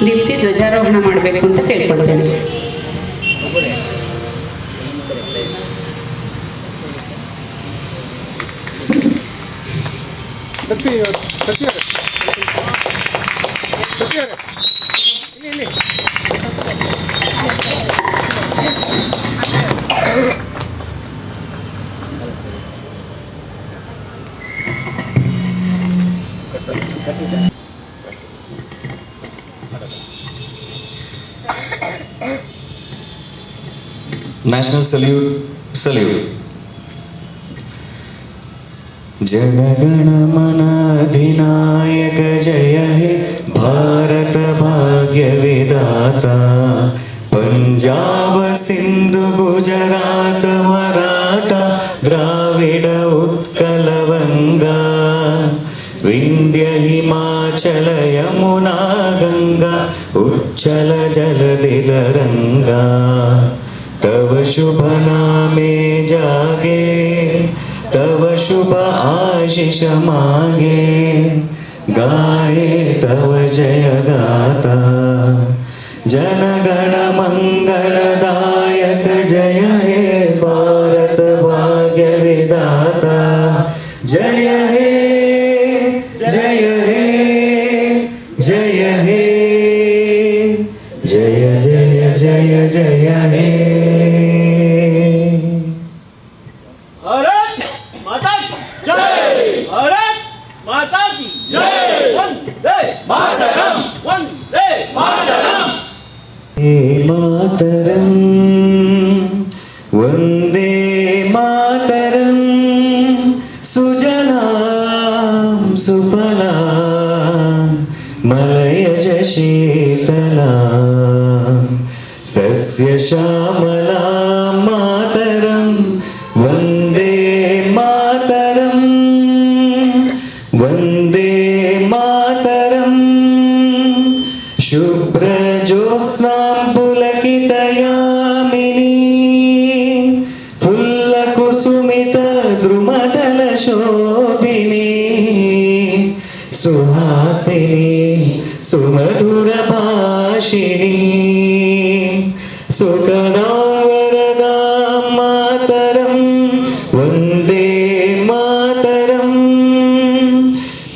ದೀಪ್ತಿ ಧ್ವಜಾರೋಹಣ ಮಾಡಬೇಕು ಅಂತ ಕೇಳ್ಕೊಳ್ತೇನೆ. National salute. जनगण मन अधिनायक जय हे भारत भाग्य विधाता. पंजाब सिंधु गुजरात मराठा द्राविड उत्कल वंगा. विंध्य हिमाचल यमुना गंगा उच्चल जलधि तरंगा. तव शुभ नामे जागे तव शुभ आशीष मांगे. गाए तव जय गाता. जनगण मंगलदायक जय हे भारत भाग्य विधाता. जय हे जय हे जय हे जय जय जय जय हे. भारत माता की जय. भारत माता की जय. वंदे मातरम. वंदे मातरम. हे मातरम वंदे मातरम. सुजलां सुफलां मलयज शीतलां. सस्य श्यामलां मातरं वन्दे मातरं. वन्दे मातरं. शुभ्रज्योत्स्नां पुलकितयामिनी. फुल्लकुसुमित द्रुमदलशोभिनी. सुहासिनी सुमधुरभाषिणी. सुखदां वरदां मातरं वन्दे मातरं.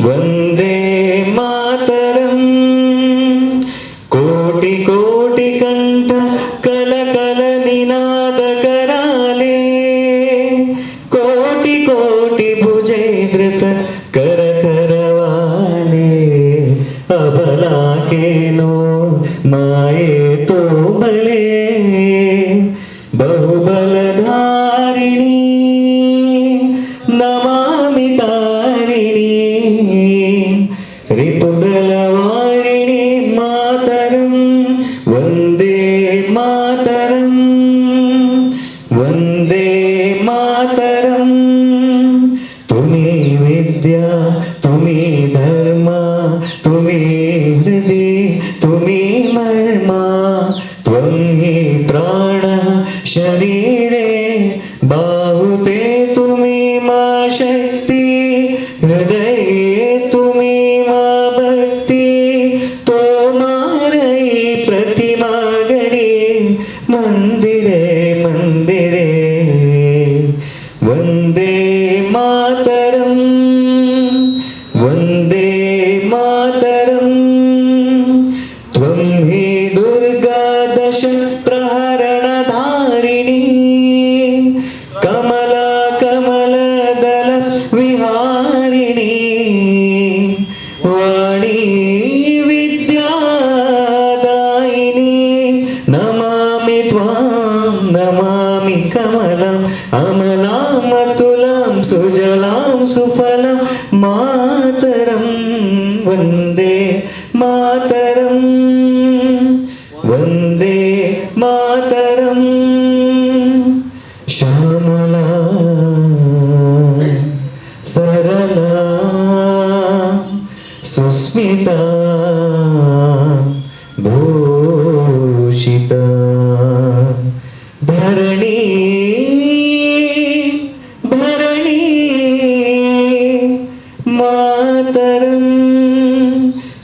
वन्दे मातरं. कोटि कोटि कंठ कल कल निनाद कराले. कोटि कोटि भुजे धृत कर करवाले. अबला के नो माए तो भले. बहुबलधारिणी नमामि तारिणी. रिपुदलवारिणी मातरं वन्दे मातरं. वन्दे मातरं. तुमी विद्या तुमी धर्म तुमी हृदि तुमी मर्मा. त्वं हि प्राणः शरीरे बाहुते तुमी मा शक्ति. हृदये तुमी मा भक्ति. तोमारई प्रतिमा गणी मंदिरे मंदिरे. वन्दे मातरं. वन्दे मातरं. त्वं हि दुर्गा दश प्रहरणधारिणी. कमला कमलदल विहारिणी. वाणी विद्यादायिनी. नमामि त्वां नमामि कमलम् अमलां अतुलां सुजलां सुफलां मातरं. वन्दे मातरं. वन्दे मातरं. श्यामला सरला सुस्मिता भूषिता. भरणी भरणी मातरं.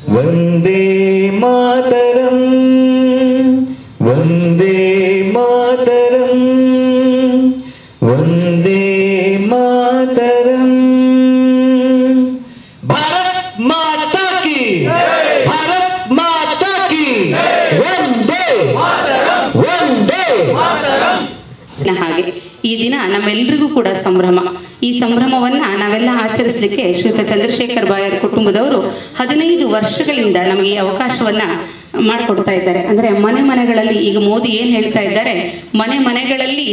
वन्दे मातरं. ಒಂದೇ ಹಾಗೆ ಈ ದಿನ ನಮ್ಮೆಲ್ಲರಿಗೂ ಕೂಡ ಸಂಭ್ರಮ. ಈ ಸಂಭ್ರಮವನ್ನ ನಾವೆಲ್ಲ ಆಚರಿಸಲಿಕ್ಕೆ ಶ್ರೀಯುತ ಚಂದ್ರಶೇಖರ್ ಬಾಯರ್ ಕುಟುಂಬದವರು 15 ವರ್ಷಗಳಿಂದ ನಮಗೆ ಈ ಅವಕಾಶವನ್ನ ಮಾಡಿಕೊಡ್ತಾ ಇದ್ದಾರೆ. ಅಂದ್ರೆ ಮನೆಗಳಲ್ಲಿ ಈಗ ಮೋದಿ ಏನ್ ಹೇಳ್ತಾ ಇದ್ದಾರೆ, ಮನೆಗಳಲ್ಲಿ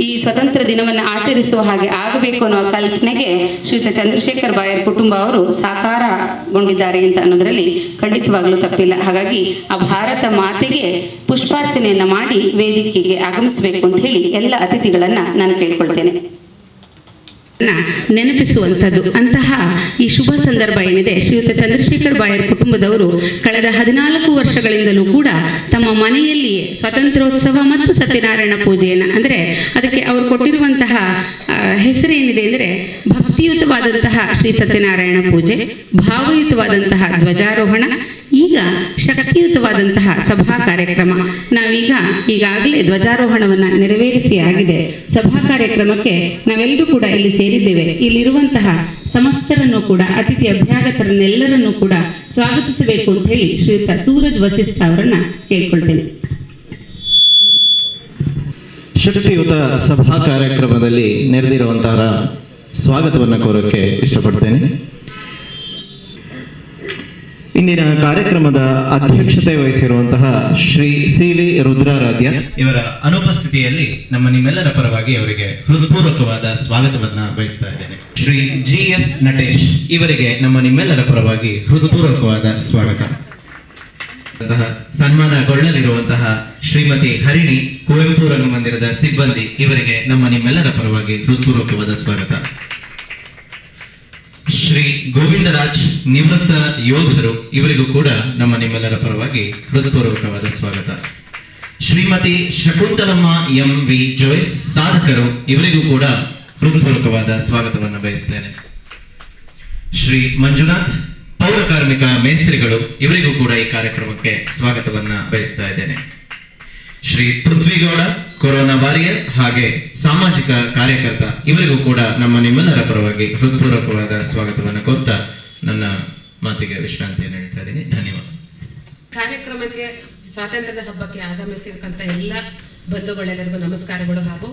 ಈ ಸ್ವತಂತ್ರ ದಿನವನ್ನು ಆಚರಿಸುವ ಹಾಗೆ ಆಗಬೇಕು ಅನ್ನುವ ಕಲ್ಪನೆಗೆ ಶ್ರೀಯುತ ಚಂದ್ರಶೇಖರ್ ಬಾಯರ್ ಕುಟುಂಬ ಅವರು ಸಾಕಾರಗೊಂಡಿದ್ದಾರೆ ಅಂತ ಅನ್ನೋದ್ರಲ್ಲಿ ಖಂಡಿತವಾಗ್ಲೂ ತಪ್ಪಿಲ್ಲ. ಹಾಗಾಗಿ ಆ ಭಾರತ ಮಾತೆಗೆ ಪುಷ್ಪಾರ್ಚನೆಯನ್ನ ಮಾಡಿ ವೇದಿಕೆಗೆ ಆಗಮಿಸಬೇಕು ಅಂತ ಹೇಳಿ ಎಲ್ಲ ಅತಿಥಿಗಳನ್ನ ನಾನು ಕೇಳ್ಕೊಳ್ತೇನೆ. ನೆನಪಿಸುವಂಥದ್ದು ಅಂತಹ ಈ ಶುಭ ಸಂದರ್ಭ ಏನಿದೆ, ಶ್ರೀಯುತ ಚಂದ್ರಶೇಖರ್ ಬಾಯರ್ ಕುಟುಂಬದವರು ಕಳೆದ 14 ವರ್ಷಗಳಿಂದಲೂ ಕೂಡ ತಮ್ಮ ಮನೆಯಲ್ಲಿಯೇ ಸ್ವಾತಂತ್ರ್ಯೋತ್ಸವ ಮತ್ತು ಸತ್ಯನಾರಾಯಣ ಪೂಜೆಯನ್ನು, ಅಂದರೆ ಅದಕ್ಕೆ ಅವರು ಕೊಟ್ಟಿರುವಂತಹ ಹೆಸರೇನಿದೆ ಅಂದರೆ ಭಕ್ತಿಯುತವಾದಂತಹ ಶ್ರೀ ಸತ್ಯನಾರಾಯಣ ಪೂಜೆ, ಭಾವಯುತವಾದಂತಹ ಧ್ವಜಾರೋಹಣ, ಈಗ ಶಕ್ತಿಯುತವಾದಂತಹ ಸಭಾ ಕಾರ್ಯಕ್ರಮ. ಈಗಾಗಲೇ ಧ್ವಜಾರೋಹಣವನ್ನು ನೆರವೇರಿಸಿ ಆಗಿದೆ. ಸಭಾ ಕಾರ್ಯಕ್ರಮಕ್ಕೆ ನಾವೆಲ್ಲರೂ ಕೂಡ ಇಲ್ಲಿ ಸೇರಿದ್ದೇವೆ. ಇಲ್ಲಿರುವಂತಹ ಸಮಸ್ತರನ್ನು ಕೂಡ, ಅತಿಥಿ ಅಭ್ಯಾಗತರನ್ನೆಲ್ಲರನ್ನೂ ಕೂಡ ಸ್ವಾಗತಿಸಬೇಕು ಅಂತ ಹೇಳಿ ಶ್ರೀಯುತ ಸೂರಜ್ ವಸಿಷ್ಠ ಅವರನ್ನ ಕೇಳ್ಕೊಳ್ತೇನೆ. ಶಕ್ತಿಯುತ ಸಭಾ ಕಾರ್ಯಕ್ರಮದಲ್ಲಿ ನೆರೆದಿರುವಂತಹ ಸ್ವಾಗತವನ್ನು ಕೋರಕ್ಕೆ ಇಷ್ಟಪಡ್ತೇನೆ. ಇಂದಿನ ಕಾರ್ಯಕ್ರಮದ ಅಧ್ಯಕ್ಷತೆ ವಹಿಸಿರುವಂತಹ ಶ್ರೀ ಸಿ.ವಿ. ರುದ್ರಾರಾಧ್ಯ ಇವರ ಅನುಪಸ್ಥಿತಿಯಲ್ಲಿ ನಿಮ್ಮೆಲ್ಲರ ಪರವಾಗಿ ಅವರಿಗೆ ಹೃತ್ಪೂರ್ವಕವಾದ ಸ್ವಾಗತವನ್ನ ಬಯಸ್ತಾ ಇದ್ದೇನೆ. ಶ್ರೀ ಜಿ.ಎಸ್. ನಟೇಶ್ ಇವರಿಗೆ ನಿಮ್ಮೆಲ್ಲರ ಪರವಾಗಿ ಹೃತ್ಪೂರ್ವಕವಾದ ಸ್ವಾಗತ. ಸನ್ಮಾನಗೊಳ್ಳಲಿರುವಂತಹ ಶ್ರೀಮತಿ ಹರಿಣಿ, ಕುವೆಂಪು ರಂಗಮಂದಿರದ ಸಿಬ್ಬಂದಿ, ಇವರಿಗೆ ನಿಮ್ಮೆಲ್ಲರ ಪರವಾಗಿ ಹೃತ್ಪೂರ್ವಕವಾದ ಸ್ವಾಗತ. ಶ್ರೀ ಗೋವಿಂದರಾಜ್, ನಿವೃತ್ತ ಯೋಧರು, ಇವರಿಗೂ ಕೂಡ ನಿಮ್ಮೆಲ್ಲರ ಪರವಾಗಿ ಹೃದಯಪೂರ್ವಕವಾದ ಸ್ವಾಗತ. ಶ್ರೀಮತಿ ಶಕುಂತಲಮ್ಮ ಎಂ.ವಿ. ಜೋಯ್ಸ್, ಸಾಧಕರು, ಇವರಿಗೂ ಕೂಡ ಹೃದಯಪೂರ್ವಕವಾದ ಸ್ವಾಗತವನ್ನು ಬಯಸ್ತೇನೆ. ಶ್ರೀ ಮಂಜುನಾಥ್, ಪೌರ ಕಾರ್ಮಿಕ ಮೇಸ್ತ್ರಿಗಳು, ಇವರಿಗೂ ಕೂಡ ಈ ಕಾರ್ಯಕ್ರಮಕ್ಕೆ ಸ್ವಾಗತವನ್ನ ಬಯಸ್ತಾ ಇದ್ದೇನೆ. ಶ್ರೀ ಪೃಥ್ವಿಗೌಡ, ಕೊರೋನಾ ವಾರಿಯರ್ ಹಾಗೆ ಸಾಮಾಜಿಕ ಕಾರ್ಯಕರ್ತ, ಇವರಿಗೂ ಕೂಡ ನಿಮ್ಮೆಲ್ಲರ ಪರವಾಗಿ ಹೃತ್ಪೂರ್ವಕವಾದ ಸ್ವಾಗತವನ್ನು ಕೋರ್ತಾ ನನ್ನ ಮಾತಿಗೆ ವಿಶ್ರಾಂತಿಯನ್ನು ಹೇಳ್ತಾ ಇದ್ದೀನಿ. ಧನ್ಯವಾದ. ಕಾರ್ಯಕ್ರಮಕ್ಕೆ, ಸ್ವಾತಂತ್ರ್ಯದ ಹಬ್ಬಕ್ಕೆ ಆಗಮಿಸಿರ್ತಕ್ಕಂಥ ಎಲ್ಲ ಬಂಧುಗಳೆಲ್ಲರಿಗೂ ನಮಸ್ಕಾರಗಳು ಹಾಗೂ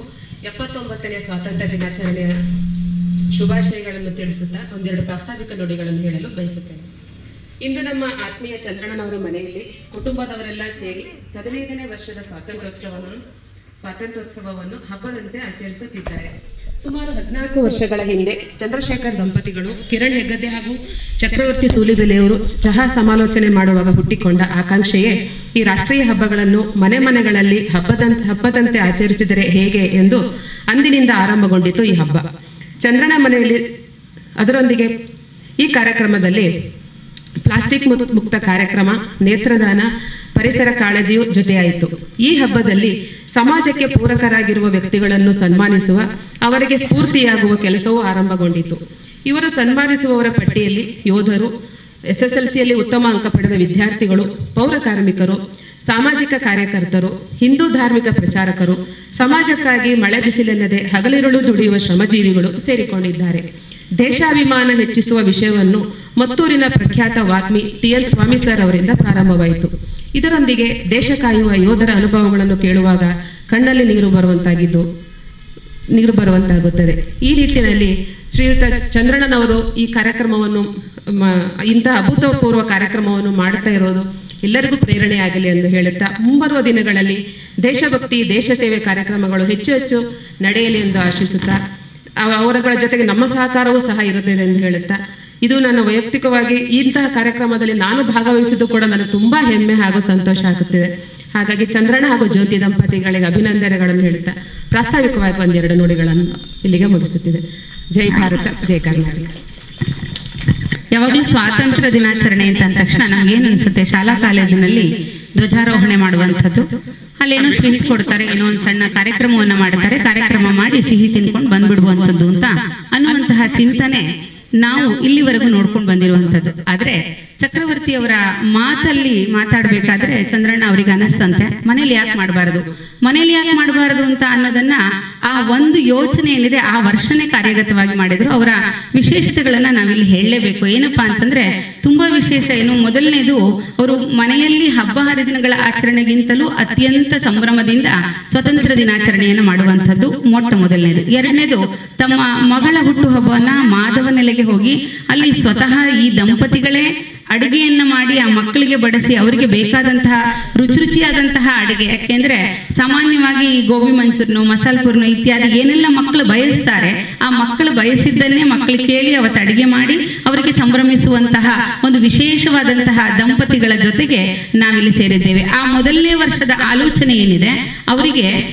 79ನೇ ಸ್ವಾತಂತ್ರ್ಯ ದಿನಾಚರಣೆಯ ಶುಭಾಶಯಗಳನ್ನು ತಿಳಿಸುತ್ತಾ ಒಂದೆರಡು ಪ್ರಾಸ್ತಾವಿಕ ನುಡಿಗಳನ್ನು ಹೇಳಲು ಬಯಸುತ್ತೇನೆ. ಇಂದು ನಮ್ಮ ಆತ್ಮೀಯ ಚಂದ್ರಣ್ಣನವರ ಮನೆಯಲ್ಲಿ ಕುಟುಂಬದವರೆಲ್ಲ ಸೇರಿ 15ನೇ ವರ್ಷದ ಸ್ವಾತಂತ್ರ್ಯೋತ್ಸವವನ್ನು ಹಬ್ಬದಂತೆ ಆಚರಿಸುತ್ತಿದ್ದಾರೆ. ಸುಮಾರು 14 ವರ್ಷಗಳ ಹಿಂದೆ ಚಂದ್ರಶೇಖರ್ ದಂಪತಿಗಳು ಕಿರಣ್ ಹೆಗ್ಗದ್ದೆ ಹಾಗೂ ಚಕ್ರವರ್ತಿ ಸೂಲಿಬೆಲೆಯವರು ಚಹಾ ಸಮಾಲೋಚನೆ ಮಾಡುವಾಗ ಹುಟ್ಟಿಕೊಂಡ ಆಕಾಂಕ್ಷೆಯೇ ಈ ರಾಷ್ಟ್ರೀಯ ಹಬ್ಬಗಳನ್ನು ಮನೆಗಳಲ್ಲಿ ಹಬ್ಬದಂತೆ ಆಚರಿಸಿದರೆ ಹೇಗೆ ಎಂದು ಅಂದಿನಿಂದ ಆರಂಭಗೊಂಡಿತು ಈ ಹಬ್ಬ. ಚಂದ್ರನ ಮನೆಯಲ್ಲಿ ಅದರೊಂದಿಗೆ ಈ ಕಾರ್ಯಕ್ರಮದಲ್ಲಿ ಪ್ಲಾಸ್ಟಿಕ್ ಮುಕ್ತ ಕಾರ್ಯಕ್ರಮ, ನೇತ್ರದಾನ, ಪರಿಸರ ಕಾಳಜಿಯು ಜೊತೆಯಾಯಿತು. ಈ ಹಬ್ಬದಲ್ಲಿ ಸಮಾಜಕ್ಕೆ ಪೂರಕರಾಗಿರುವ ವ್ಯಕ್ತಿಗಳನ್ನು ಸನ್ಮಾನಿಸುವ, ಅವರಿಗೆ ಸ್ಫೂರ್ತಿಯಾಗುವ ಕೆಲಸವೂ ಆರಂಭಗೊಂಡಿತು. ಇವರು ಸನ್ಮಾನಿಸುವವರ ಪಟ್ಟಿಯಲ್ಲಿ ಯೋಧರು, SSLCಯಲ್ಲಿ ಉತ್ತಮ ಅಂಕ ಪಡೆದ ವಿದ್ಯಾರ್ಥಿಗಳು, ಪೌರ ಕಾರ್ಮಿಕರು, ಸಾಮಾಜಿಕ ಕಾರ್ಯಕರ್ತರು, ಹಿಂದೂ ಧಾರ್ಮಿಕ ಪ್ರಚಾರಕರು, ಸಮಾಜಕ್ಕಾಗಿ ಮಳೆ ಬಿಸಿಲೆನ್ನದೆ ಹಗಲಿರುಳು ದುಡಿಯುವ ಶ್ರಮಜೀವಿಗಳು ಸೇರಿಕೊಂಡಿದ್ದಾರೆ. ದೇಶಾಭಿಮಾನ ಹೆಚ್ಚಿಸುವ ವಿಷಯವನ್ನು ಮತ್ತೂರಿನ ಪ್ರಖ್ಯಾತ ವಾಗ್ಮಿ TL ಸ್ವಾಮಿ ಸರ್ ಅವರಿಂದ ಪ್ರಾರಂಭವಾಯಿತು. ಇದರೊಂದಿಗೆ ದೇಶ ಕಾಯುವ ಯೋಧರ ಅನುಭವಗಳನ್ನು ಕೇಳುವಾಗ ಕಣ್ಣಲ್ಲಿ ನೀರು ಬರುವಂತಾಗುತ್ತದೆ. ಈ ನಿಟ್ಟಿನಲ್ಲಿ ಶ್ರೀಯುತ ಚಂದ್ರಣ್ಣನವರು ಈ ಕಾರ್ಯಕ್ರಮವನ್ನು, ಇಂತಹ ಅಭೂತಪೂರ್ವ ಕಾರ್ಯಕ್ರಮವನ್ನು ಮಾಡುತ್ತಾ ಇರೋದು ಎಲ್ಲರಿಗೂ ಪ್ರೇರಣೆಯಾಗಲಿ ಎಂದು ಹೇಳುತ್ತಾ, ಮುಂಬರುವ ದಿನಗಳಲ್ಲಿ ದೇಶಭಕ್ತಿ, ದೇಶ ಸೇವೆ ಕಾರ್ಯಕ್ರಮಗಳು ಹೆಚ್ಚು ನಡೆಯಲಿ ಎಂದು ಆಶಿಸುತ್ತಾ, ಅವರಗಳ ಜೊತೆಗೆ ನಮ್ಮ ಸಹಕಾರವೂ ಸಹ ಇರುತ್ತದೆ ಎಂದು ಹೇಳುತ್ತಾ, ಇದು ನನ್ನ ವೈಯಕ್ತಿಕವಾಗಿ ಇಂತಹ ಕಾರ್ಯಕ್ರಮದಲ್ಲಿ ನಾನು ಭಾಗವಹಿಸಿದ್ದು ಕೂಡ ನನಗೆ ತುಂಬಾ ಹೆಮ್ಮೆ ಹಾಗೂ ಸಂತೋಷ ಆಗುತ್ತಿದೆ. ಹಾಗಾಗಿ ಚಂದ್ರಣ್ಣ ಹಾಗೂ ಜ್ಯೋತಿ ದಂಪತಿಗಳಿಗೆ ಅಭಿನಂದನೆಗಳನ್ನು ಹೇಳುತ್ತಾ ಪ್ರಾಸ್ತಾವಿಕವಾಗಿ ಒಂದೆರಡು ನುಡಿಗಳನ್ನು ಇಲ್ಲಿಗೆ ಮುಗಿಸುತ್ತಿದೆ. ಜೈ ಭಾರತ, ಜೈ ಕರ್ನಾಟಕ. ಯಾವಾಗಲೂ ಸ್ವಾತಂತ್ರ್ಯ ದಿನಾಚರಣೆ ಅಂತ ಅಂದ ತಕ್ಷಣ ನಮ್ಗೇನು ಅನ್ಸುತ್ತೆ, ಶಾಲಾ ಕಾಲೇಜಿನಲ್ಲಿ ಧ್ವಜಾರೋಹಣೆ ಮಾಡುವಂಥದ್ದು, ಅಲ್ಲೇನೋ ಸ್ವೀಟ್ ಕೊಡ್ತಾರೆ, ಏನೋ ಒಂದು ಸಣ್ಣ ಕಾರ್ಯಕ್ರಮವನ್ನು ಮಾಡ್ತಾರೆ, ಕಾರ್ಯಕ್ರಮ ಮಾಡಿ ಸಿಹಿ ತಿನ್ಕೊಂಡು ಬಂದ್ಬಿಡುವಂಥದ್ದು ಅಂತ ಅನ್ನುವಂತಹ ಚಿಂತನೆ ನಾವು ಇಲ್ಲಿವರೆಗೂ ನೋಡ್ಕೊಂಡು ಬಂದಿರುವಂಥದ್ದು. ಆದರೆ ಚಕ್ರವರ್ತಿಯವರ ಮಾತಲ್ಲಿ ಮಾತಾಡಬೇಕಾದ್ರೆ ಚಂದ್ರಣ್ಣ ಅವರಿಗೆ ಅನಿಸ್ತಂತೆ, ಮನೇಲಿ ಯಾಕೆ ಮಾಡಬಾರದು ಅಂತ ಅನ್ನೋದನ್ನ ಆ ಒಂದು ಯೋಚನೆ ಏನಿದೆ ಆ ವರ್ಷನೇ ಕಾರ್ಯಗತವಾಗಿ ಮಾಡಿದ್ರು. ಅವರ ವಿಶೇಷತೆಗಳನ್ನ ನಾವಿಲ್ಲಿ ಹೇಳಲೇಬೇಕು. ಏನಪ್ಪಾ ಅಂತಂದ್ರೆ ತುಂಬಾ ವಿಶೇಷ ಏನು, ಮೊದಲನೇದು ಅವರು ಮನೆಯಲ್ಲಿ ಹಬ್ಬ ಹರಿದಿನಗಳ ಆಚರಣೆಗಿಂತಲೂ ಅತ್ಯಂತ ಸಂಭ್ರಮದಿಂದ ಸ್ವತಂತ್ರ ದಿನಾಚರಣೆಯನ್ನು ಮಾಡುವಂಥದ್ದು ಮೊಟ್ಟ ಮೊದಲನೇದು. ಎರಡನೇದು, ತಮ್ಮ ಮಗಳ ಹುಟ್ಟುಹಬ್ಬವನ್ನ ಮಾಧವನೆಲೆಗೆ ಹೋಗಿ ಅಲ್ಲಿ ಸ್ವತಃ ಈ ದಂಪತಿಗಳೇ ಅಡುಗೆಯನ್ನ ಮಾಡಿ ಆ ಮಕ್ಕಳಿಗೆ ಬಡಿಸಿ ಅವರಿಗೆ ಬೇಕಾದಂತಹ ರುಚಿಯಾದಂತಹ ಅಡುಗೆ. ಯಾಕೆಂದ್ರೆ ಸಾಮಾನ್ಯವಾಗಿ ಈ ಗೋಬಿ ಮಂಚೂರಿನೋ ಮಸಾಲೆ ಪೂರ್ಣೋ ಇತ್ಯಾದಿ ಏನೆಲ್ಲ ಮಕ್ಕಳು ಬಯಸ್ತಾರೆ, ಆ ಮಕ್ಕಳು ಬಯಸಿದ್ದನ್ನೇ ಮಕ್ಕಳು ಕೇಳಿ ಅವತ್ತು ಅಡುಗೆ ಮಾಡಿ ಅವರಿಗೆ ಸಂಭ್ರಮಿಸುವಂತಹ ಒಂದು ವಿಶೇಷವಾದಂತಹ ದಂಪತಿಗಳ ಜೊತೆಗೆ ನಾವಿಲ್ಲಿ ಸೇರಿದ್ದೇವೆ. ಆ ಮೊದಲನೇ ವರ್ಷದ ಆಲೋಚನೆ ಏನಿದೆ ಅವರಿಗೆ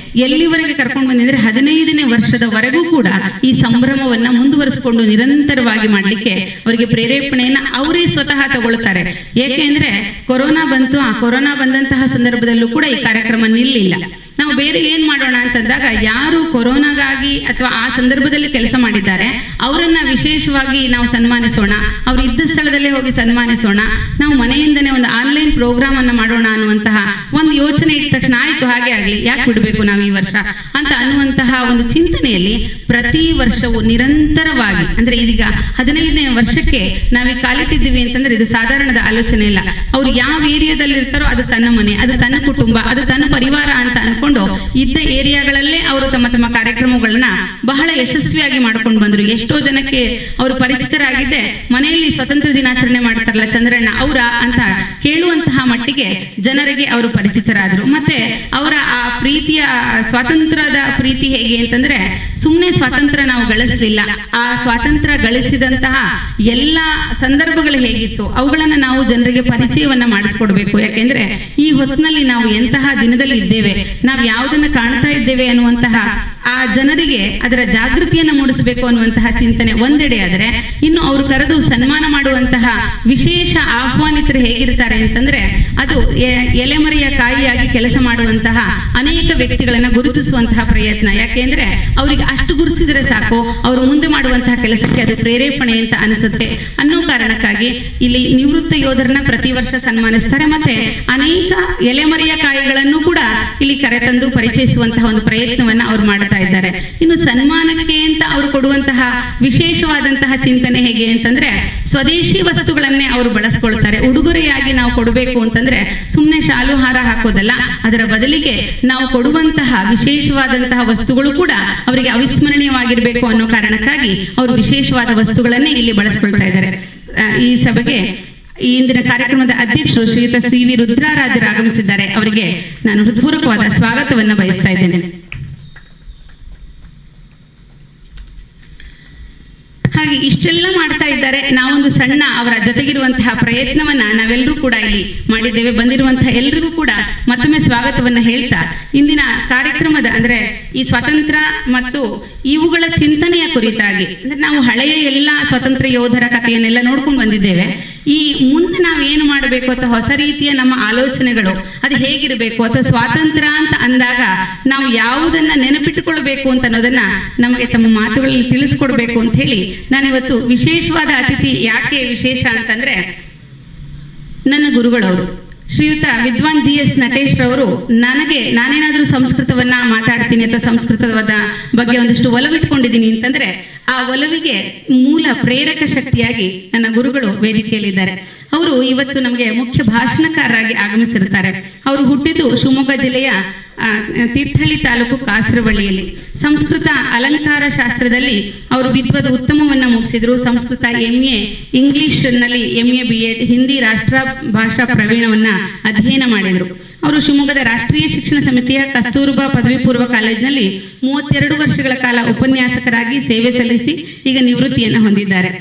ಎಲ್ಲಿವರೆಗೆ ಕರ್ಕೊಂಡು ಬಂದಿದ್ರೆ 15ನೇ ವರ್ಷದವರೆಗೂ ಕೂಡ ಈ ಸಂಭ್ರಮವನ್ನ ಮುಂದುವರಿಸಿಕೊಂಡು ನಿರಂತರವಾಗಿ ಮಾಡಲಿಕ್ಕೆ ಅವರಿಗೆ ಪ್ರೇರೇಪಣೆಯನ್ನ ಅವರೇ ಸ್ವತಃ ತಗೊಳ್ತಾರೆ. ಏಕೆಂದ್ರೆ ಕೊರೋನಾ ಬಂತು, ಆ ಕೊರೋನಾ ಬಂದಂತಹ ಸಂದರ್ಭದಲ್ಲೂ ಕೂಡ ಈ ಕಾರ್ಯಕ್ರಮ ನಿಲ್ಲಿಲ್ಲ. ನಾವು ಬೇರೆ ಏನ್ ಮಾಡೋಣ ಅಂತಂದಾಗ ಯಾರು ಕೊರೋನಾಗಾಗಿ ಅಥವಾ ಆ ಸಂದರ್ಭದಲ್ಲಿ ಕೆಲಸ ಮಾಡಿದ್ದಾರೆ ಅವರನ್ನ ವಿಶೇಷವಾಗಿ ನಾವು ಸನ್ಮಾನಿಸೋಣ, ಅವ್ರು ಇದ್ದ ಸ್ಥಳದಲ್ಲೇ ಹೋಗಿ ಸನ್ಮಾನಿಸೋಣ, ನಾವು ಮನೆಯಿಂದನೇ ಒಂದು ಆನ್ಲೈನ್ ಪ್ರೋಗ್ರಾಮ್ ಅನ್ನ ಮಾಡೋಣ ಅನ್ನುವಂತಹ ಒಂದು ಯೋಚನೆ ಇದ್ದ ತಕ್ಷಣ ಆಯ್ತು ಹಾಗೆ ಆಗ್ಲಿ, ಯಾಕೆ ಬಿಡಬೇಕು ನಾವು ಈ ವರ್ಷ ಅಂತ ಅನ್ನುವಂತಹ ಒಂದು ಚಿಂತನೆಯಲ್ಲಿ ಪ್ರತಿ ವರ್ಷವೂ ನಿರಂತರವಾಗಿ, ಅಂದ್ರೆ ಇದೀಗ 15ನೇ ವರ್ಷಕ್ಕೆ ನಾವೀಗ ಕಾಲಿಟ್ಟಿದ್ದೀವಿ ಅಂತಂದ್ರೆ ಇದು ಸಾಧಾರಣದ ಆಲೋಚನೆ ಇಲ್ಲ. ಅವ್ರು ಯಾವ ಏರಿಯಾದಲ್ಲಿ ಇರ್ತಾರೋ ಅದು ತನ್ನ ಮನೆ, ಅದು ತನ್ನ ಕುಟುಂಬ, ಅದು ತನ್ನ ಪರಿವಾರ ಅಂತ ಅನ್ಕೊಂಡು ಇದ್ದ ಏರಿಯಾಗಳಲ್ಲೇ ಅವರು ತಮ್ಮ ಕಾರ್ಯಕ್ರಮಗಳನ್ನ ಬಹಳ ಯಶಸ್ವಿಯಾಗಿ ಮಾಡ್ಕೊಂಡು ಬಂದ್ರು. ಎಷ್ಟೋ ಜನಕ್ಕೆ ಅವರು ಪರಿಚಿತರಾಗಿದ್ದೆ, ಮನೆಯಲ್ಲಿ ಸ್ವತಂತ್ರ ದಿನಾಚರಣೆ ಮಾಡ್ತಾರಲ್ಲ ಚಂದ್ರಣ್ಣ ಅವರ ಅಂತ ಕೇಳುವಂತಹ ಮಟ್ಟಿಗೆ ಜನರಿಗೆ ಅವರು ಪರಿಚಿತರಾದರು. ಮತ್ತೆ ಅವರ ಆ ಪ್ರೀತಿಯ ಸ್ವಾತಂತ್ರ್ಯದ ಪ್ರೀತಿ ಹೇಗೆ ಅಂತಂದ್ರೆ ಸುಮ್ಮನೆ ಸ್ವಾತಂತ್ರ್ಯ ನಾವು ಗಳಿಸಲಿಲ್ಲ, ಆ ಸ್ವಾತಂತ್ರ್ಯ ಗಳಿಸಿದಂತಹ ಎಲ್ಲ ಸಂದರ್ಭಗಳು ಹೇಗಿತ್ತು ಅವುಗಳನ್ನ ನಾವು ಜನರಿಗೆ ಪರಿಚಯವನ್ನ ಮಾಡಿಸ್ಕೊಡ್ಬೇಕು. ಯಾಕೆಂದ್ರೆ ಈ ಹೊತ್ತಿನಲ್ಲಿ ನಾವು ಎಂತಹ ದಿನದಲ್ಲಿ ಇದ್ದೇವೆ, ನಾವು ಯಾವುದನ್ನ ಕಾಣ್ತಾ ಇದ್ದೇವೆ ಅನ್ನುವಂತಹ ಆ ಜನರಿಗೆ ಅದರ ಜಾಗೃತಿಯನ್ನು ಮೂಡಿಸಬೇಕು ಅನ್ನುವಂತಹ ಚಿಂತನೆ ಒಂದೆಡೆ ಆದರೆ, ಇನ್ನು ಅವರು ಕರೆದು ಸನ್ಮಾನ ಮಾಡುವಂತಹ ವಿಶೇಷ ಆಹ್ವಾನಿತರು ಹೇಗಿರ್ತಾರೆ ಅಂತಂದ್ರೆ ಅದು ಎಲೆಮರೆಯ ಕಾಯಿಯಾಗಿ ಕೆಲಸ ಮಾಡುವಂತಹ ಅನೇಕ ವ್ಯಕ್ತಿಗಳನ್ನ ಗುರುತಿಸುವಂತಹ ಪ್ರಯತ್ನ. ಯಾಕೆಂದ್ರೆ ಅವರಿಗೆ ಅಷ್ಟು ಗುರುತಿಸಿದ್ರೆ ಸಾಕು, ಅವರು ಮುಂದೆ ಮಾಡುವಂತಹ ಕೆಲಸಕ್ಕೆ ಅದು ಪ್ರೇರೇಪಣೆ ಅಂತ ಅನಿಸುತ್ತೆ ಅನ್ನೋ ಕಾರಣಕ್ಕಾಗಿ ಇಲ್ಲಿ ನಿವೃತ್ತ ಯೋಧರನ್ನ ಪ್ರತಿ ವರ್ಷ ಸನ್ಮಾನಿಸ್ತಾರೆ. ಮತ್ತೆ ಅನೇಕ ಎಲೆಮರೆಯ ಕಾಯಿಗಳನ್ನು ಕೂಡ ಇಲ್ಲಿ ಕರೆತಂದು ಪರಿಚಯಿಸುವಂತಹ ಒಂದು ಪ್ರಯತ್ನವನ್ನ ಅವ್ರು ಮಾಡ್ತಾ ಇದ್ದಾರೆ. ಇನ್ನು ಸನ್ಮಾನಕ್ಕೆ ಅಂತ ಅವರು ಕೊಡುವಂತಹ ವಿಶೇಷವಾದಂತಹ ಚಿಂತನೆ ಹೇಗೆ ಅಂತಂದ್ರೆ ಸ್ವದೇಶಿ ವಸ್ತುಗಳನ್ನೇ ಅವರು ಬಳಸ್ಕೊಳ್ತಾರೆ. ಉಡುಗೊರೆಯಾಗಿ ನಾವು ಕೊಡಬೇಕು ಅಂತಂದ್ರೆ ಸುಮ್ಮನೆ ಶಾಲು ಹಾರ ಹಾಕೋದಲ್ಲ, ಅದರ ಬದಲಿಗೆ ನಾವು ಕೊಡುವಂತಹ ವಿಶೇಷವಾದಂತಹ ವಸ್ತುಗಳು ಕೂಡ ಅವರಿಗೆ ಅವಿಸ್ಮರಣೀಯವಾಗಿರ್ಬೇಕು ಅನ್ನೋ ಕಾರಣಕ್ಕಾಗಿ ಅವರು ವಿಶೇಷವಾದ ವಸ್ತುಗಳನ್ನೇ ಇಲ್ಲಿ ಬಳಸ್ಕೊಳ್ತಾ ಇದ್ದಾರೆ. ಈ ಸಭೆಗೆ ಈ ಇಂದಿನ ಕಾರ್ಯಕ್ರಮದ ಅಧ್ಯಕ್ಷರು ಶ್ರೀಯುತ ಸಿ.ವಿ. ರುದ್ರಾರಾಜರು ಆಗಮಿಸಿದ್ದಾರೆ. ಅವರಿಗೆ ನಾನು ಹೃತ್ಪೂರ್ವಕವಾದ ಸ್ವಾಗತವನ್ನು ಬಯಸ್ತಾ ಇದ್ದೇನೆ. ಹಾಗೆ ಇಷ್ಟೆಲ್ಲ ಮಾಡ್ತಾ ಇದ್ದಾರೆ. ನಾವೊಂದು ಸಣ್ಣ ಅವರ ಜೊತೆಗಿರುವಂತಹ ಪ್ರಯತ್ನವನ್ನ ನಾವೆಲ್ಲರೂ ಕೂಡ ಇಲ್ಲಿ ಮಾಡಿದ್ದೇವೆ. ಬಂದಿರುವಂತಹ ಎಲ್ರಿಗೂ ಕೂಡ ಮತ್ತೊಮ್ಮೆ ಸ್ವಾಗತವನ್ನ ಹೇಳ್ತಾ ಇಂದಿನ ಕಾರ್ಯಕ್ರಮದ ಅಂದ್ರೆ ಈ ಸ್ವಾತಂತ್ರ್ಯ ಮತ್ತು ಇವುಗಳ ಚಿಂತನೆಯ ಕುರಿತಾಗಿ, ಅಂದ್ರೆ ನಾವು ಹಳೆಯ ಎಲ್ಲ ಸ್ವಾತಂತ್ರ್ಯ ಯೋಧರ ಕಥೆಯನ್ನೆಲ್ಲ ನೋಡ್ಕೊಂಡು ಬಂದಿದ್ದೇವೆ. ಈ ಮುಂದೆ ನಾವು ಏನು ಮಾಡಬೇಕು ಅಥವಾ ಹೊಸ ರೀತಿಯ ನಮ್ಮ ಆಲೋಚನೆಗಳು ಅದು ಹೇಗಿರಬೇಕು ಅಥವಾ ಸ್ವಾತಂತ್ರ್ಯ ಅಂತ ಅಂದಾಗ ನಾವು ಯಾವುದನ್ನ ನೆನಪಿಟ್ಟುಕೊಳ್ಬೇಕು ಅಂತ ಅನ್ನೋದನ್ನ ನಮಗೆ ತಮ್ಮ ಮಾತುಗಳಲ್ಲಿ ತಿಳಿಸ್ಕೊಡ್ಬೇಕು ಅಂತ ಹೇಳಿ ನಾನಿವತ್ತು ವಿಶೇಷವಾದ ಅತಿಥಿ. ಯಾಕೆ ವಿಶೇಷ ಅಂತಂದ್ರೆ ನನ್ನ ಗುರುಗಳವರು ಶ್ರೀಯುತ ವಿದ್ವಾನ್ GS ನಟೇಶ್ ರವರು ನಾನೇನಾದ್ರೂ ಸಂಸ್ಕೃತವನ್ನ ಮಾತಾಡ್ತೀನಿ ಅಥವಾ ಸಂಸ್ಕೃತದ ಬಗ್ಗೆ ಒಂದಿಷ್ಟು ಒಲವಿಟ್ಕೊಂಡಿದ್ದೀನಿ ಅಂತಂದ್ರೆ ಆ ಒಲವಿಗೆ ಮೂಲ ಪ್ರೇರಕ ಶಕ್ತಿಯಾಗಿ ನನ್ನ ಗುರುಗಳು ವೇದಿಕೆಯಲ್ಲಿದ್ದಾರೆ. ಅವರು ಇವತ್ತು ನಮಗೆ ಮುಖ್ಯ ಭಾಷಣಕಾರರಾಗಿ ಆಗಮಿಸಿರ್ತಾರೆ. ಅವರು ಹುಟ್ಟಿದ್ದು ಶಿವಮೊಗ್ಗ ಜಿಲ್ಲೆಯ ತೀರ್ಥಹಳ್ಳಿ ತಾಲೂಕು ಕಾಸರವಳ್ಳಿಯಲ್ಲಿ. ಸಂಸ್ಕೃತ ಅಲಂಕಾರ ಶಾಸ್ತ್ರದಲ್ಲಿ ಅವರು ವಿದ್ವದ ಉತ್ತಮವನ್ನ ಮುಗಿಸಿದ್ರು. ಸಂಸ್ಕೃತ MA, ಇಂಗ್ಲಿಷ್ನಲ್ಲಿ MA B.Ed, ಹಿಂದಿ ರಾಷ್ಟ್ರ ಭಾಷಾ ಪ್ರವೀಣವನ್ನ ಅಧ್ಯಯನ ಮಾಡಿದರು. ಅವರು ಶಿವಮೊಗ್ಗದ ರಾಷ್ಟ್ರೀಯ ಶಿಕ್ಷಣ ಸಮಿತಿಯ ಕಸ್ತೂರ್ಬಾ ಪದವಿ ಪೂರ್ವ ಕಾಲೇಜಿನಲ್ಲಿ 32 ವರ್ಷಗಳ ಕಾಲ ಉಪನ್ಯಾಸಕರಾಗಿ ಸೇವೆ ಸಲ್ಲಿಸಿ ಈಗ ನಿವೃತ್ತಿಯನ್ನು ಹೊಂದಿದ್ದಾರೆ.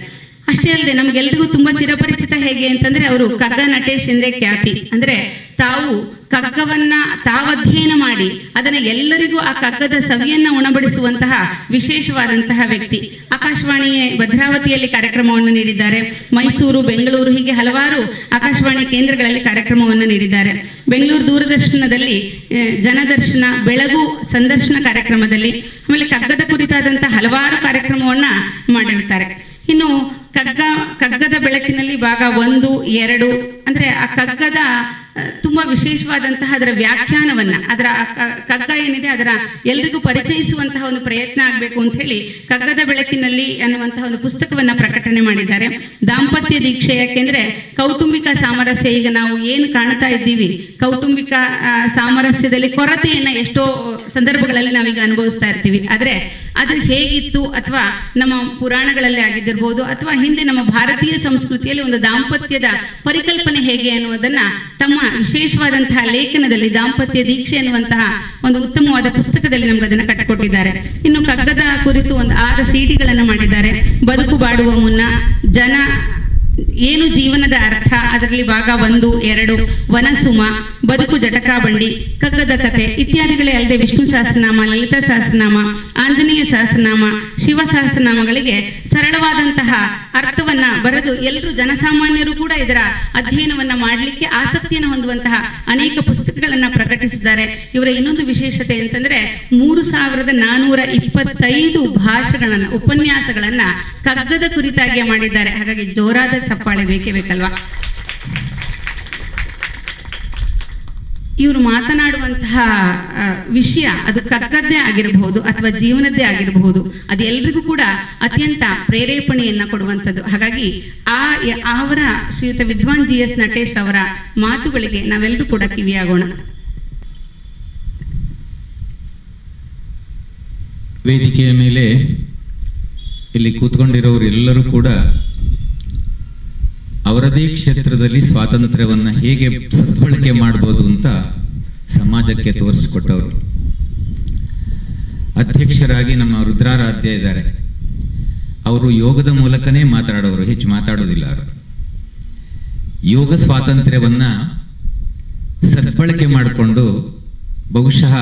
ಅಷ್ಟೇ ಅಲ್ಲದೆ ನಮಗೆಲ್ಲರಿಗೂ ತುಂಬಾ ಚಿರಪರಿಚಿತ ಹೇಗೆ ಅಂತಂದ್ರೆ ಅವರು ಕಗ್ಗ ನಟೇಶ್ ಎಂದೇ ಖ್ಯಾತಿ. ಅಂದ್ರೆ ತಾವು ಕಗ್ಗವನ್ನ ತಾವಧ್ಯಯನ ಮಾಡಿ ಅದನ್ನ ಎಲ್ಲರಿಗೂ ಆ ಕಗ್ಗದ ಸವಿಯನ್ನ ಉಣಬಡಿಸುವಂತಹ ವಿಶೇಷವಾದಂತಹ ವ್ಯಕ್ತಿ. ಆಕಾಶವಾಣಿ ಭದ್ರಾವತಿಯಲ್ಲಿ ಕಾರ್ಯಕ್ರಮವನ್ನು ನೀಡಿದ್ದಾರೆ. ಮೈಸೂರು, ಬೆಂಗಳೂರು ಹೀಗೆ ಹಲವಾರು ಆಕಾಶವಾಣಿ ಕೇಂದ್ರಗಳಲ್ಲಿ ಕಾರ್ಯಕ್ರಮವನ್ನು ನೀಡಿದ್ದಾರೆ. ಬೆಂಗಳೂರು ದೂರದರ್ಶನದಲ್ಲಿ ಜನದರ್ಶನ, ಬೆಳಗು ಸಂದರ್ಶನ ಕಾರ್ಯಕ್ರಮದಲ್ಲಿ, ಆಮೇಲೆ ಕಗ್ಗದ ಕುರಿತಾದಂತಹ ಹಲವಾರು ಕಾರ್ಯಕ್ರಮವನ್ನ ಮಾಡಿರ್ತಾರೆ. ಇನ್ನು ಕಗ್ಗದ ಬೆಳಕಿನಲ್ಲಿ ಭಾಗ 1, 2 ಅಂದ್ರೆ ಆ ಕಗ್ಗದ ತುಂಬಾ ವಿಶೇಷವಾದಂತಹ ಅದರ ವ್ಯಾಖ್ಯಾನವನ್ನ, ಅದರ ಕಗ್ಗ ಏನಿದೆ ಅದರ ಎಲ್ರಿಗೂ ಪರಿಚಯಿಸುವಂತಹ ಒಂದು ಪ್ರಯತ್ನ ಆಗಬೇಕು ಅಂತ ಹೇಳಿ ಕಗ್ಗದ ಬೆಳಕಿನಲ್ಲಿ ಅನ್ನುವಂತಹ ಒಂದು ಪುಸ್ತಕವನ್ನ ಪ್ರಕಟಣೆ ಮಾಡಿದ್ದಾರೆ. ದಾಂಪತ್ಯ ದೀಕ್ಷೆ, ಯಾಕೆಂದ್ರೆ ಕೌಟುಂಬಿಕ ಸಾಮರಸ್ಯ ಈಗ ನಾವು ಏನು ಕಾಣ್ತಾ ಇದ್ದೀವಿ, ಕೌಟುಂಬಿಕ ಸಾಮರಸ್ಯದಲ್ಲಿ ಕೊರತೆಯನ್ನ ಎಷ್ಟೋ ಸಂದರ್ಭಗಳಲ್ಲಿ ನಾವೀಗ ಅನುಭವಿಸ್ತಾ ಇರ್ತೀವಿ. ಆದ್ರೆ ಅದು ಹೇಗಿತ್ತು, ಅಥವಾ ನಮ್ಮ ಪುರಾಣಗಳಲ್ಲಿ ಆಗಿದ್ದಿರ್ಬೋದು, ಅಥವಾ ಹಿಂದೆ ನಮ್ಮ ಭಾರತೀಯ ಸಂಸ್ಕೃತಿಯಲ್ಲಿ ಒಂದು ದಾಂಪತ್ಯದ ಪರಿಕಲ್ಪನೆ ಹೇಗೆ ಅನ್ನುವುದನ್ನ ತಮ್ಮ ವಿಶೇಷವಾದಂತಹ ಲೇಖನದಲ್ಲಿ ದಾಂಪತ್ಯ ದೀಕ್ಷೆ ಎನ್ನುವಂತಹ ಒಂದು ಉತ್ತಮವಾದ ಪುಸ್ತಕದಲ್ಲಿ ನಮ್ಗೆ ಅದನ್ನ ಕಟ್ಟಿಕೊಟ್ಟಿದ್ದಾರೆ. ಇನ್ನು ಕಗ್ಗದ ಕುರಿತು ಒಂದು 6 ಸಿಡಿಗಳನ್ನು ಮಾಡಿದ್ದಾರೆ. ಬದುಕು ಬಾಡುವ ಮುನ್ನ, ಏನು ಜೀವನದ ಅರ್ಥ, ಅದರಲ್ಲಿ ಭಾಗ 1, 2, ವನಸುಮ, ಬದುಕು ಜಟಕಾ ಬಂಡಿ, ಕಗ್ಗದ ಕಥೆ ಇತ್ಯಾದಿಗಳೇ ಅಲ್ಲದೆ ವಿಷ್ಣು ಸಹಸ್ರನಾಮ, ಲಲಿತಾ ಸಹಸ್ರನಾಮ, ಆಂಜನೇಯ ಸಹಸ್ರನಾಮ, ಶಿವ ಸಹಸ್ರನಾಮಗಳಿಗೆ ಸರಳವಾದಂತಹ ಅರ್ಥವನ್ನ ಬರೆದು ಎಲ್ಲರೂ ಜನಸಾಮಾನ್ಯರು ಕೂಡ ಇದರ ಅಧ್ಯಯನವನ್ನ ಮಾಡಲಿಕ್ಕೆ ಆಸಕ್ತಿಯನ್ನು ಹೊಂದುವಂತಹ ಅನೇಕ ಪುಸ್ತಕಗಳನ್ನ ಪ್ರಕಟಿಸಿದ್ದಾರೆ. ಇವರ ಇನ್ನೊಂದು ವಿಶೇಷತೆ ಅಂತಂದ್ರೆ 3425 ಭಾಷೆಗಳನ್ನ, ಉಪನ್ಯಾಸಗಳನ್ನ ಕಗ್ಗದ ಕುರಿತಾಗಿ ಮಾಡಿದ್ದಾರೆ. ಹಾಗಾಗಿ ಜೋರಾದ ಚಪ್ಪಾಳೆ ಬೇಕೇ ಬೇಕಲ್ವಾ. ಇವರು ಮಾತನಾಡುವಂತಹ ವಿಷಯ ಅದು ಕಗ್ಗದ್ದೇ ಆಗಿರಬಹುದು ಅಥವಾ ಜೀವನದ್ದೇ ಆಗಿರಬಹುದು, ಅದು ಎಲ್ರಿಗೂ ಕೂಡ ಅತ್ಯಂತ ಪ್ರೇರೇಪಣೆಯನ್ನ ಕೊಡುವಂಥದ್ದು. ಹಾಗಾಗಿ ಅವರ ಶ್ರೀಯುತ ವಿದ್ವಾನ್ GS ನಟೇಶ್ ಅವರ ಮಾತುಗಳಿಗೆ ನಾವೆಲ್ಲರೂ ಕೂಡ ಕಿವಿಯಾಗೋಣ. ವೇದಿಕೆಯ ಮೇಲೆ ಇಲ್ಲಿ ಕೂತ್ಕೊಂಡಿರೋರು ಎಲ್ಲರೂ ಕೂಡ ಅವರದೇ ಕ್ಷೇತ್ರದಲ್ಲಿ ಸ್ವಾತಂತ್ರ್ಯವನ್ನು ಹೇಗೆ ಸದ್ಬಳಕೆ ಮಾಡ್ಬೋದು ಅಂತ ಸಮಾಜಕ್ಕೆ ತೋರಿಸಿಕೊಟ್ಟವರು. ಅಧ್ಯಕ್ಷರಾಗಿ ನಮ್ಮ ರುದ್ರಾರಾಧ್ಯ ಇದ್ದಾರೆ. ಅವರು ಯೋಗದ ಮೂಲಕನೇ ಮಾತಾಡೋರು, ಹೆಚ್ಚು ಮಾತಾಡೋದಿಲ್ಲ. ಅವರು ಯೋಗ ಸ್ವಾತಂತ್ರ್ಯವನ್ನ ಸದ್ಬಳಕೆ ಮಾಡಿಕೊಂಡು ಬಹುಶಃ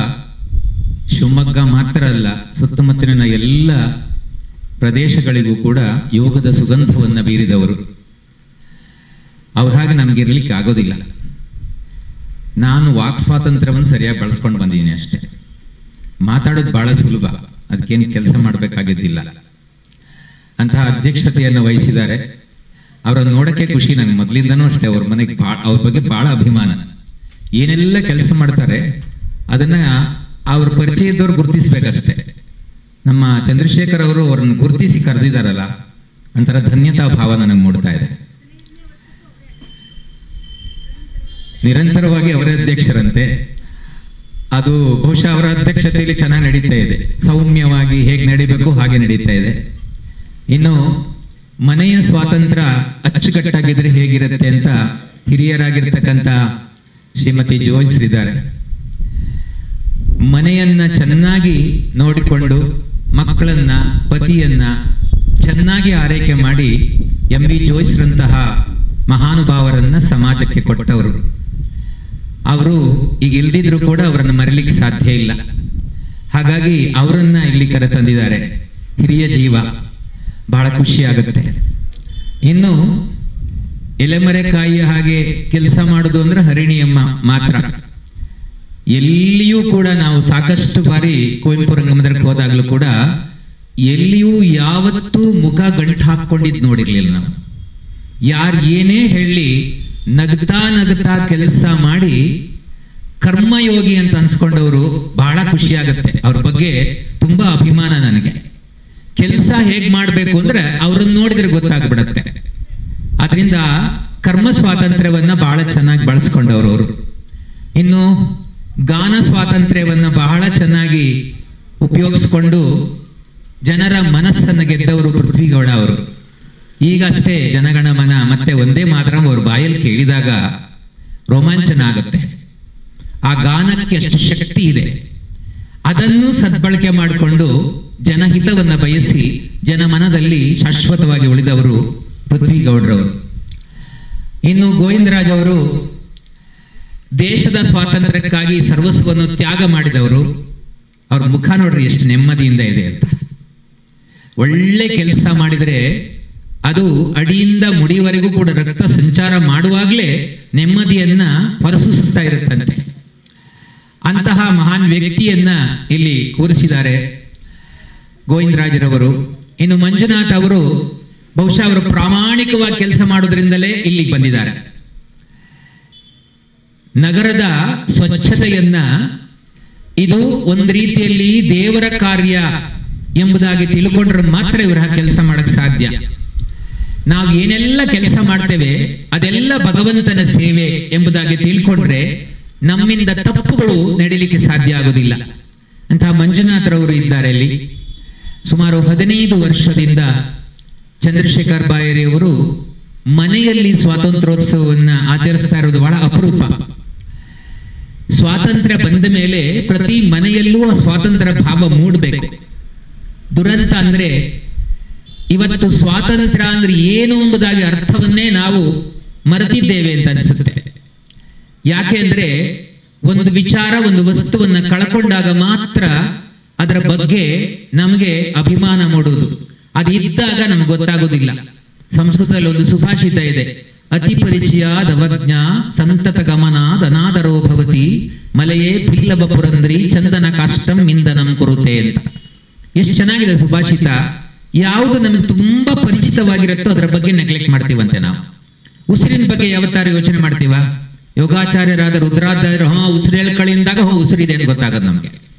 ಶಿವಮೊಗ್ಗ ಮಾತ್ರ ಅಲ್ಲ, ಸುತ್ತಮುತ್ತಲಿನ ಎಲ್ಲ ಪ್ರದೇಶಗಳಿಗೂ ಕೂಡ ಯೋಗದ ಸುಗಂಧವನ್ನು ಬೀರಿದವರು. ಅವ್ರ ಹಾಗೆ ನಮ್ಗೆ ಇರ್ಲಿಕ್ಕೆ ಆಗೋದಿಲ್ಲ. ನಾನು ವಾಕ್ ಸ್ವಾತಂತ್ರ್ಯವನ್ನು ಸರಿಯಾಗಿ ಬಳಸ್ಕೊಂಡು ಬಂದಿದ್ದೀನಿ ಅಷ್ಟೇ. ಮಾತಾಡೋದು ಬಹಳ ಸುಲಭ, ಅದಕ್ಕೇನು ಕೆಲಸ ಮಾಡಬೇಕಾಗಿದ್ದಿಲ್ಲ. ಅಂತಹ ಅಧ್ಯಕ್ಷತೆಯನ್ನು ವಹಿಸಿದ್ದಾರೆ. ಅವರನ್ನು ನೋಡಕ್ಕೆ ಖುಷಿ ನನಗೆ, ಮೊದಲಿಂದನೂ ಅಷ್ಟೇ. ಅವ್ರ ಮನೆಗೆ ಅವ್ರ ಬಗ್ಗೆ ಬಹಳ ಅಭಿಮಾನ. ಏನೆಲ್ಲ ಕೆಲಸ ಮಾಡ್ತಾರೆ ಅದನ್ನ ಅವ್ರ ಪರಿಚಯ ಇದ್ದವ್ರು ಗುರುತಿಸ್ಬೇಕಷ್ಟೇ. ನಮ್ಮ ಚಂದ್ರಶೇಖರ್ ಅವರು ಅವ್ರನ್ನ ಗುರುತಿಸಿ ಕರೆದಿದ್ದಾರಲ್ಲ, ಒಂಥರ ಧನ್ಯತಾ ಭಾವ ನನಗೆ ಮೂಡ್ತಾ ಇದೆ. ನಿರಂತರವಾಗಿ ಅವರೇ ಅಧ್ಯಕ್ಷರಂತೆ. ಅದು ಬಹುಶಃ ಅವರ ಅಧ್ಯಕ್ಷತೆಯಲ್ಲಿ ಚೆನ್ನಾಗಿ ನಡೀತಾ ಇದೆ. ಸೌಮ್ಯವಾಗಿ ಹೇಗೆ ನಡೀಬೇಕು ಹಾಗೆ ನಡೀತಾ ಇದೆ. ಇನ್ನು ಮನೆಯ ಸ್ವಾತಂತ್ರ್ಯ ಅಚ್ಚುಕಟ್ಟಾಗಿದ್ರೆ ಹೇಗಿರುತ್ತೆ ಅಂತ ಹಿರಿಯರಾಗಿರ್ತಕ್ಕಂಥ ಶ್ರೀಮತಿ ಜೋಯ್ಸ್ ಇದ್ದಾರೆ. ಮನೆಯನ್ನ ಚೆನ್ನಾಗಿ ನೋಡಿಕೊಂಡು ಮಕ್ಕಳನ್ನ, ಪತಿಯನ್ನ ಚೆನ್ನಾಗಿ ಆರೈಕೆ ಮಾಡಿ MV ಜೋಯ್ಸ್ರಂತಹ ಮಹಾನುಭಾವರನ್ನ ಸಮಾಜಕ್ಕೆ ಕೊಟ್ಟವರು. ಅವರು ಈಗ ಇಲ್ದಿದ್ರು ಕೂಡ ಅವರನ್ನು ಮರೀಲಿಕ್ಕೆ ಸಾಧ್ಯ ಇಲ್ಲ. ಹಾಗಾಗಿ ಅವರನ್ನ ಇಲ್ಲಿ ಕರೆತಂದಿದ್ದಾರೆ. ಹಿರಿಯ ಜೀವ, ಬಹಳ ಖುಷಿ ಆಗುತ್ತೆ. ಇನ್ನು ಎಲೆಮರೆಕಾಯಿಯ ಹಾಗೆ ಕೆಲಸ ಮಾಡುದು ಅಂದ್ರೆ ಹರಿಣಿಯಮ್ಮ ಮಾತ್ರ. ಎಲ್ಲಿಯೂ ಕೂಡ ನಾವು ಸಾಕಷ್ಟು ಬಾರಿ ಕುವೆಂಪು ರಂಗಮಂದಿರಕ್ಕೆ ಹೋದಾಗಲೂ ಕೂಡ ಎಲ್ಲಿಯೂ ಯಾವತ್ತೂ ಮುಖ ಗಂಟು ಹಾಕೊಂಡಿದ್ದು ನೋಡಿರ್ಲಿಲ್ಲ ನಾವು. ಯಾರು ಏನೇ ಹೇಳಿ ನಗ್ತಾ ನಗ್ತಾ ಕೆಲಸ ಮಾಡಿ ಕರ್ಮಯೋಗಿ ಅಂತ ಅನ್ಸ್ಕೊಂಡವರು ಬಹಳ ಖುಷಿ ಆಗುತ್ತೆ. ಅವ್ರ ಬಗ್ಗೆ ತುಂಬಾ ಅಭಿಮಾನ ನನಗೆ. ಕೆಲಸ ಹೇಗ್ ಮಾಡ್ಬೇಕು ಅಂದ್ರೆ ಅವ್ರನ್ನ ನೋಡಿದ್ರೆ ಗೊತ್ತಾಗ್ಬಿಡತ್ತೆ. ಅದರಿಂದ ಕರ್ಮ ಸ್ವಾತಂತ್ರ್ಯವನ್ನ ಬಹಳ ಚೆನ್ನಾಗಿ ಬಳಸ್ಕೊಂಡವ್ರು ಅವರು. ಇನ್ನು ಗಾನ ಸ್ವಾತಂತ್ರ್ಯವನ್ನ ಬಹಳ ಚೆನ್ನಾಗಿ ಉಪಯೋಗಿಸ್ಕೊಂಡು ಜನರ ಮನಸ್ಸನ್ನು ಗೆದ್ದವರು ಪೃಥ್ವಿಗೌಡ ಅವರು. ಈಗಷ್ಟೇ ಜನಗಣಮನ ಮತ್ತೆ ಒಂದೇ ಮಾತ್ರ ಅವ್ರ ಬಾಯಲ್ಲಿ ಕೇಳಿದಾಗ ರೋಮಾಂಚನ ಆಗುತ್ತೆ. ಆ ಗಾನಕ್ಕೆ ಅಷ್ಟು ಶಕ್ತಿ ಇದೆ. ಅದನ್ನು ಸದ್ಬಳಕೆ ಮಾಡಿಕೊಂಡು ಜನಹಿತವನ್ನ ಬಯಸಿ ಜನಮನದಲ್ಲಿ ಶಾಶ್ವತವಾಗಿ ಉಳಿದವರು ಪೃಥ್ವಿಗೌಡರವರು. ಇನ್ನು ಗೋವಿಂದರಾಜ್ ಅವರು ದೇಶದ ಸ್ವಾತಂತ್ರ್ಯಕ್ಕಾಗಿ ಸರ್ವಸ್ವವನ್ನು ತ್ಯಾಗ ಮಾಡಿದವರು. ಅವ್ರ ಮುಖ ನೋಡ್ರಿ ಎಷ್ಟು ನೆಮ್ಮದಿಯಿಂದ ಇದೆ ಅಂತ. ಒಳ್ಳೆ ಕೆಲಸ ಮಾಡಿದರೆ ಅದು ಅಡಿಯಿಂದ ಮುಡಿಯವರೆಗೂ ಕೂಡ ರಕ್ತ ಸಂಚಾರ ಮಾಡುವಾಗಲೇ ನೆಮ್ಮದಿಯನ್ನ ಹೊರಸೂಸುತ್ತಾ ಇರುತ್ತಂತೆ. ಅಂತಹ ಮಹಾನ್ ವ್ಯಕ್ತಿಯನ್ನ ಇಲ್ಲಿ ಕೂರಿಸಿದ್ದಾರೆ ಗೋವಿಂದರಾಜರವರು. ಇನ್ನು ಮಂಜುನಾಥ್ ಅವರು ಬಹುಶಃ ಅವರು ಪ್ರಾಮಾಣಿಕವಾಗಿ ಕೆಲಸ ಮಾಡೋದ್ರಿಂದಲೇ ಇಲ್ಲಿಗೆ ಬಂದಿದ್ದಾರೆ. ನಗರದ ಸ್ವಚ್ಛತೆಯನ್ನ ಇದು ಒಂದು ರೀತಿಯಲ್ಲಿ ದೇವರ ಕಾರ್ಯ ಎಂಬುದಾಗಿ ತಿಳ್ಕೊಂಡ್ರೆ ಮಾತ್ರ ಇವರ ಕೆಲಸ ಮಾಡಕ್ ಸಾಧ್ಯ. ನಾವು ಏನೆಲ್ಲ ಕೆಲಸ ಮಾಡ್ತೇವೆ ಅದೆಲ್ಲ ಭಗವಂತನ ಸೇವೆ ಎಂಬುದಾಗಿ ತಿಳ್ಕೊಂಡ್ರೆ ನಮ್ಮಿಂದ ತಪ್ಪುಗಳು ನಡೀಲಿಕ್ಕೆ ಸಾಧ್ಯ ಆಗೋದಿಲ್ಲ. ಅಂತಹ ಮಂಜುನಾಥರವರು ಇದ್ದಾರೆ ಇಲ್ಲಿ. ಸುಮಾರು 15 ವರ್ಷದಿಂದ ಚಂದ್ರಶೇಖರ್ ಬಾಯರಿಯವರು ಮನೆಯಲ್ಲಿ ಸ್ವಾತಂತ್ರ್ಯೋತ್ಸವವನ್ನ ಆಚರಿಸ್ತಾ ಇರೋದು ಬಹಳ ಅಪರೂಪ. ಸ್ವಾತಂತ್ರ್ಯ ಬಂದ ಮೇಲೆ ಪ್ರತಿ ಮನೆಯಲ್ಲೂ ಆ ಸ್ವಾತಂತ್ರ್ಯ ಭಾವ ಮೂಡಬೇಕು. ದುರಂತ ಅಂದ್ರೆ ಇವತ್ತು ಸ್ವಾತಂತ್ರ್ಯ ಅಂದ್ರೆ ಏನು ಎಂಬುದಾಗಿ ಅರ್ಥವನ್ನೇ ನಾವು ಮರೆತಿದ್ದೇವೆ ಅಂತ ಅನಿಸುತ್ತೆ. ಯಾಕೆ ಅಂದ್ರೆ ಒಂದು ವಿಚಾರ, ಒಂದು ವಸ್ತುವನ್ನ ಕಳ್ಕೊಂಡಾಗ ಮಾತ್ರ ಅದರ ಬಗ್ಗೆ ನಮಗೆ ಅಭಿಮಾನ ಮೂಡುವುದು. ಅದು ಇದ್ದಾಗ ನಮಗೆ ಗೊತ್ತಾಗೋದಿಲ್ಲ. ಸಂಸ್ಕೃತದಲ್ಲಿ ಒಂದು ಸುಭಾಷಿತ ಇದೆ, ಅತಿ ಪರಿಚಯಾದವಜ್ಞ ಸಂತತ ಗಮನಾದ ಅನಾದರೋ ಭವತಿ ಮಲೆಯೇ ಭಿಲ್ಲಭ ಪುರಂದ್ರಿ ಚಂದನ ಕಾಷ್ಟಂ ಇಂದನಂ ಕುರುತೆ ಅಂತ. ಎಷ್ಟು ಚೆನ್ನಾಗಿದೆ ಸುಭಾಷಿತ. ಯಾವುದು ನಮಗೆ ತುಂಬಾ ಪರಿಚಿತವಾಗಿರುತ್ತೋ ಅದರ ಬಗ್ಗೆ ನೆಗ್ಲೆಕ್ಟ್ ಮಾಡ್ತೀವಂತೆ ನಾವು. ಉಸಿರಿನ ಬಗ್ಗೆ ಯಾವತ್ತಾರು ಯೋಚನೆ ಮಾಡ್ತೀವ? ಯೋಗಾಚಾರ್ಯರಾದ ರುದ್ರಾಚಾರ್ಯರು ಉಸಿರು ಹೇಳ್ಕಳಿಂದಾಗ ಉಸಿರಿದೆ ಅಂತ ಗೊತ್ತಾಗೋದು ನಮ್ಗೆ.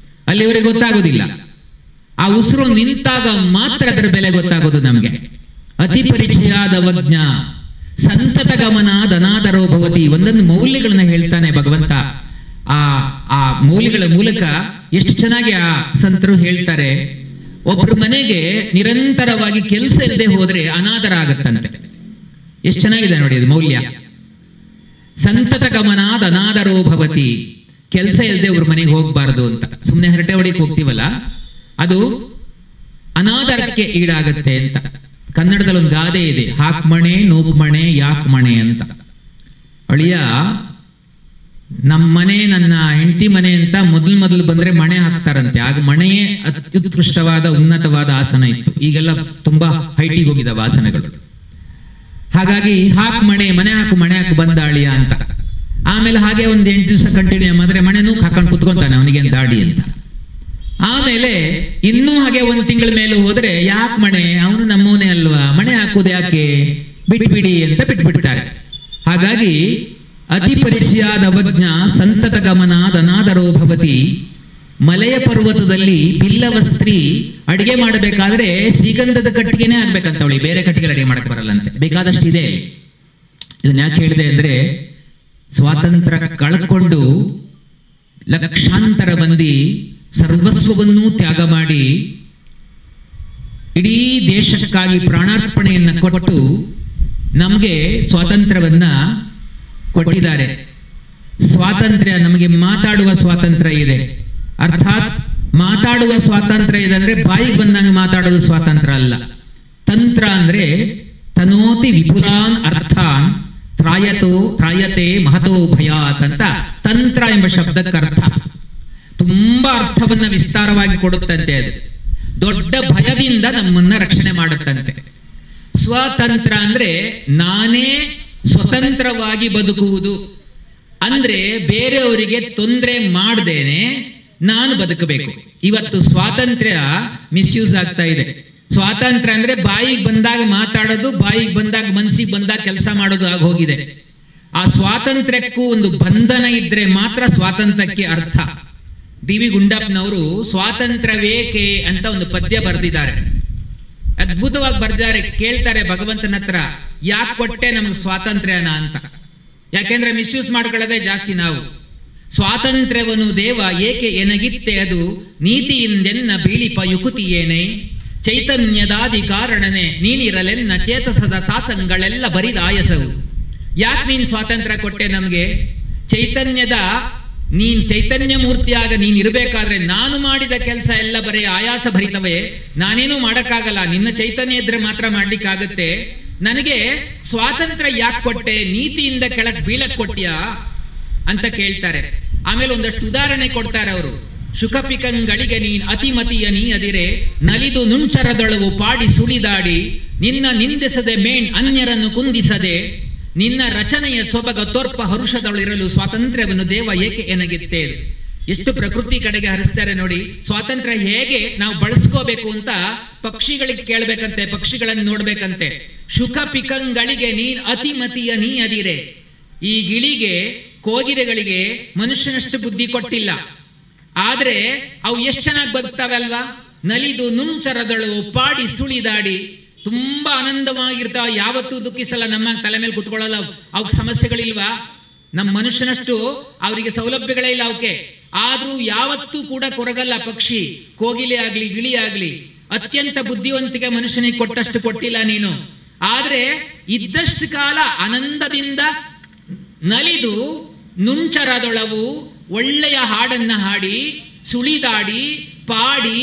ಅಲ್ಲಿವರೆಗೆ ಗೊತ್ತಾಗೋದಿಲ್ಲ. ಆ ಉಸಿರು ನಿಂತಾಗ ಮಾತ್ರ ಅದರ ಬೆಲೆ ಗೊತ್ತಾಗೋದು ನಮ್ಗೆ. ಅತಿ ಪರಿಚಯಾದವಜ್ಞ ಸಂತತ ಗಮನಾದ ಅನಾದರೋ ಭವತಿ. ಒಂದೊಂದು ಮೌಲ್ಯಗಳನ್ನ ಹೇಳ್ತಾನೆ ಭಗವಂತ. ಆ ಮೌಲ್ಯಗಳ ಮೂಲಕ ಎಷ್ಟು ಚೆನ್ನಾಗಿ ಆ ಸಂತರು ಹೇಳ್ತಾರೆ. ಒಬ್ರು ಮನೆಗೆ ನಿರಂತರವಾಗಿ ಕೆಲಸ ಇಲ್ಲದೆ ಹೋದ್ರೆ ಅನಾದರ ಆಗತ್ತಂತೆ. ಎಷ್ಟು ಚೆನ್ನಾಗಿದೆ ನೋಡಿ ಅದು ಮೌಲ್ಯ. ಸಂತತ ಗಮನಾದ ಅನಾದರೋ ಭವತಿ. ಕೆಲಸ ಇಲ್ಲದೆ ಒಬ್ರು ಮನೆಗೆ ಹೋಗ್ಬಾರ್ದು ಅಂತ. ಸುಮ್ಮನೆ ಹರಟೆ ಹೊಡಿಕ್ ಹೋಗ್ತೀವಲ್ಲ, ಅದು ಅನಾದರಕ್ಕೆ ಈಡಾಗತ್ತೆ ಅಂತ. ಕನ್ನಡದಲ್ಲಿ ಒಂದು ಗಾದೆ ಇದೆ, ಹಾಕ್ಮಣೆ ನೂಕ್ಮಣೆ ಯಾಕ್ಮಣೆ ಅಂತ. ಅಳಿಯ ನಮ್ಮ ಮನೆ ನನ್ನ ಹೆಂಡತಿ ಮನೆ ಅಂತ ಮೊದಲು ಬಂದ್ರೆ ಮಣೆ ಹಾಕ್ತಾರಂತೆ. ಆಗ ಮಣೆಯೇ ಅತ್ಯುತ್ಕೃಷ್ಟವಾದ ಉನ್ನತವಾದ ಆಸನ ಇತ್ತು. ಈಗೆಲ್ಲ ತುಂಬಾ ಹೈಟಿಗೆ ಹೋಗಿದಾವೆ ಆಸನಗಳು. ಹಾಗಾಗಿ ಮಣೆ ಹಾಕು ಬಂದ ಅಳಿಯ ಅಂತ. ಆಮೇಲೆ ಹಾಗೆ ಒಂದು 8 ದಿವಸ ಕಂಟಿನ್ಯೂ ಮಾಡಿದ್ರೆ ಮಣೆನೂ ಹಾಕೊಂಡು ಕುತ್ಕೊಂತಾನೆ, ಅವನಿಗೇನು ದಾಡಿ ಅಂತ. ಆಮೇಲೆ ಇನ್ನೂ ಹಾಗೆ 1 ತಿಂಗಳ ಮೇಲೆ ಹೋದ್ರೆ ಯಾಕೆ ಮಣೆ, ಅವನು ನಮ್ಮವನೇ ಅಲ್ವಾ, ಮಣೆ ಹಾಕೋದು ಯಾಕೆ, ಬಿಟ್ಬಿಡಿ ಅಂತ ಬಿಟ್ಬಿಡ್ತಾರೆ. ಹಾಗಾಗಿ ಅತಿ ಪರಿಚಯಾದ ಅವಜ್ಞ ಸಂತತ ಗಮನಾದ ಅನಾದರೋ ಭವತಿ. ಮಲೆಯ ಪರ್ವತದಲ್ಲಿ ಬಿಲ್ಲವ ಸ್ತ್ರೀ ಅಡಿಗೆ ಮಾಡಬೇಕಾದ್ರೆ ಶ್ರೀಗಂಧದ ಕಟ್ಟಿಗೆನೇ ಆಗ್ಬೇಕಂತವಳಿ, ಬೇರೆ ಕಟ್ಟಿಗೆ ಅಡಿಗೆ ಮಾಡಕ್ಕೆ ಬರಲ್ಲಂತೆ. ಬೇಕಾದಷ್ಟು ಇದೆ. ಇದನ್ನ ಯಾಕೆ ಹೇಳಿದೆ ಅಂದ್ರೆ, ಸ್ವಾತಂತ್ರ್ಯ ಕಳ್ಕೊಂಡು ಲಕ್ಷಾಂತರ ಮಂದಿ ಸರ್ವಸ್ವವನ್ನೂ ತ್ಯಾಗ ಮಾಡಿ ಇಡೀ ದೇಶಕ್ಕಾಗಿ ಪ್ರಾಣಾರ್ಪಣೆಯನ್ನ ಕೊಟ್ಟು ನಮಗೆ ಸ್ವಾತಂತ್ರ್ಯವನ್ನ ಕೊಟ್ಟಿದ್ದಾರೆ. ಸ್ವಾತಂತ್ರ್ಯ ನಮಗೆ ಮಾತಾಡುವ ಸ್ವಾತಂತ್ರ್ಯ ಇದೆ. ಅರ್ಥಾತ್ ಮಾತಾಡುವ ಸ್ವಾತಂತ್ರ್ಯ ಇದೆ ಅಂದ್ರೆ ಬಾಯಿಗೆ ಬಂದಂಗೆ ಮಾತಾಡೋದು ಸ್ವಾತಂತ್ರ್ಯ ಅಲ್ಲ. ತಂತ್ರ ಅಂದ್ರೆ ತನೋತಿ ವಿಪುಲಾನ್ ಅರ್ಥಾನ್ ತ್ರಾಯತೆ ಮಹತೋ ಭಯಾತ್ ಅಂತ ತಂತ್ರ ಎಂಬ ಶಬ್ದಕ್ಕೆ ಅರ್ಥ. ತುಂಬಾ ಅರ್ಥವನ್ನ ವಿಸ್ತಾರವಾಗಿ ಕೊಡುತ್ತಂತೆ. ಅದು ದೊಡ್ಡ ಭಯದಿಂದ ನಮ್ಮನ್ನ ರಕ್ಷಣೆ ಮಾಡುತ್ತಂತೆ. ಸ್ವತಂತ್ರ ಅಂದ್ರೆ ನಾನೇ ಸ್ವತಂತ್ರವಾಗಿ ಬದುಕುವುದು. ಅಂದ್ರೆ ಬೇರೆಯವರಿಗೆ ತೊಂದರೆ ಮಾಡದೇನೆ ನಾನು ಬದುಕಬೇಕು. ಇವತ್ತು ಸ್ವಾತಂತ್ರ್ಯ ಮಿಸ್ಯೂಸ್ ಆಗ್ತಾ ಇದೆ. ಸ್ವಾತಂತ್ರ್ಯ ಅಂದ್ರೆ ಬಾಯಿಗೆ ಬಂದಾಗ ಮಾತಾಡೋದು, ಬಾಯಿಗೆ ಬಂದಾಗ ಮನಸ್ಸಿಗೆ ಬಂದಾಗ ಕೆಲಸ ಮಾಡೋದು ಆಗೋಗಿದೆ. ಆ ಸ್ವಾತಂತ್ರ್ಯಕ್ಕೂ ಒಂದು ಬಂಧನ ಇದ್ರೆ ಮಾತ್ರ ಸ್ವಾತಂತ್ರ್ಯಕ್ಕೆ ಅರ್ಥ. ಡಿ.ವಿ. ಗುಂಡಪ್ಪನವರು ಸ್ವಾತಂತ್ರ್ಯವೇಕೆ ಅಂತ ಒಂದು ಪದ್ಯ ಬರೆದಿದ್ದಾರೆ. ಅದ್ಭುತವಾಗಿ ಬರೆದಿದ್ದಾರೆ. ಕೇಳ್ತಾರೆ ಭಗವಂತನ ಹತ್ರ, ಯಾಕೆ ಕೊಟ್ಟೆ ನಮ್ಗೆ ಸ್ವಾತಂತ್ರ್ಯನ ಅಂತ. ಯಾಕೆಂದ್ರೆ ಮಿಸ್ಯೂಸ್ ಮಾಡ್ಕೊಳ್ಳೋದೇ ಜಾಸ್ತಿ ನಾವು. ಸ್ವಾತಂತ್ರ್ಯವನ್ನು ದೇವ ಏಕೆ ಎನಗಿತ್ತೆ ಅದು ನೀತಿಯಿಂದೆನ್ನ ಬೀಳಿಪ ಯುಕುತಿಯೇನೆ ಚೈತನ್ಯದಾದಿ ಕಾರಣನೆ ನೀನಿರಲೆನ್ನ ಚೇತಸದ ಸಾಸಂಗಳೆಲ್ಲ ಬರಿದಾಯಸವು. ಯಾಕೆ ನೀನ್ ಸ್ವಾತಂತ್ರ್ಯ ಕೊಟ್ಟೆ ನಮ್ಗೆ? ನೀನ್ ಚೈತನ್ಯ ಮೂರ್ತಿಯಾಗ ನೀನ್ ಇರಬೇಕಾದ್ರೆ ನಾನು ಮಾಡಿದ ಕೆಲಸ ಎಲ್ಲ ಬರೀ ಆಯಾಸ ಭರಿತವೇ, ನಾನೇನು ಮಾಡಕ್ಕಾಗಲ್ಲ. ನಿನ್ನ ಚೈತನ್ಯ ಇದ್ರೆ ಮಾತ್ರ ಮಾಡ್ಲಿಕ್ಕಾಗತ್ತೆ. ನನಗೆ ಸ್ವಾತಂತ್ರ್ಯ ಯಾಕೆ ಕೊಟ್ಟೆ? ನೀತಿಯಿಂದ ಕೆಳಕ್ ಬೀಳಕ್ ಕೊಟ್ಟ್ಯಾ ಅಂತ ಕೇಳ್ತಾರೆ. ಆಮೇಲೆ ಒಂದಷ್ಟು ಉದಾಹರಣೆ ಕೊಡ್ತಾರೆ ಅವರು. ಶುಕಪಿಕಂಗಳಿಗೆ ನೀನ್ ಅತಿಮತಿಯ ನೀ ಅದಿರೆ ನಲಿದು ನುಂಚರದೊಳವು ಪಾಡಿ ಸುಳಿದಾಡಿ ನಿನ್ನ ನಿಂದಿಸದೆ ಮೇಣ್ ಅನ್ಯರನ್ನು ಕುಂದಿಸದೆ ನಿನ್ನ ರಚನೆಯ ಸೊಬಗ ತೋರ್ಪ ಹರುಷದೊಳಿರಲು ಸ್ವಾತಂತ್ರ್ಯವನ್ನು ದೇವ ಏಕೆ ಎನಗಿತ್ತೇವೆ. ಎಷ್ಟು ಪ್ರಕೃತಿ ಕಡೆಗೆ ಹರಿಸ್ತಾರೆ ನೋಡಿ. ಸ್ವಾತಂತ್ರ್ಯ ಹೇಗೆ ನಾವು ಬಳಸ್ಕೋಬೇಕು ಅಂತ ಪಕ್ಷಿಗಳಿಗೆ ಕೇಳ್ಬೇಕಂತೆ, ಪಕ್ಷಿಗಳನ್ನು ನೋಡ್ಬೇಕಂತೆ. ಶುಕ ಪಿಕಂಗಳಿಗೆ ನೀನ್ ಅತಿಮತಿಯ ನೀ ಅದಿರೆ. ಈ ಗಿಳಿಗೆ, ಕೋಗಿಲೆಗಳಿಗೆ ಮನುಷ್ಯನಷ್ಟು ಬುದ್ಧಿ ಕೊಟ್ಟಿಲ್ಲ, ಆದ್ರೆ ಅವು ಎಷ್ಟು ಚೆನ್ನಾಗಿ ಬದುಕ್ತಾವೆ ಅಲ್ವಾ. ನಲಿದು ನುಂಚರದಳು ಪಾಡಿ ಸುಳಿದಾಡಿ ತುಂಬಾ ಆನಂದವಾಗಿರ್ತಾವ, ಯಾವತ್ತೂ ದುಃಖಿಸಲ್ಲ. ನಮ್ಮ ತಲೆ ಮೇಲೆ ಕುತ್ಕೊಳ್ಳಲ್ಲ, ಅವಕ್ಕೆ ಸಮಸ್ಯೆಗಳಿಲ್ವಾ? ನಮ್ಮ ಮನುಷ್ಯನಷ್ಟು ಅವರಿಗೆ ಸೌಲಭ್ಯಗಳೇ ಇಲ್ಲ ಅವಕ್ಕೆ, ಆದ್ರೂ ಯಾವತ್ತೂ ಕೂಡ ಕೊರಗಲ್ಲ. ಪಕ್ಷಿ, ಕೋಗಿಲೆ ಆಗ್ಲಿ, ಗಿಳಿ ಆಗ್ಲಿ, ಅತ್ಯಂತ ಬುದ್ಧಿವಂತಿಕೆ ಮನುಷ್ಯನಿಗೆ ಕೊಟ್ಟಷ್ಟು ಕೊಟ್ಟಿಲ್ಲ ನೀನು. ಆದ್ರೆ ಇದ್ದಷ್ಟು ಕಾಲ ಆನಂದದಿಂದ ನಲಿದು ನುಂಚರದೊಳವು ಒಳ್ಳೆಯ ಹಾಡನ್ನ ಹಾಡಿ ಸುಳಿದಾಡಿ ಪಾಡಿ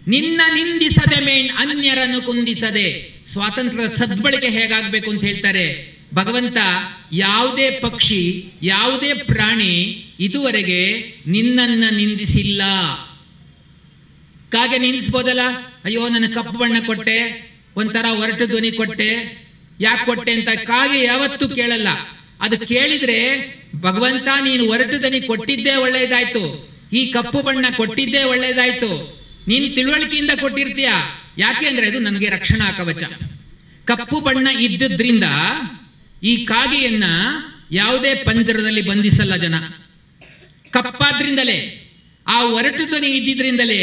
ನಿನ್ನ ನಿಂದಿಸದೆ ಮೇನ್ ಅನ್ಯರನ್ನು ಕುಂದಿಸದೆ. ಸ್ವಾತಂತ್ರ್ಯದ ಸದ್ಬಳಕೆ ಹೇಗಾಗಬೇಕು ಅಂತ ಹೇಳ್ತಾರೆ ಭಗವಂತ. ಯಾವುದೇ ಪಕ್ಷಿ, ಯಾವುದೇ ಪ್ರಾಣಿ ಇದುವರೆಗೆ ನಿನ್ನನ್ನ ನಿಂದಿಸಿಲ್ಲ. ಕಾಗೆ ನಿಂದಿಸ್ಬೋದಲ್ಲ, ಅಯ್ಯೋ ನನ್ನ ಕಪ್ಪು ಬಣ್ಣ ಕೊಟ್ಟೆ, ಒಂಥರ ಒರಟು ಧ್ವನಿ ಕೊಟ್ಟೆ, ಯಾಕೆ ಕೊಟ್ಟೆ ಅಂತ ಕಾಗೆ ಯಾವತ್ತೂ ಕೇಳಲ್ಲ. ಅದು ಕೇಳಿದ್ರೆ ಭಗವಂತ ನೀನು ಒರಟು ಧ್ವನಿ ಕೊಟ್ಟಿದ್ದೇ ಒಳ್ಳೇದಾಯ್ತು, ಈ ಕಪ್ಪು ಬಣ್ಣ ಕೊಟ್ಟಿದ್ದೇ ಒಳ್ಳೇದಾಯ್ತು, ನೀನು ತಿಳುವಳಿಕೆಯಿಂದ ಕೊಟ್ಟಿರ್ತೀಯ. ಯಾಕೆ ಅಂದ್ರೆ ಅದು ನನಗೆ ರಕ್ಷಣಾ ಕವಚ. ಕಪ್ಪು ಬಣ್ಣ ಇದ್ದದ್ರಿಂದ ಈ ಕಾಗೆಯನ್ನ ಯಾವುದೇ ಪಂಜರದಲ್ಲಿ ಬಂಧಿಸಲ್ಲ ಜನ. ಕಪ್ಪಾದ್ರಿಂದಲೇ, ಆ ಒರಟು ಧ್ವನಿ ಇದ್ದಿದ್ರಿಂದಲೇ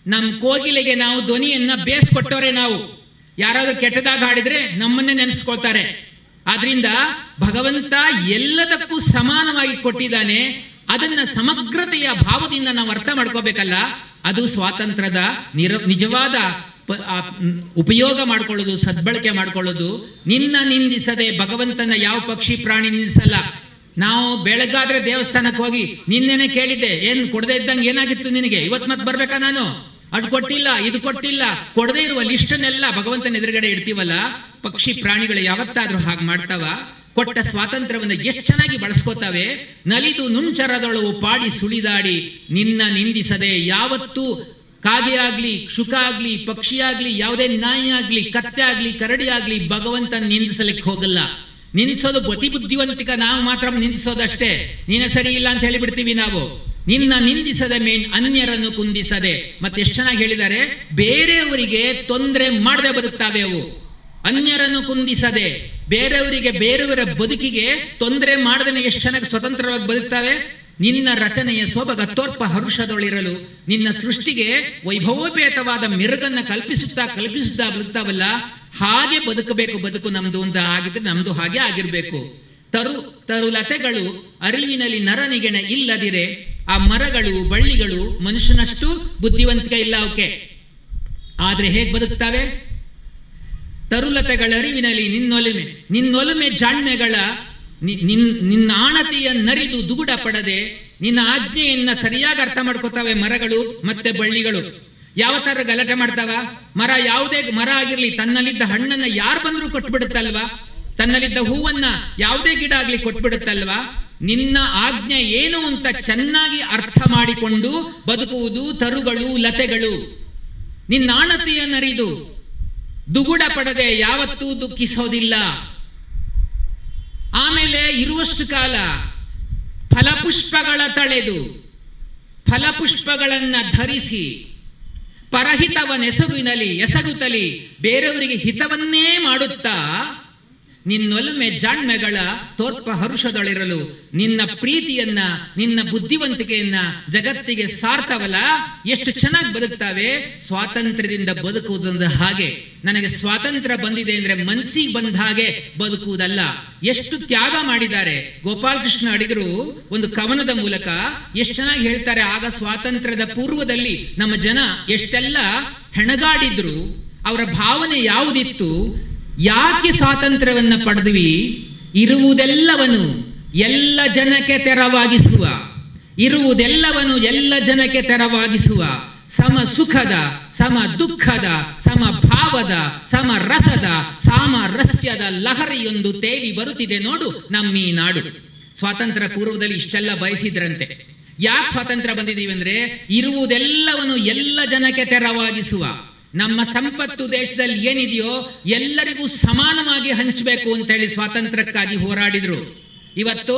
ನಮ್ಮ ಕೋಗಿಲೆಗೆ ನಾವು ಧ್ವನಿಯನ್ನ ಬೇಸ್ಕೊಟ್ಟವ್ರೆ. ನಾವು ಯಾರಾದ್ರೂ ಕೆಟ್ಟದಾಗ ಹಾಡಿದ್ರೆ ನಮ್ಮನ್ನೇ ನೆನೆಸ್ಕೊಳ್ತಾರೆ. ಆದ್ರಿಂದ ಭಗವಂತ ಎಲ್ಲದಕ್ಕೂ ಸಮಾನವಾಗಿ ಕೊಟ್ಟಿದ್ದಾನೆ. ಅದನ್ನ ಸಮಗ್ರತೆಯ ಭಾವದಿಂದ ನಾವು ಅರ್ಥ ಮಾಡ್ಕೋಬೇಕಲ್ಲ. ಅದು ಸ್ವಾತಂತ್ರ್ಯದ ನಿಜವಾದ ಉಪಯೋಗ ಮಾಡ್ಕೊಳ್ಳೋದು, ಸದ್ಬಳಕೆ ಮಾಡ್ಕೊಳ್ಳೋದು. ನಿನ್ನ ನಿಂದಿಸದೆ, ಭಗವಂತನ ಯಾವ ಪಕ್ಷಿ ಪ್ರಾಣಿ ನಿಂದಿಸಲ್ಲ. ನಾವು ಬೆಳಗಾದ್ರೆ ದೇವಸ್ಥಾನಕ್ಕೆ ಹೋಗಿ ನಿನ್ನೆನೆ ಕೇಳಿದ್ದೆ, ಏನ್ ಕೊಡದೆ ಇದ್ದಂಗೆ ಏನಾಗಿತ್ತು ನಿನಗೆ, ಇವತ್ತು ಮತ್ತೆ ಬರ್ಬೇಕಾ ನಾನು, ಅದು ಕೊಟ್ಟಿಲ್ಲ, ಇದು ಕೊಟ್ಟಿಲ್ಲ, ಕೊಡದೇ ಇರುವ ಲಿಸ್ಟನ್ನೆಲ್ಲ ಭಗವಂತನ ಎದುರುಗಡೆ ಇಡ್ತೀವಲ್ಲ. ಪಕ್ಷಿ ಪ್ರಾಣಿಗಳು ಯಾವತ್ತಾದ್ರೂ ಹಾಗೆ ಮಾಡ್ತಾವ? ಕೊಟ್ಟ ಸ್ವಾತಂತ್ರ್ಯವನ್ನು ಎಷ್ಟು ಚೆನ್ನಾಗಿ ಬಳಸ್ಕೋತಾವೆ. ನಲಿದು ನುಂಚರದೊಳವು ಪಾಡಿ ಸುಳಿದಾಡಿ ನಿನ್ನ ನಿಂದಿಸದೆ. ಯಾವತ್ತೂ ಕಾಗೆ ಆಗ್ಲಿ, ಶುಕ ಆಗ್ಲಿ, ಪಕ್ಷಿ ಆಗ್ಲಿ, ಯಾವುದೇ ನಾಯಿ ಆಗ್ಲಿ, ಕತ್ತೆ ಆಗ್ಲಿ, ಕರಡಿ ಆಗ್ಲಿ ಭಗವಂತನ ನಿಂದಿಸಲಿಕ್ಕೆ ಹೋಗಲ್ಲ. ನಿಂದಿಸೋದು ಅತಿ ಬುದ್ಧಿವಂತಿಕ, ನಾವು ಮಾತ್ರ ನಿಂದಿಸೋದಷ್ಟೇ. ನೀನೇ ಸರಿ ಇಲ್ಲ ಅಂತ ಹೇಳಿಬಿಡ್ತೀವಿ ನಾವು. ನಿನ್ನ ನಿಂದಿಸದೆ ಮೇನ್ ಅನ್ಯರನ್ನು ಕುಂದಿಸದೆ. ಮತ್ತೆ ಎಷ್ಟು ಚೆನ್ನಾಗಿ ಹೇಳಿದ್ದಾರೆ, ಬೇರೆಯವರಿಗೆ ತೊಂದರೆ ಮಾಡದೆ ಬದುಕ್ತಾವೆ ಅವು. ಅನ್ಯರನ್ನು ಕುಂದಿಸದೆ, ಬೇರೆಯವರಿಗೆ, ಬೇರೆಯವರ ಬದುಕಿಗೆ ತೊಂದರೆ ಮಾಡದೇನೆ ಎಷ್ಟು ಚೆನ್ನಾಗಿ ಸ್ವತಂತ್ರವಾಗಿ ಬದುಕ್ತಾವೆ. ನಿನ್ನ ರಚನೆಯ ಸೊಬಗ ತೋರ್ಪ ಹರುಷದೊಳಿರಲು, ನಿನ್ನ ಸೃಷ್ಟಿಗೆ ವೈಭವೋಪೇತವಾದ ಮೆರುಗನ್ನ ಕಲ್ಪಿಸುತ್ತಾ ಬದುಕ್ತಾವಲ್ಲ, ಹಾಗೆ ಬದುಕಬೇಕು. ಬದುಕು ನಮ್ದು ಅಂತ ಆಗಿದ್ರೆ ನಮ್ದು ಹಾಗೆ ಆಗಿರ್ಬೇಕು. ತರುಲತೆಗಳು ಅರಿವಿನಲ್ಲಿ ನರನಿಗೆಣ ಇಲ್ಲದಿರೆ, ಆ ಮರಗಳು, ಬಳ್ಳಿಗಳು ಮನುಷ್ಯನಷ್ಟು ಬುದ್ಧಿವಂತಿಕೆ ಇಲ್ಲ ಅವಕ್ಕೆ. ಆದ್ರೆ ಹೇಗೆ ಬದುಕ್ತಾವೆ? ತರುಲತೆಗಳ ಅರಿವಿನಲ್ಲಿ ನಿನ್ನೊಲುಮೆ ಜಾಣ್ಮೆಗಳ ನಿನ್ನ ಆಣತಿಯ ನರಿದು ದುಗುಡ ಪಡದೆ, ನಿನ್ನ ಆಜ್ಞೆಯನ್ನ ಸರಿಯಾಗಿ ಅರ್ಥ ಮಾಡ್ಕೋತಾವೆ ಮರಗಳು ಮತ್ತೆ ಬಳ್ಳಿಗಳು. ಯಾವ ತರ ಗಲಾಟೆ ಮಾಡ್ತಾವ? ಮರ, ಯಾವುದೇ ಮರ ಆಗಿರ್ಲಿ, ತನ್ನಲ್ಲಿದ್ದ ಹಣ್ಣನ್ನ ಯಾರು ಬಂದ್ರು ಕೊಟ್ಬಿಡುತ್ತಲ್ವಾ, ತನ್ನಲ್ಲಿದ್ದ ಹೂವನ್ನ ಯಾವುದೇ ಗಿಡ ಆಗ್ಲಿ ಕೊಟ್ಬಿಡುತ್ತಲ್ವಾ. ನಿನ್ನ ಆಜ್ಞೆ ಏನು ಅಂತ ಚೆನ್ನಾಗಿ ಅರ್ಥ ಮಾಡಿಕೊಂಡು ಬದುಕುವುದು ತರುಗಳು, ಲತೆಗಳು. ನಿನ್ನ ಆಣತಿಯ ನರಿದು ದುಗುಡ ಪಡದೆ ಯಾವತ್ತೂ ದುಃಖಿಸೋದಿಲ್ಲ. ಆಮೇಲೆ ಇರುವಷ್ಟು ಕಾಲ ಫಲಪುಷ್ಪಗಳ ತಳೆದು, ಫಲಪುಷ್ಪಗಳನ್ನ ಧರಿಸಿ, ಪರಹಿತವನೆಸಗುವಿನಲ್ಲಿ ಎಸಗುತ್ತಲಿ ಬೇರೆಯವರಿಗೆ ಹಿತವನ್ನೇ ಮಾಡುತ್ತಾ, ನಿನ್ನೊಲುಮೆ ಜಾಣ್ಮೆಗಳ ತೋರ್ಪ ಹರುಷದೊಳಿರಲು, ನಿನ್ನ ಪ್ರೀತಿಯನ್ನ, ನಿನ್ನ ಬುದ್ಧಿವಂತಿಕೆಯನ್ನ ಜಗತ್ತಿಗೆ ಸಾರ್ತವಲ್ಲ. ಎಷ್ಟು ಚೆನ್ನಾಗಿ ಬದುಕ್ತಾವೆ. ಸ್ವಾತಂತ್ರ್ಯದಿಂದ ಬದುಕುವುದೊಂದು ಹಾಗೆ. ನನಗೆ ಸ್ವಾತಂತ್ರ್ಯ ಬಂದಿದೆ ಅಂದ್ರೆ ಮನ್ಸಿಗೆ ಬಂದ ಹಾಗೆ ಬದುಕುವುದಲ್ಲ. ಎಷ್ಟು ತ್ಯಾಗ ಮಾಡಿದ್ದಾರೆ ಗೋಪಾಲಕೃಷ್ಣ ಅಡಿಗರು ಒಂದು ಕವನದ ಮೂಲಕ. ಎಷ್ಟು ಚೆನ್ನಾಗಿ ಹೇಳ್ತಾರೆ, ಆಗ ಸ್ವಾತಂತ್ರ್ಯದ ಪೂರ್ವದಲ್ಲಿ ನಮ್ಮ ಜನ ಎಷ್ಟೆಲ್ಲ ಹೆಣಗಾಡಿದ್ರು, ಅವರ ಭಾವನೆ ಯಾವುದಿತ್ತು, ಯಾಕೆ ಸ್ವಾತಂತ್ರ್ಯವನ್ನ ಪಡೆದ್ವಿ? ಇರುವುದೆಲ್ಲವನು ಎಲ್ಲ ಜನಕ್ಕೆ ತೆರವಾಗಿಸುವ, ಇರುವುದೆಲ್ಲವನು ಎಲ್ಲ ಜನಕ್ಕೆ ತೆರವಾಗಿಸುವ, ಸಮ ಸುಖದ, ಸಮ ದುಃಖದ, ಸಮ ಭಾವದ, ಸಮ ರಸದ, ಸಾಮರಸ್ಯದ ಲಹರಿಯೊಂದು ತೇಲಿ ಬರುತ್ತಿದೆ ನೋಡು ನಮ್ಮೀ ನಾಡು. ಸ್ವಾತಂತ್ರ್ಯ ಪೂರ್ವದಲ್ಲಿ ಇಷ್ಟೆಲ್ಲ ಬಯಸಿದ್ರಂತೆ. ಯಾಕೆ ಸ್ವಾತಂತ್ರ್ಯ ಬಂದಿದ್ದೀವಿ ಅಂದ್ರೆ, ಇರುವುದೆಲ್ಲವನು ಎಲ್ಲ ಜನಕ್ಕೆ ತೆರವಾಗಿಸುವ, ನಮ್ಮ ಸಂಪತ್ತು ದೇಶದಲ್ಲಿ ಏನಿದೆಯೋ ಎಲ್ಲರಿಗೂ ಸಮಾನವಾಗಿ ಹಂಚಬೇಕು ಅಂತ ಹೇಳಿ ಸ್ವಾತಂತ್ರ್ಯಕ್ಕಾಗಿ ಹೋರಾಡಿದ್ರು. ಇವತ್ತು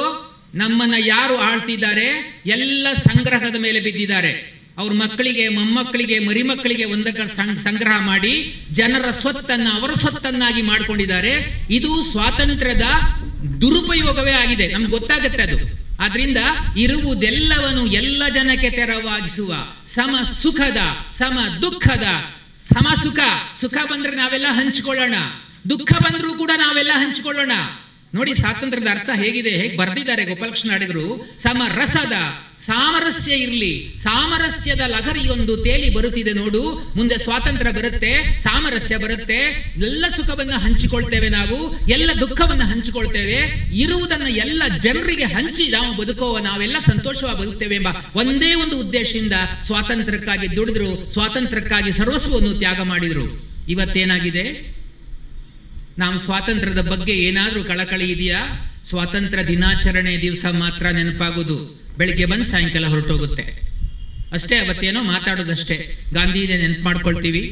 ನಮ್ಮನ್ನ ಯಾರು ಆಳ್ತಿದ್ದಾರೆ ಎಲ್ಲ ಸಂಗ್ರಹದ ಮೇಲೆ ಬಿದ್ದಿದ್ದಾರೆ. ಅವ್ರ ಮಕ್ಕಳಿಗೆ, ಮೊಮ್ಮಕ್ಕಳಿಗೆ, ಮರಿಮಕ್ಕಳಿಗೆ ಒಂದಕ್ಕೆ ಸಂಗ್ರಹ ಮಾಡಿ ಜನರ ಸ್ವತ್ತನ್ನು ಅವರ ಸ್ವತ್ತನ್ನಾಗಿ ಮಾಡ್ಕೊಂಡಿದ್ದಾರೆ. ಇದು ಸ್ವಾತಂತ್ರ್ಯದ ದುರುಪಯೋಗವೇ ಆಗಿದೆ, ನಮ್ಗೆ ಗೊತ್ತಾಗುತ್ತೆ ಅದು. ಆದ್ರಿಂದ ಇರುವುದೆಲ್ಲವನ್ನು ಎಲ್ಲ ಜನಕ್ಕೆ ತೆರವಾಗಿಸುವ, ಸಮ ಸುಖದ, ಸಮ ದುಃಖದ, ಸಮ ಸುಖ, ಸುಖ ಬಂದ್ರೆ ನಾವೆಲ್ಲ ಹಂಚಿಕೊಳ್ಳೋಣ, ದುಃಖ ಬಂದ್ರೂ ಕೂಡ ನಾವೆಲ್ಲ ಹಂಚಿಕೊಳ್ಳೋಣ. ನೋಡಿ ಸ್ವಾತಂತ್ರ್ಯದ ಅರ್ಥ ಹೇಗಿದೆ, ಹೇಗೆ ಬರೆದಿದ್ದಾರೆ ಗೋಪಾಲಕೃಷ್ಣ ಅಡಿಗರು. ಸಮರಸದ ಸಾಮರಸ್ಯ ಇರಲಿ, ಸಾಮರಸ್ಯದ ಲಹರಿಯೊಂದು ತೇಲಿ ಬರುತ್ತಿದೆ ನೋಡು, ಮುಂದೆ ಸ್ವಾತಂತ್ರ್ಯ ಬರುತ್ತೆ, ಸಾಮರಸ್ಯ ಬರುತ್ತೆ, ಎಲ್ಲ ಸುಖವನ್ನ ಹಂಚಿಕೊಳ್ತೇವೆ ನಾವು, ಎಲ್ಲ ದುಃಖವನ್ನ ಹಂಚಿಕೊಳ್ತೇವೆ, ಇರುವುದನ್ನ ಎಲ್ಲ ಜನರಿಗೆ ಹಂಚಿ ನಾವು ಬದುಕುವ, ನಾವೆಲ್ಲ ಸಂತೋಷವಾಗಿ ಬದುಕ್ತೇವೆ ಎಂಬ ಒಂದೇ ಒಂದು ಉದ್ದೇಶದಿಂದ ಸ್ವಾತಂತ್ರ್ಯಕ್ಕಾಗಿ ದುಡಿದ್ರು, ಸ್ವಾತಂತ್ರ್ಯಕ್ಕಾಗಿ ಸರ್ವಸ್ವವನ್ನು ತ್ಯಾಗ ಮಾಡಿದ್ರು. ಇವತ್ತೇನಾಗಿದೆ? ನಾವು ಸ್ವಾತಂತ್ರ್ಯದ ಬಗ್ಗೆ ಏನಾದ್ರೂ ಕಳಕಳಿ ಇದೆಯಾ? ಸ್ವಾತಂತ್ರ್ಯ ದಿನಾಚರಣೆ ದಿವಸ ಮಾತ್ರ ನೆನಪಾಗೋದು, ಬೆಳಿಗ್ಗೆ ಬಂದು ಸಾಯಂಕಾಲ ಹೊರಟೋಗುತ್ತೆ ಅಷ್ಟೇ. ಅವತ್ತೇನೋ ಮಾತಾಡೋದಷ್ಟೇ, ಗಾಂಧಿನೇ ನೆನಪು ಮಾಡ್ಕೊಳ್ತೀವಿ.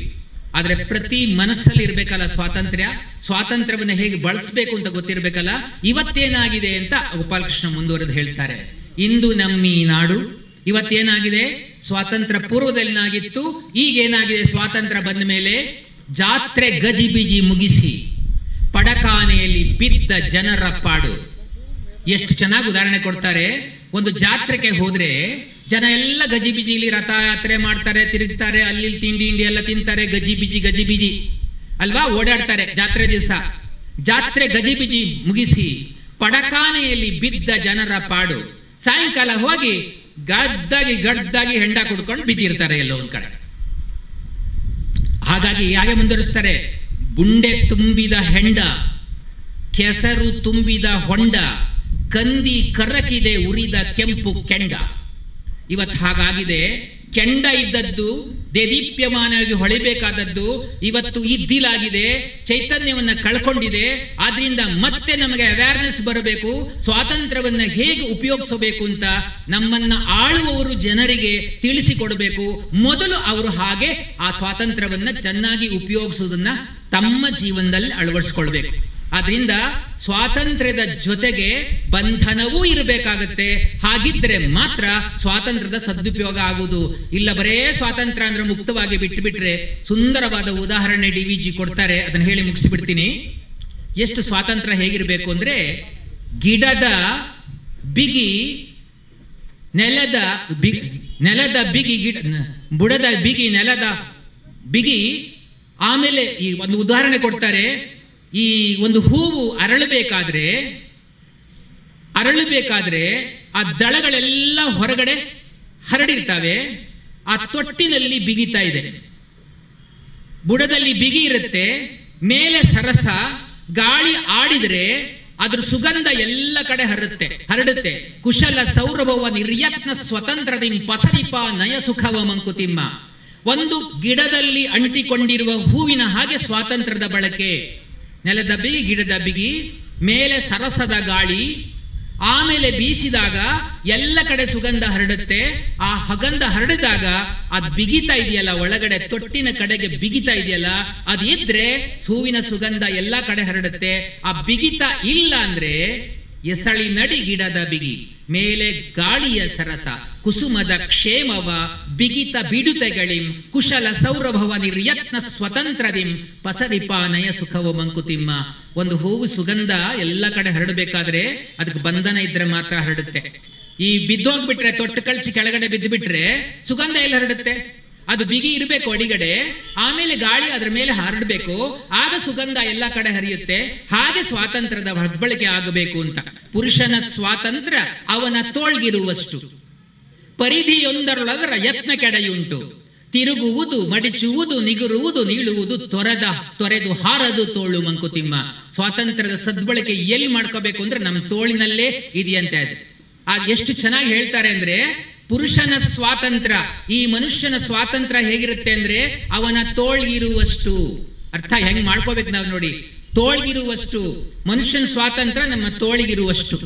ಆದ್ರೆ ಪ್ರತಿ ಮನಸ್ಸಲ್ಲಿ ಇರ್ಬೇಕಲ್ಲ ಸ್ವಾತಂತ್ರ್ಯ, ಸ್ವಾತಂತ್ರ್ಯವನ್ನ ಹೇಗೆ ಬಳಸಬೇಕು ಅಂತ ಗೊತ್ತಿರ್ಬೇಕಲ್ಲ. ಇವತ್ತೇನಾಗಿದೆ ಅಂತ ಗೋಪಾಲಕೃಷ್ಣ ಮುಂದುವರೆದು ಹೇಳ್ತಾರೆ. ಇಂದು ನಮ್ಮಿ ನಾಡು, ಇವತ್ತೇನಾಗಿದೆ? ಸ್ವಾತಂತ್ರ್ಯ ಪೂರ್ವದಲ್ಲಿನಾಗಿತ್ತು, ಈಗೇನಾಗಿದೆ? ಸ್ವಾತಂತ್ರ್ಯ ಬಂದ ಮೇಲೆ ಜಾತ್ರೆ ಗಜಿಬಿಜಿ ಮುಗಿಸಿ ಪಡಕಾನೆಯಲ್ಲಿ ಬಿದ್ದ ಜನರ ಪಾಡು. ಎಷ್ಟು ಚೆನ್ನಾಗಿ ಉದಾಹರಣೆ ಕೊಡ್ತಾರೆ. ಒಂದು ಜಾತ್ರೆಗೆ ಹೋದ್ರೆ ಜನ ಎಲ್ಲ ಗಜಿಬಿಜಿಲಿ ರಥಯಾತ್ರೆ ಮಾಡ್ತಾರೆ, ತಿರುಗ್ತಾರೆ, ಅಲ್ಲಿ ತಿಂಡಿ ಎಲ್ಲ ತಿಂತಾರೆ, ಗಜಿಬಿಜಿ ಅಲ್ವಾ, ಓಡಾಡ್ತಾರೆ ಜಾತ್ರೆ ದಿವಸ. ಜಾತ್ರೆ ಗಜಿಬಿಜಿ ಮುಗಿಸಿ ಪಡಕಾನೆಯಲ್ಲಿ ಬಿದ್ದ ಜನರ ಪಾಡು. ಸಾಯಂಕಾಲ ಹೋಗಿ ಗಡ್ದಾಗಿ ಹೆಂಡ ಕುಡ್ಕೊಂಡು ಬಿದ್ದಿರ್ತಾರೆ ಎಲ್ಲೋ ಒಂದ್ ಕಡೆ. ಹಾಗಾಗಿ ಹಾಗೆ ಮುಂದುವರಿಸ್ತಾರೆ. ಬುಂಡೆ ತುಂಬಿದ ಹೆಂಡ, ಕೆಸರು ತುಂಬಿದ ಹೊಂಡ, ಕಂದಿ ಕರಕಿದೆ ಉರಿದ ಕೆಂಪು ಕೆಂಡ. ಇವತ್ತು ಹಾಗಾಗಿದೆ. ಕೆಂಡ ಇದ್ದದ್ದು, ದೇದೀಪ್ಯಮಾನವಾಗಿ ಹೊಳಿಬೇಕಾದದ್ದು ಇವತ್ತು ಇದ್ದಿಲಾಗಿದೆ, ಚೈತನ್ಯವನ್ನ ಕಳ್ಕೊಂಡಿದೆ. ಆದ್ರಿಂದ ಮತ್ತೆ ನಮಗೆ ಅವೇರ್ನೆಸ್ ಬರಬೇಕು, ಸ್ವಾತಂತ್ರ್ಯವನ್ನ ಹೇಗೆ ಉಪಯೋಗಿಸಬೇಕು ಅಂತ ನಮ್ಮನ್ನ ಆಳುವವರು ಜನರಿಗೆ ತಿಳಿಸಿಕೊಡಬೇಕು. ಮೊದಲು ಅವರು ಹಾಗೆ ಆ ಸ್ವಾತಂತ್ರ್ಯವನ್ನ ಚೆನ್ನಾಗಿ ಉಪಯೋಗಿಸುವುದನ್ನ ತಮ್ಮ ಜೀವನದಲ್ಲಿ ಅಳವಡಿಸ್ಕೊಳ್ಬೇಕು. ಆದ್ರಿಂದ ಸ್ವಾತಂತ್ರ್ಯದ ಜೊತೆಗೆ ಬಂಧನವೂ ಇರಬೇಕಾಗತ್ತೆ. ಹಾಗಿದ್ರೆ ಮಾತ್ರ ಸ್ವಾತಂತ್ರ್ಯದ ಸದುಪಯೋಗ ಆಗುವುದು. ಇಲ್ಲ ಬರೇ ಸ್ವಾತಂತ್ರ್ಯ ಅಂದ್ರೆ ಮುಕ್ತವಾಗಿ ಬಿಟ್ಟುಬಿಟ್ರೆ, ಸುಂದರವಾದ ಉದಾಹರಣೆ DVG ಕೊಡ್ತಾರೆ, ಅದನ್ನ ಹೇಳಿ ಮುಗಿಸಿಬಿಡ್ತೀನಿ. ಎಷ್ಟು ಸ್ವಾತಂತ್ರ್ಯ ಹೇಗಿರ್ಬೇಕು ಅಂದ್ರೆ, ಗಿಡದ ಬಿಗಿ, ನೆಲದ ಬಿಗಿ, ಬುಡದ ಬಿಗಿ, ನೆಲದ ಬಿಗಿ. ಆಮೇಲೆ ಈ ಒಂದು ಉದಾಹರಣೆ ಕೊಡ್ತಾರೆ. ಈ ಒಂದು ಹೂವು ಅರಳಬೇಕಾದ್ರೆ ಆ ದಳಗಳೆಲ್ಲ ಹೊರಗಡೆ ಹರಡಿರ್ತವೆ, ಆ ತೊಟ್ಟಿನಲ್ಲಿ ಬಿಗಿತಾ ಇದೆ. ಬುಡದಲ್ಲಿ ಬಿಗಿ ಇರುತ್ತೆ, ಮೇಲೆ ಸರಸ, ಗಾಳಿ ಆಡಿದ್ರೆ ಅದ್ರ ಸುಗಂಧ ಎಲ್ಲ ಕಡೆ ಹರಡುತ್ತೆ. ಕುಶಲ ಸೌರಭವ ನಿರ್ಯತ್ನ ಸ್ವತಂತ್ರದಿಂ ಪಸರಿಪ ನಯ ಸುಖವ ಮಂಕುತಿಮ್ಮ. ಒಂದು ಗಿಡದಲ್ಲಿ ಅಂಟಿಕೊಂಡಿರುವ ಹೂವಿನ ಹಾಗೆ ಸ್ವಾತಂತ್ರ್ಯದ ಬಳಕೆ. ನೆಲದ ಬಿಗಿ, ಗಿಡದ ಬಿಗಿ, ಮೇಲೆ ಸರಸದ ಗಾಳಿ, ಆಮೇಲೆ ಬೀಸಿದಾಗ ಎಲ್ಲ ಕಡೆ ಸುಗಂಧ ಹರಡುತ್ತೆ. ಆ ಹಗಂಧ ಹರಡಿದಾಗ ಅದು ಬಿಗಿತಾ ಇದೆಯಲ್ಲ, ಒಳಗಡೆ ತೊಟ್ಟಿನ ಕಡೆಗೆ ಬಿಗಿತಾ ಇದೆಯಲ್ಲ, ಅದಿದ್ರೆ ಹೂವಿನ ಸುಗಂಧ ಎಲ್ಲ ಕಡೆ ಹರಡುತ್ತೆ. ಆ ಬಿಗಿತ ಇಲ್ಲ ಅಂದ್ರೆ ಎಸಳಿ ನಡಿ ಗಿಡದ ಬಿಗಿ, ಮೇಲೆ ಗಾಳಿಯ ಸರಸ, ಕುಸುಮದ ಕ್ಷೇಮವ ಬಿಗಿತ ಬಿಡುತೆಗಳಿಂ, ಕುಶಲ ಸೌರಭವ ನಿರ್ಯತ್ನ ಸ್ವತಂತ್ರದಿಂ ಪಸರಿಪ ನಯ ಸುಖವ ಮಂಕುತಿಮ್ಮ. ಒಂದು ಹೂವು ಸುಗಂಧ ಎಲ್ಲ ಕಡೆ ಹರಡಬೇಕಾದ್ರೆ ಅದಕ್ಕೆ ಬಂಧನ ಇದ್ರೆ ಮಾತ್ರ ಹರಡುತ್ತೆ. ಈ ಬಿದ್ದೋಗ್ಬಿಟ್ರೆ, ತೊಟ್ಟು ಕಳಿಸಿ ಕೆಳಗಡೆ ಬಿದ್ದು ಬಿಟ್ರೆ ಸುಗಂಧ ಎಲ್ಲ ಹರಡುತ್ತೆ. ಅದು ಬಿಗಿ ಇರಬೇಕು ಅಡಿಗಡೆ, ಆಮೇಲೆ ಗಾಳಿ ಅದ್ರ ಮೇಲೆ ಹರಡಬೇಕು, ಆಗ ಸುಗಂಧ ಎಲ್ಲ ಕಡೆ ಹರಿಯುತ್ತೆ. ಹಾಗೆ ಸ್ವಾತಂತ್ರ್ಯದ ಬಳಕೆ ಆಗಬೇಕು ಅಂತ. ಪುರುಷನ ಸ್ವಾತಂತ್ರ್ಯ ಅವನ ತೋಳ್ಗಿರುವಷ್ಟು, ಪರಿಧಿಯೊಂದರೊಳದರ ಯತ್ನ ಕೆಡೆಯುಂಟು, ತಿರುಗುವುದು ಮಡಿಚುವುದು ನಿಗುರುವುದು ನೀಳುವುದು ತೊರೆದು ಹಾರದು ತೋಳು ಮಂಕುತಿಮ್ಮ. ಸ್ವಾತಂತ್ರ್ಯದ ಸದ್ಬಳಕೆ ಎಲ್ಲಿ ಮಾಡ್ಕೋಬೇಕು ಅಂದ್ರೆ ನಮ್ಮ ತೋಳಿನಲ್ಲೇ ಇದೆಯಂತೆ. ಅದು ಎಷ್ಟು ಚೆನ್ನಾಗಿ ಹೇಳ್ತಾರೆ ಅಂದ್ರೆ, ಪುರುಷನ ಸ್ವಾತಂತ್ರ್ಯ, ಈ ಮನುಷ್ಯನ ಸ್ವಾತಂತ್ರ್ಯ ಹೇಗಿರುತ್ತೆ ಅಂದ್ರೆ ಅವನ ತೋಳ್ಗಿರುವಷ್ಟು. ಅರ್ಥ ಹೆಂಗ್ ಮಾಡ್ಕೋಬೇಕು ನಾವು ನೋಡಿ, ತೋಳ್ಗಿರುವಷ್ಟು ಮನುಷ್ಯನ ಸ್ವಾತಂತ್ರ್ಯ ನಮ್ಮ ತೋಳಿಗಿರುವಷ್ಟು.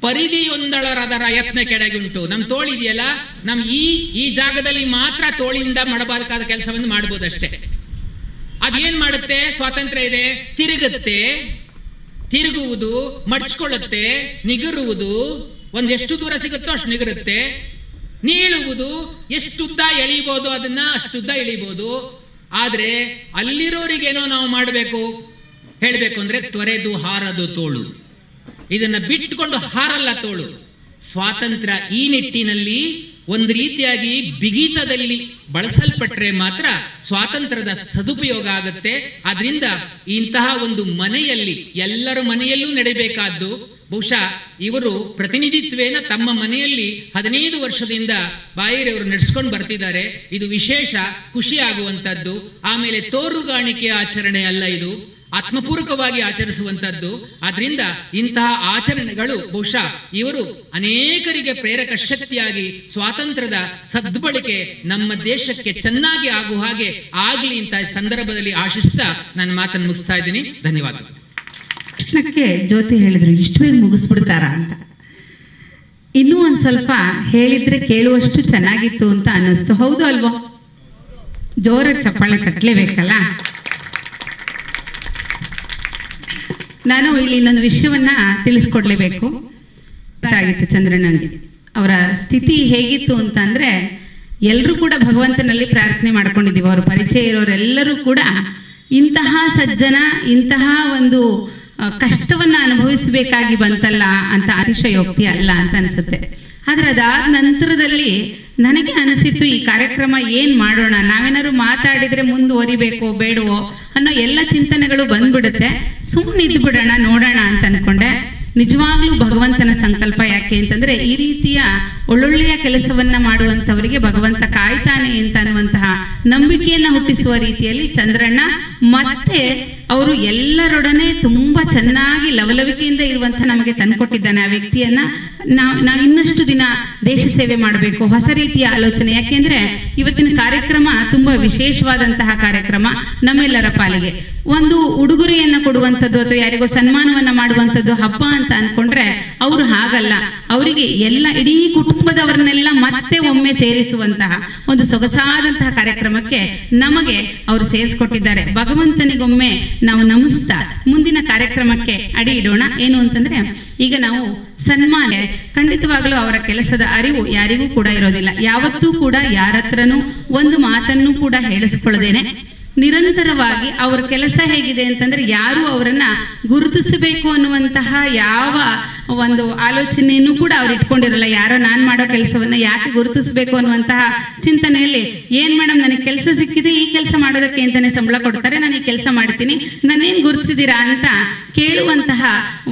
ಪರಿಧಿಯೊಂದಳರದರ ಯತ್ನ ಕೆಳಗುಂಟು. ನಮ್ಮ ತೋಳಿದೆಯಲ್ಲ, ನಮ್ ಈ ಜಾಗದಲ್ಲಿ ಮಾತ್ರ ತೋಳಿಂದ ಮಾಡಬೇಕಾದ ಕೆಲಸವನ್ನು ಮಾಡ್ಬೋದಷ್ಟೇ. ಅದೇನ್ ಮಾಡುತ್ತೆ? ಸ್ವಾತಂತ್ರ್ಯ ಇದೆ, ತಿರುಗುವುದು, ಮಡ್ಚ್ಕೊಳ್ಳುತ್ತೆ, ನಿಗರುವುದು, ಒಂದೆಷ್ಟು ದೂರ ಸಿಗುತ್ತೋ ಅಷ್ಟು ನಿಗರುತ್ತೆ, ನೀಳುವುದು, ಎಷ್ಟುದ್ದ ಎಳಿಬೋದು ಅದನ್ನ ಅಷ್ಟುದ್ದ ಎಳಿಬೋದು. ಆದ್ರೆ ಅಲ್ಲಿರೋರಿಗೇನೋ ನಾವು ಮಾಡಬೇಕು, ಹೇಳಬೇಕು ಅಂದ್ರೆ ತೊರೆದು ಹಾರದು ತೋಳು, ಇದನ್ನ ಬಿಟ್ಟುಕೊಂಡು ಹಾರಲ್ಲ ತೋಳು. ಸ್ವಾತಂತ್ರ್ಯ ಈ ನಿಟ್ಟಿನಲ್ಲಿ ಒಂದು ರೀತಿಯಾಗಿ ಬಿಗಿತದಲ್ಲಿ ಬಳಸಲ್ಪಟ್ರೆ ಮಾತ್ರ ಸ್ವಾತಂತ್ರ್ಯದ ಸದುಪಯೋಗ ಆಗುತ್ತೆ. ಆದ್ರಿಂದ ಇಂತಹ ಒಂದು ಮನೆಯಲ್ಲಿ, ಎಲ್ಲರ ಮನೆಯಲ್ಲೂ ನಡೀಬೇಕಾದ್ದು, ಬಹುಶಃ ಇವರು ಪ್ರತಿನಿಧಿತ್ವೇನ ತಮ್ಮ ಮನೆಯಲ್ಲಿ 15 ವರ್ಷದಿಂದ ಬಾಯಿರವರು ನಡೆಸ್ಕೊಂಡು ಬರ್ತಿದ್ದಾರೆ. ಇದು ವಿಶೇಷ, ಖುಷಿ ಆಗುವಂಥದ್ದು. ಆಮೇಲೆ ತೋರುಗಾಣಿಕೆ ಆಚರಣೆ ಅಲ್ಲ, ಇದು ಆತ್ಮಪೂರ್ವಕವಾಗಿ ಆಚರಿಸುವಂಥದ್ದು. ಆದ್ರಿಂದ ಇಂತಹ ಆಚರಣೆಗಳು ಬಹುಶಃ ಇವರು ಅನೇಕರಿಗೆ ಪ್ರೇರಕ ಶಕ್ತಿಯಾಗಿ ಸ್ವಾತಂತ್ರ್ಯದ ಸದ್ಬಳಕೆ ನಮ್ಮ ದೇಶಕ್ಕೆ ಚೆನ್ನಾಗಿ ಆಗುವ ಹಾಗೆ ಆಗ್ಲಿ ಅಂತ ಸಂದರ್ಭದಲ್ಲಿ ಆಶಿಸ್ತಾ ನನ್ನ ಮಾತನ್ನು ಮುಗಿಸ್ತಾ ಇದ್ದೀನಿ. ಧನ್ಯವಾದಗಳು. ತಕ್ಷಣಕ್ಕೆ ಜ್ಯೋತಿ ಹೇಳಿದ್ರು ಇಷ್ಟು ಬೇಗ ಮುಗಿಸ್ಬಿಡ್ತಾರ ಅಂತ. ಇನ್ನೂ ಒಂದ್ ಸ್ವಲ್ಪ ಹೇಳಿದ್ರೆ ಕೇಳುವಷ್ಟು ಚೆನ್ನಾಗಿತ್ತು ಅಂತ ಅನ್ನಿಸ್ತು. ಹೌದು ಅಲ್ವೋ? ಜೋರಾಗಿ ಚಪ್ಪಾಳೆ ತಟ್ಟಲೇಬೇಕಲ್ಲ. ನಾನು ಇಲ್ಲಿ ಇನ್ನೊಂದು ವಿಷಯವನ್ನ ತಿಳಿಸ್ಕೊಡ್ಲೇಬೇಕು. ಆಗಿತ್ತು ಚಂದ್ರಣ್ಣನಿಗೆ ಅವರ ಸ್ಥಿತಿ ಹೇಗಿತ್ತು ಅಂತ ಅಂದ್ರೆ, ಎಲ್ಲರೂ ಕೂಡ ಭಗವಂತನಲ್ಲಿ ಪ್ರಾರ್ಥನೆ ಮಾಡ್ಕೊಂಡಿದ್ದೀವಿ. ಅವ್ರ ಪರಿಚಯ ಇರೋರೆಲ್ಲರೂ ಕೂಡ ಇಂತಹ ಸಜ್ಜನ, ಇಂತಹ ಒಂದು ಕಷ್ಟವನ್ನ ಅನುಭವಿಸಬೇಕಾಗಿ ಬಂತಲ್ಲ ಅಂತ ಅತಿಶಯೋಕ್ತಿ ಅಲ್ಲ ಅಂತ ಅನ್ಸುತ್ತೆ. ಆದ್ರೆ ಅದಾದ ನಂತರದಲ್ಲಿ ನನಗೆ ಅನಿಸಿತ್ತು, ಈ ಕಾರ್ಯಕ್ರಮ ಏನ್ ಮಾಡೋಣ, ನಾವೇನಾದ್ರು ಮಾತಾಡಿದ್ರೆ ಮುಂದುವರಿಬೇಕೋ ಬೇಡವೋ ಅನ್ನೋ ಎಲ್ಲ ಚಿಂತನೆಗಳು ಬಂದ್ಬಿಡುತ್ತೆ. ಸುಮ್ಮನೆ ಇದ್ದು ಬಿಡೋಣ, ನೋಡೋಣ ಅಂತ ಅನ್ಕೊಂಡೆ. ನಿಜವಾಗ್ಲೂ ಭಗವಂತನ ಸಂಕಲ್ಪ. ಯಾಕೆ ಅಂತಂದ್ರೆ ಈ ರೀತಿಯ ಒಳ್ಳೊಳ್ಳೆಯ ಕೆಲಸವನ್ನ ಮಾಡುವಂತವರಿಗೆ ಭಗವಂತ ಕಾಯ್ತಾನೆ ಅಂತ ಅನ್ನುವಂತಹ ನಂಬಿಕೆಯನ್ನ ಹುಟ್ಟಿಸುವ ರೀತಿಯಲ್ಲಿ ಚಂದ್ರಣ್ಣ ಮತ್ತೆ ಅವರು ಎಲ್ಲರೊಡನೆ ತುಂಬಾ ಚೆನ್ನಾಗಿ ಲವಲವಿಕೆಯಿಂದ ಇರುವಂತ ನಮಗೆ ತಂದುಕೊಟ್ಟಿದ್ದಾನೆ. ಆ ವ್ಯಕ್ತಿಯನ್ನ ನಾವು ಇನ್ನಷ್ಟು ದಿನ ದೇಶ ಸೇವೆ ಮಾಡಬೇಕು, ಹೊಸ ರೀತಿಯ ಆಲೋಚನೆ. ಯಾಕೆಂದ್ರೆ ಇವತ್ತಿನ ಕಾರ್ಯಕ್ರಮ ತುಂಬಾ ವಿಶೇಷವಾದಂತಹ ಕಾರ್ಯಕ್ರಮ ನಮ್ಮೆಲ್ಲರ ಪಾಲಿಗೆ. ಒಂದು ಉಡುಗೊರೆಯನ್ನ ಕೊಡುವಂಥದ್ದು ಅಥವಾ ಯಾರಿಗೋ ಸನ್ಮಾನವನ್ನ ಮಾಡುವಂಥದ್ದು ಹಬ್ಬ ಅಂತ ಅನ್ಕೊಂಡ್ರೆ ಅವರು ಹಾಗಲ್ಲ. ಅವರಿಗೆ ಎಲ್ಲ ಇಡೀ ಕುಟುಂಬದವರನ್ನೆಲ್ಲ ಮತ್ತೆ ಒಮ್ಮೆ ಸೇರಿಸುವಂತಹ ಒಂದು ಸೊಗಸಾದಂತಹ ಕಾರ್ಯಕ್ರಮಕ್ಕೆ ನಮಗೆ ಅವರು ಸೇರಿಸ್ಕೊಟ್ಟಿದ್ದಾರೆ. ಭಗವಂತನಿಗೊಮ್ಮೆ ನಾವು ನಮಿಸ್ತಾ ಮುಂದಿನ ಕಾರ್ಯಕ್ರಮಕ್ಕೆ ಅಡಿ ಇಡೋಣ. ಏನು ಅಂತಂದ್ರೆ, ಈಗ ನಾವು ಸನ್ಮಾನ, ಖಂಡಿತವಾಗ್ಲೂ ಅವರ ಕೆಲಸದ ಅರಿವು ಯಾರಿಗೂ ಕೂಡ ಇರೋದಿಲ್ಲ. ಯಾವತ್ತೂ ಕೂಡ ಯಾರ ಹತ್ರನೂ ಒಂದು ಮಾತನ್ನು ಕೂಡ ಹೇಳಿಸ್ಕೊಳ್ಳದೇನೆ ನಿರಂತರವಾಗಿ ಅವರ ಕೆಲಸ ಹೇಗಿದೆ ಅಂತಂದ್ರೆ, ಯಾರು ಅವರನ್ನ ಗುರುತಿಸಬೇಕು ಅನ್ನುವಂತಹ ಯಾವ ಒಂದು ಆಲೋಚನೆಯನ್ನು ಕೂಡ ಅವ್ರು ಇಟ್ಕೊಂಡಿರಲ್ಲ. ಯಾರೋ ನಾನು ಮಾಡೋ ಕೆಲಸವನ್ನ ಯಾಕೆ ಗುರುತಿಸಬೇಕು ಅನ್ನುವಂತಹ ಚಿಂತನೆಯಲ್ಲಿ, ಏನ್ ಮೇಡಮ್ ನನಗೆ ಕೆಲಸ ಸಿಕ್ಕಿದೆ, ಈ ಕೆಲಸ ಮಾಡೋದಕ್ಕೆ ಅಂತಾನೆ ಸಂಬಳ ಕೊಡ್ತಾರೆ, ನಾನು ಈ ಕೆಲಸ ಮಾಡ್ತೀನಿ, ನಾನೇನ್ ಗುರುತಿಸಿದೀರಾ ಅಂತ ಕೇಳುವಂತಹ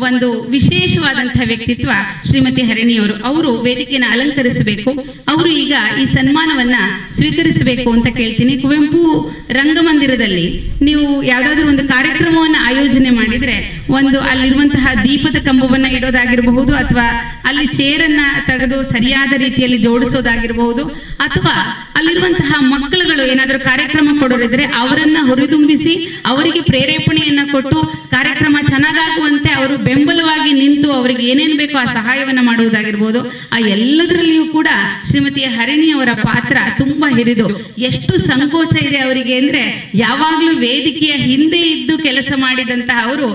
ಒಂದು ವಿಶೇಷವಾದಂತಹ ವ್ಯಕ್ತಿತ್ವ ಶ್ರೀಮತಿ ಹರಿಣಿಯವರು. ಅವರು ವೇದಿಕೆಯನ್ನು ಅಲಂಕರಿಸಬೇಕು. ಅವರು ಈಗ ಈ ಸನ್ಮಾನವನ್ನ ಸ್ವೀಕರಿಸಬೇಕು ಅಂತ ಕೇಳ್ತೀನಿ. ಕುವೆಂಪು ರಂಗಮಂದಿರದಲ್ಲಿ ನೀವು ಯಾವ್ದಾದ್ರು ಒಂದು ಕಾರ್ಯಕ್ರಮವನ್ನ ಆಯೋಜನೆ ಮಾಡಿದ್ರೆ, ಒಂದು ಅಲ್ಲಿರುವಂತಹ ದೀಪದ ಕಂಬವನ್ನ ಇಡೋದಾಗಿರಬಹುದು, ಅಥವಾ ಅಲ್ಲಿ ಚೇರನ್ನ ತೆಗೆದು ಸರಿಯಾದ ರೀತಿಯಲ್ಲಿ ಜೋಡಿಸೋದಾಗಿರಬಹುದು, ಅಥವಾ ಅಲ್ಲಿರುವಂತಹ ಮಕ್ಕಳುಗಳು ಏನಾದರೂ ಕಾರ್ಯಕ್ರಮ ಕೊಡೋರಿದ್ರೆ ಅವರನ್ನ ಹುರಿದುಂಬಿಸಿ ಅವರಿಗೆ ಪ್ರೇರೇಪಣೆಯನ್ನ ಕೊಟ್ಟು ಕಾರ್ಯಕ್ರಮ ಚೆನ್ನಾಗಾಗುವಂತೆ ಅವರು ಬೆಂಬಲವಾಗಿ ನಿಂತು ಅವರಿಗೆ ಏನೇನ್ ಬೇಕೋ ಆ ಸಹಾಯವನ್ನ ಮಾಡುವುದಾಗಿರ್ಬೋದು. ಆ ಎಲ್ಲದರಲ್ಲಿಯೂ ಕೂಡ ಶ್ರೀಮತಿ ಹರಿಣಿಯವರ ಪಾತ್ರ ತುಂಬಾ ಹಿರಿದು. ಎಷ್ಟು ಸಂಕೋಚ ಇದೆ ಅವರಿಗೆ ಅಂದ್ರೆ, ಯಾವಾಗ್ಲೂ ವೇದಿಕೆಯ ಹಿಂದೆ ಇದ್ದು ಕೆಲಸ ಮಾಡಿದಂತಹ ಅವರು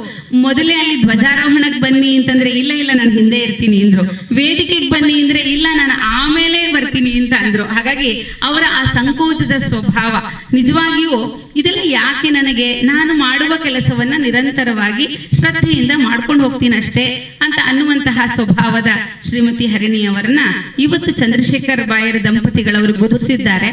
ಮೊದಲೇ ಅಲ್ಲಿ ಧ್ವಜಾರೋಹಣಕ್ಕೆ ಬನ್ನಿ ಅಂತಂದ್ರೆ ಇಲ್ಲ ನಾನು ಹಿಂದೆ ಇರ್ತೀನಿ ಅಂದ್ರು. ವೇದಿಕೆಗೆ ಬನ್ನಿ ಅಂದ್ರೆ ಇಲ್ಲ ನಾನು ಆಮೇಲೆ ಬರ್ತೀನಿ ಅಂತ ಅಂದ್ರು. ಹಾಗಾಗಿ ಅವರ ಆ ಸಂಕೋಚದ ಸ್ವಭಾವ ನಿಜವಾಗಿಯೂ ಇದೆಲ್ಲ ಯಾಕೆ ನನಗೆ, ನಾನು ಮಾಡುವ ಕೆಲಸವನ್ನ ನಿರಂತರವಾಗಿ ಶ್ರದ್ಧೆಯಿಂದ ಮಾಡ್ಕೊಂಡು ಹೋಗ್ತೀನಿ ಅಷ್ಟೇ ಅಂತ ಅನ್ನುವಂತಹ ಸ್ವಭಾವದ ಶ್ರೀಮತಿ ಹರಿಣಿಯವರನ್ನ ಇವತ್ತು ಚಂದ್ರಶೇಖರ್ ಬಾಯರ್ ದಂಪತಿಗಳವರು ಗುರುತಿಸಿದ್ದಾರೆ.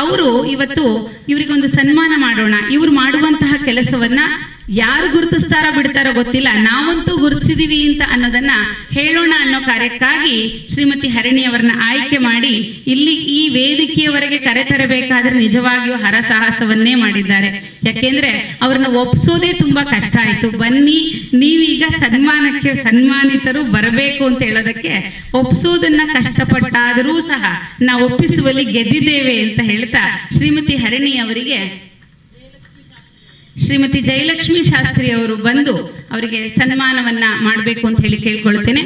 ಅವರು ಇವತ್ತು ಇವರಿಗೊಂದು ಸನ್ಮಾನ ಮಾಡೋಣ. ಇವರು ಮಾಡುವಂತಹ ಕೆಲಸವನ್ನ ಯಾರು ಗುರುತಿಸ್ತಾರೋ ಬಿಡ್ತಾರೋ ಗೊತ್ತಿಲ್ಲ, ನಾವಂತೂ ಗುರುತಿಸಿದೀವಿ ಅಂತ ಅನ್ನೋದನ್ನ ಹೇಳೋಣ ಅನ್ನೋ ಕಾರ್ಯಕ್ಕಾಗಿ ಶ್ರೀಮತಿ ಹರಿಣಿಯವರನ್ನ ಆಯ್ಕೆ ಮಾಡಿ ಇಲ್ಲಿ ಈ ವೇದಿಕೆಯವರೆಗೆ ಕರೆತರಬೇಕಾದ್ರೆ ನಿಜವಾಗಿಯೂ ಹರಸಾಹಸವನ್ನೇ ಮಾಡಿದ್ದಾರೆ. ಯಾಕೆಂದ್ರೆ ಅವ್ರನ್ನ ಒಪ್ಸೋದೇ ತುಂಬಾ ಕಷ್ಟ ಆಯ್ತು. ಬನ್ನಿ ನೀವೀಗ ಸನ್ಮಾನಕ್ಕೆ ಸನ್ಮಾನಿತರು ಬರಬೇಕು ಅಂತ ಹೇಳೋದಕ್ಕೆ ಒಪ್ಸೋದನ್ನ ಕಷ್ಟಪಟ್ಟಾದರೂ ಸಹ ನಾವು ಒಪ್ಪಿಸುವಲ್ಲಿ ಗೆದ್ದಿದ್ದೇವೆ ಅಂತ ಹೇಳ್ತಾ ಶ್ರೀಮತಿ ಹರಿಣಿ ಅವರಿಗೆ ಶ್ರೀಮತಿ ಜಯಲಕ್ಷ್ಮಿ ಶಾಸ್ತ್ರಿ ಅವರು ಬಂದು ಅವರಿಗೆ ಸನ್ಮಾನವನ್ನ ಮಾಡಬೇಕು ಅಂತ ಹೇಳಿ ಕೇಳ್ಕೊಳ್ತೇನೆ.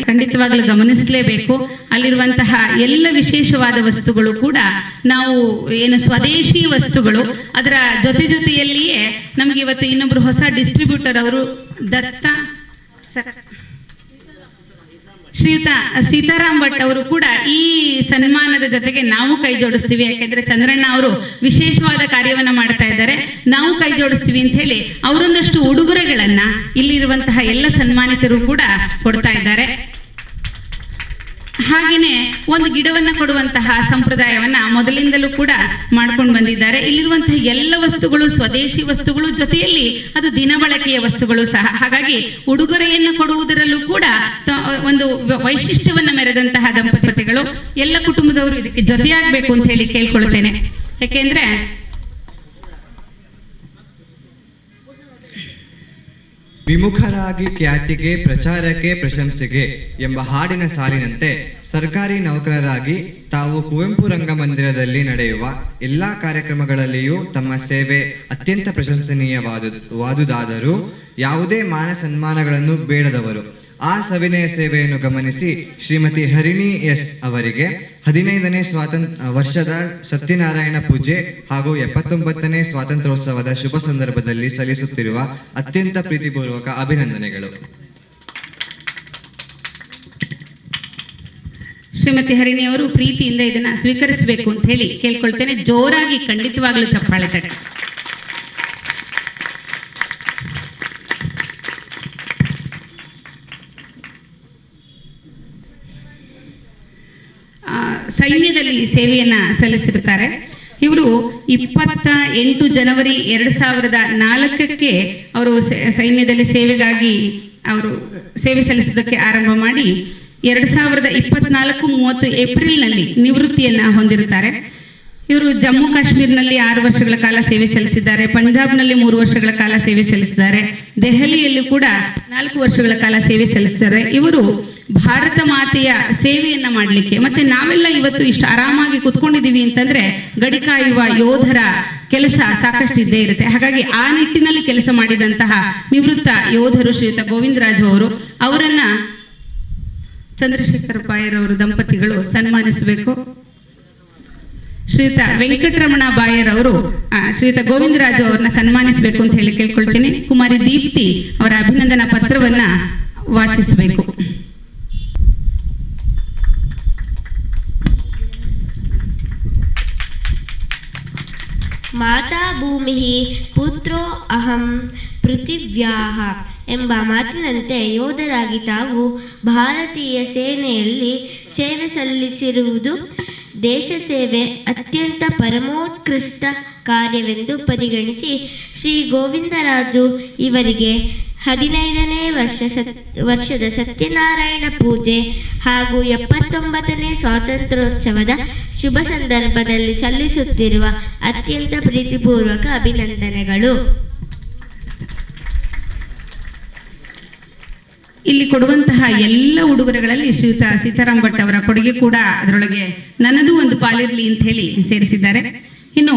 ಖಂಡಿತವಾಗಲೂ ಗಮನಿಸಲೇಬೇಕು. ಅಲ್ಲಿರುವಂತಹ ಎಲ್ಲ ವಿಶೇಷವಾದ ವಸ್ತುಗಳು ಕೂಡ ನಾವು ಏನು ಸ್ವದೇಶಿ ವಸ್ತುಗಳು, ಅದರ ಜೊತೆಯಲ್ಲಿಯೇ ನಮಗೆ ಇವತ್ತು ಇನ್ನೊಬ್ರು ಹೊಸ ಡಿಸ್ಟ್ರಿಬ್ಯೂಟರ್ ಅವರು ಶ್ರೀಯುತ ಸೀತಾರಾಮ್ ಭಟ್ ಅವರು ಕೂಡ ಈ ಸನ್ಮಾನದ ಜೊತೆಗೆ ನಾವು ಕೈ ಜೋಡಿಸ್ತೀವಿ. ಯಾಕೆಂದ್ರೆ ಚಂದ್ರಣ್ಣ ಅವರು ವಿಶೇಷವಾದ ಕಾರ್ಯವನ್ನ ಮಾಡ್ತಾ ಇದ್ದಾರೆ, ನಾವು ಕೈ ಜೋಡಿಸ್ತೀವಿ ಅಂತ ಹೇಳಿ ಅವರೊಂದಷ್ಟು ಉಡುಗೊರೆಗಳನ್ನ ಇಲ್ಲಿರುವಂತಹ ಎಲ್ಲ ಸನ್ಮಾನಿತರು ಕೂಡ ಕೊಡ್ತಾ ಇದ್ದಾರೆ. ಹಾಗೆಯೇ ಒಂದು ಗಿಡವನ್ನ ಕೊಡುವಂತಹ ಸಂಪ್ರದಾಯವನ್ನ ಮೊದಲಿಂದಲೂ ಕೂಡ ಮಾಡ್ಕೊಂಡು ಬಂದಿದ್ದಾರೆ. ಇಲ್ಲಿರುವಂತಹ ಎಲ್ಲ ವಸ್ತುಗಳು ಸ್ವದೇಶಿ ವಸ್ತುಗಳು, ಜೊತೆಯಲ್ಲಿ ಅದು ದಿನಬಳಕೆಯ ವಸ್ತುಗಳು ಸಹ. ಹಾಗಾಗಿ ಉಡುಗೊರೆಯನ್ನು ಕೊಡುವುದರಲ್ಲೂ ಕೂಡ ಒಂದು ವೈಶಿಷ್ಟ್ಯವನ್ನ ಮೆರೆದಂತಹ ದಂಪತಿಗಳು, ಎಲ್ಲ ಕುಟುಂಬದವರು ಇದಕ್ಕೆ ಜೊತೆಯಾಗಬೇಕು ಅಂತ ಹೇಳಿ ಕೇಳ್ಕೊಳ್ತೇನೆ. ಯಾಕೆಂದ್ರೆ ವಿಮುಖರಾಗಿ ಖ್ಯಾತಿಗೆ, ಪ್ರಚಾರಕ್ಕೆ, ಪ್ರಶಂಸೆಗೆ ಎಂಬ ಹಾಡಿನ ಸಾಲಿನಂತೆ ಸರ್ಕಾರಿ ನೌಕರರಾಗಿ ತಾವು ಕುವೆಂಪು ರಂಗಮಂದಿರದಲ್ಲಿ ನಡೆಯುವ ಎಲ್ಲಾ ಕಾರ್ಯಕ್ರಮಗಳಲ್ಲಿಯೂ ತಮ್ಮ ಸೇವೆ ಅತ್ಯಂತ ಪ್ರಶಂಸನೀಯವಾದುದಾದರೂ ಯಾವುದೇ ಮಾನ ಸನ್ಮಾನಗಳನ್ನು ಬೇಡದವರು. ಆ ಸವಿನಯ ಸೇವೆಯನ್ನು ಗಮನಿಸಿ ಶ್ರೀಮತಿ ಹರಿಣಿ ಎಸ್ ಅವರಿಗೆ 15ನೇ ವರ್ಷದ ಸತ್ಯನಾರಾಯಣ ಪೂಜೆ ಹಾಗೂ 79ನೇ ಸ್ವಾತಂತ್ರ್ಯೋತ್ಸವದ ಶುಭ ಸಂದರ್ಭದಲ್ಲಿ ಸಲ್ಲಿಸುತ್ತಿರುವ ಅತ್ಯಂತ ಪ್ರೀತಿಪೂರ್ವಕ ಅಭಿನಂದನೆಗಳು. ಶ್ರೀಮತಿ ಹರಿಣಿ ಅವರು ಪ್ರೀತಿಯಿಂದ ಇದನ್ನ ಸ್ವೀಕರಿಸಬೇಕು ಅಂತ ಹೇಳಿ ಕೇಳ್ಕೊಳ್ತೇನೆ. ಜೋರಾಗಿ ಖಂಡಿತವಾಗ್ಲೂ ಚಪ್ಪಾಳೆ ತಟ್ಟೆ. ಸೈನ್ಯದಲ್ಲಿ ಸೇವೆಯನ್ನ ಸಲ್ಲಿಸಿರುತ್ತಾರೆ. ಇವರು 28 ಜನವರಿ 2004 ಅವರು ಸೈನ್ಯದಲ್ಲಿ ಸೇವೆಗಾಗಿ ಅವರು ಸೇವೆ ಸಲ್ಲಿಸೋದಕ್ಕೆ ಆರಂಭ ಮಾಡಿ 2024-30 ಏಪ್ರಿಲ್ನಲ್ಲಿ ನಿವೃತ್ತಿಯನ್ನ ಹೊಂದಿರುತ್ತಾರೆ. ಇವರು ಜಮ್ಮು ಕಾಶ್ಮೀರ್ನಲ್ಲಿ 6 ವರ್ಷಗಳ ಕಾಲ ಸೇವೆ ಸಲ್ಲಿಸಿದ್ದಾರೆ, ಪಂಜಾಬ್ನಲ್ಲಿ 3 ವರ್ಷಗಳ ಕಾಲ ಸೇವೆ ಸಲ್ಲಿಸಿದ್ದಾರೆ, ದೆಹಲಿಯಲ್ಲಿ ಕೂಡ 4 ವರ್ಷಗಳ ಕಾಲ ಸೇವೆ ಸಲ್ಲಿಸಿದ್ದಾರೆ. ಇವರು ಭಾರತ ಮಾತೆಯ ಸೇವೆಯನ್ನ ಮಾಡಲಿಕ್ಕೆ, ಮತ್ತೆ ನಾವೆಲ್ಲ ಇವತ್ತು ಇಷ್ಟು ಆರಾಮಾಗಿ ಕುತ್ಕೊಂಡಿದ್ದೀವಿ ಅಂತಂದ್ರೆ ಗಡಿ ಕಾಯುವ ಯೋಧರ ಕೆಲಸ ಸಾಕಷ್ಟು ಇದ್ದೇ ಇರುತ್ತೆ. ಹಾಗಾಗಿ ಆ ನಿಟ್ಟಿನಲ್ಲಿ ಕೆಲಸ ಮಾಡಿದಂತಹ ನಿವೃತ್ತ ಯೋಧರು ಶ್ರೀಯುತ ಗೋವಿಂದರಾಜು ಅವರು, ಅವರನ್ನ ಚಂದ್ರಶೇಖರ್ ಬಾಯರ್ ದಂಪತಿಗಳು ಸನ್ಮಾನಿಸಬೇಕು. ಶ್ರೀಯುತ ವೆಂಕಟರಮಣ ಬಾಯರ್ ಅವರು ಶ್ರೀಯುತ ಗೋವಿಂದರಾಜು ಅವರನ್ನ ಸನ್ಮಾನಿಸಬೇಕು ಅಂತ ಹೇಳಿ ಕೇಳ್ಕೊಳ್ತೀನಿ. ಕುಮಾರಿ ದೀಪ್ತಿ ಅವರ ಅಭಿನಂದನಾ ಪತ್ರವನ್ನ ವಾಚಿಸಬೇಕು. ಮಾತಾ ಭೂಮಿ ಪುತ್ರೋ ಅಹಂ ಪೃಥಿವ್ಯಾಹ ಎಂಬ ಮಾತಿನಂತೆ ಯೋಧರಾಗಿ ತಾವು ಭಾರತೀಯ ಸೇನೆಯಲ್ಲಿ ಸೇವೆ ಸಲ್ಲಿಸಿರುವುದು ದೇಶ ಸೇವೆ ಅತ್ಯಂತ ಪರಮೋತ್ಕೃಷ್ಟ ಕಾರ್ಯವೆಂದು ಪರಿಗಣಿಸಿ ಶ್ರೀ ಗೋವಿಂದರಾಜು ಇವರಿಗೆ 15ನೇ ವರ್ಷದ ಸತ್ಯನಾರಾಯಣ ಪೂಜೆ ಹಾಗೂ 79ನೇ ಸ್ವಾತಂತ್ರ್ಯೋತ್ಸವದ ಶುಭ ಸಂದರ್ಭದಲ್ಲಿ ಸಲ್ಲಿಸುತ್ತಿರುವ ಅತ್ಯಂತ ಪ್ರೀತಿಪೂರ್ವಕ ಅಭಿನಂದನೆಗಳು. ಇಲ್ಲಿ ಕೊಡುವಂತಹ ಎಲ್ಲ ಉಡುಗೊರೆಗಳಲ್ಲಿ ಶ್ರೀಯುತ ಸೀತಾರಾಮ್ ಭಟ್ ಅವರ ಕೊಡುಗೆ ಕೂಡ ಅದರೊಳಗೆ ನನ್ನದು ಒಂದು ಪಾಲಿರ್ಲಿ ಅಂತ ಹೇಳಿ ಸೇರಿಸಿದ್ದಾರೆ. ಇನ್ನು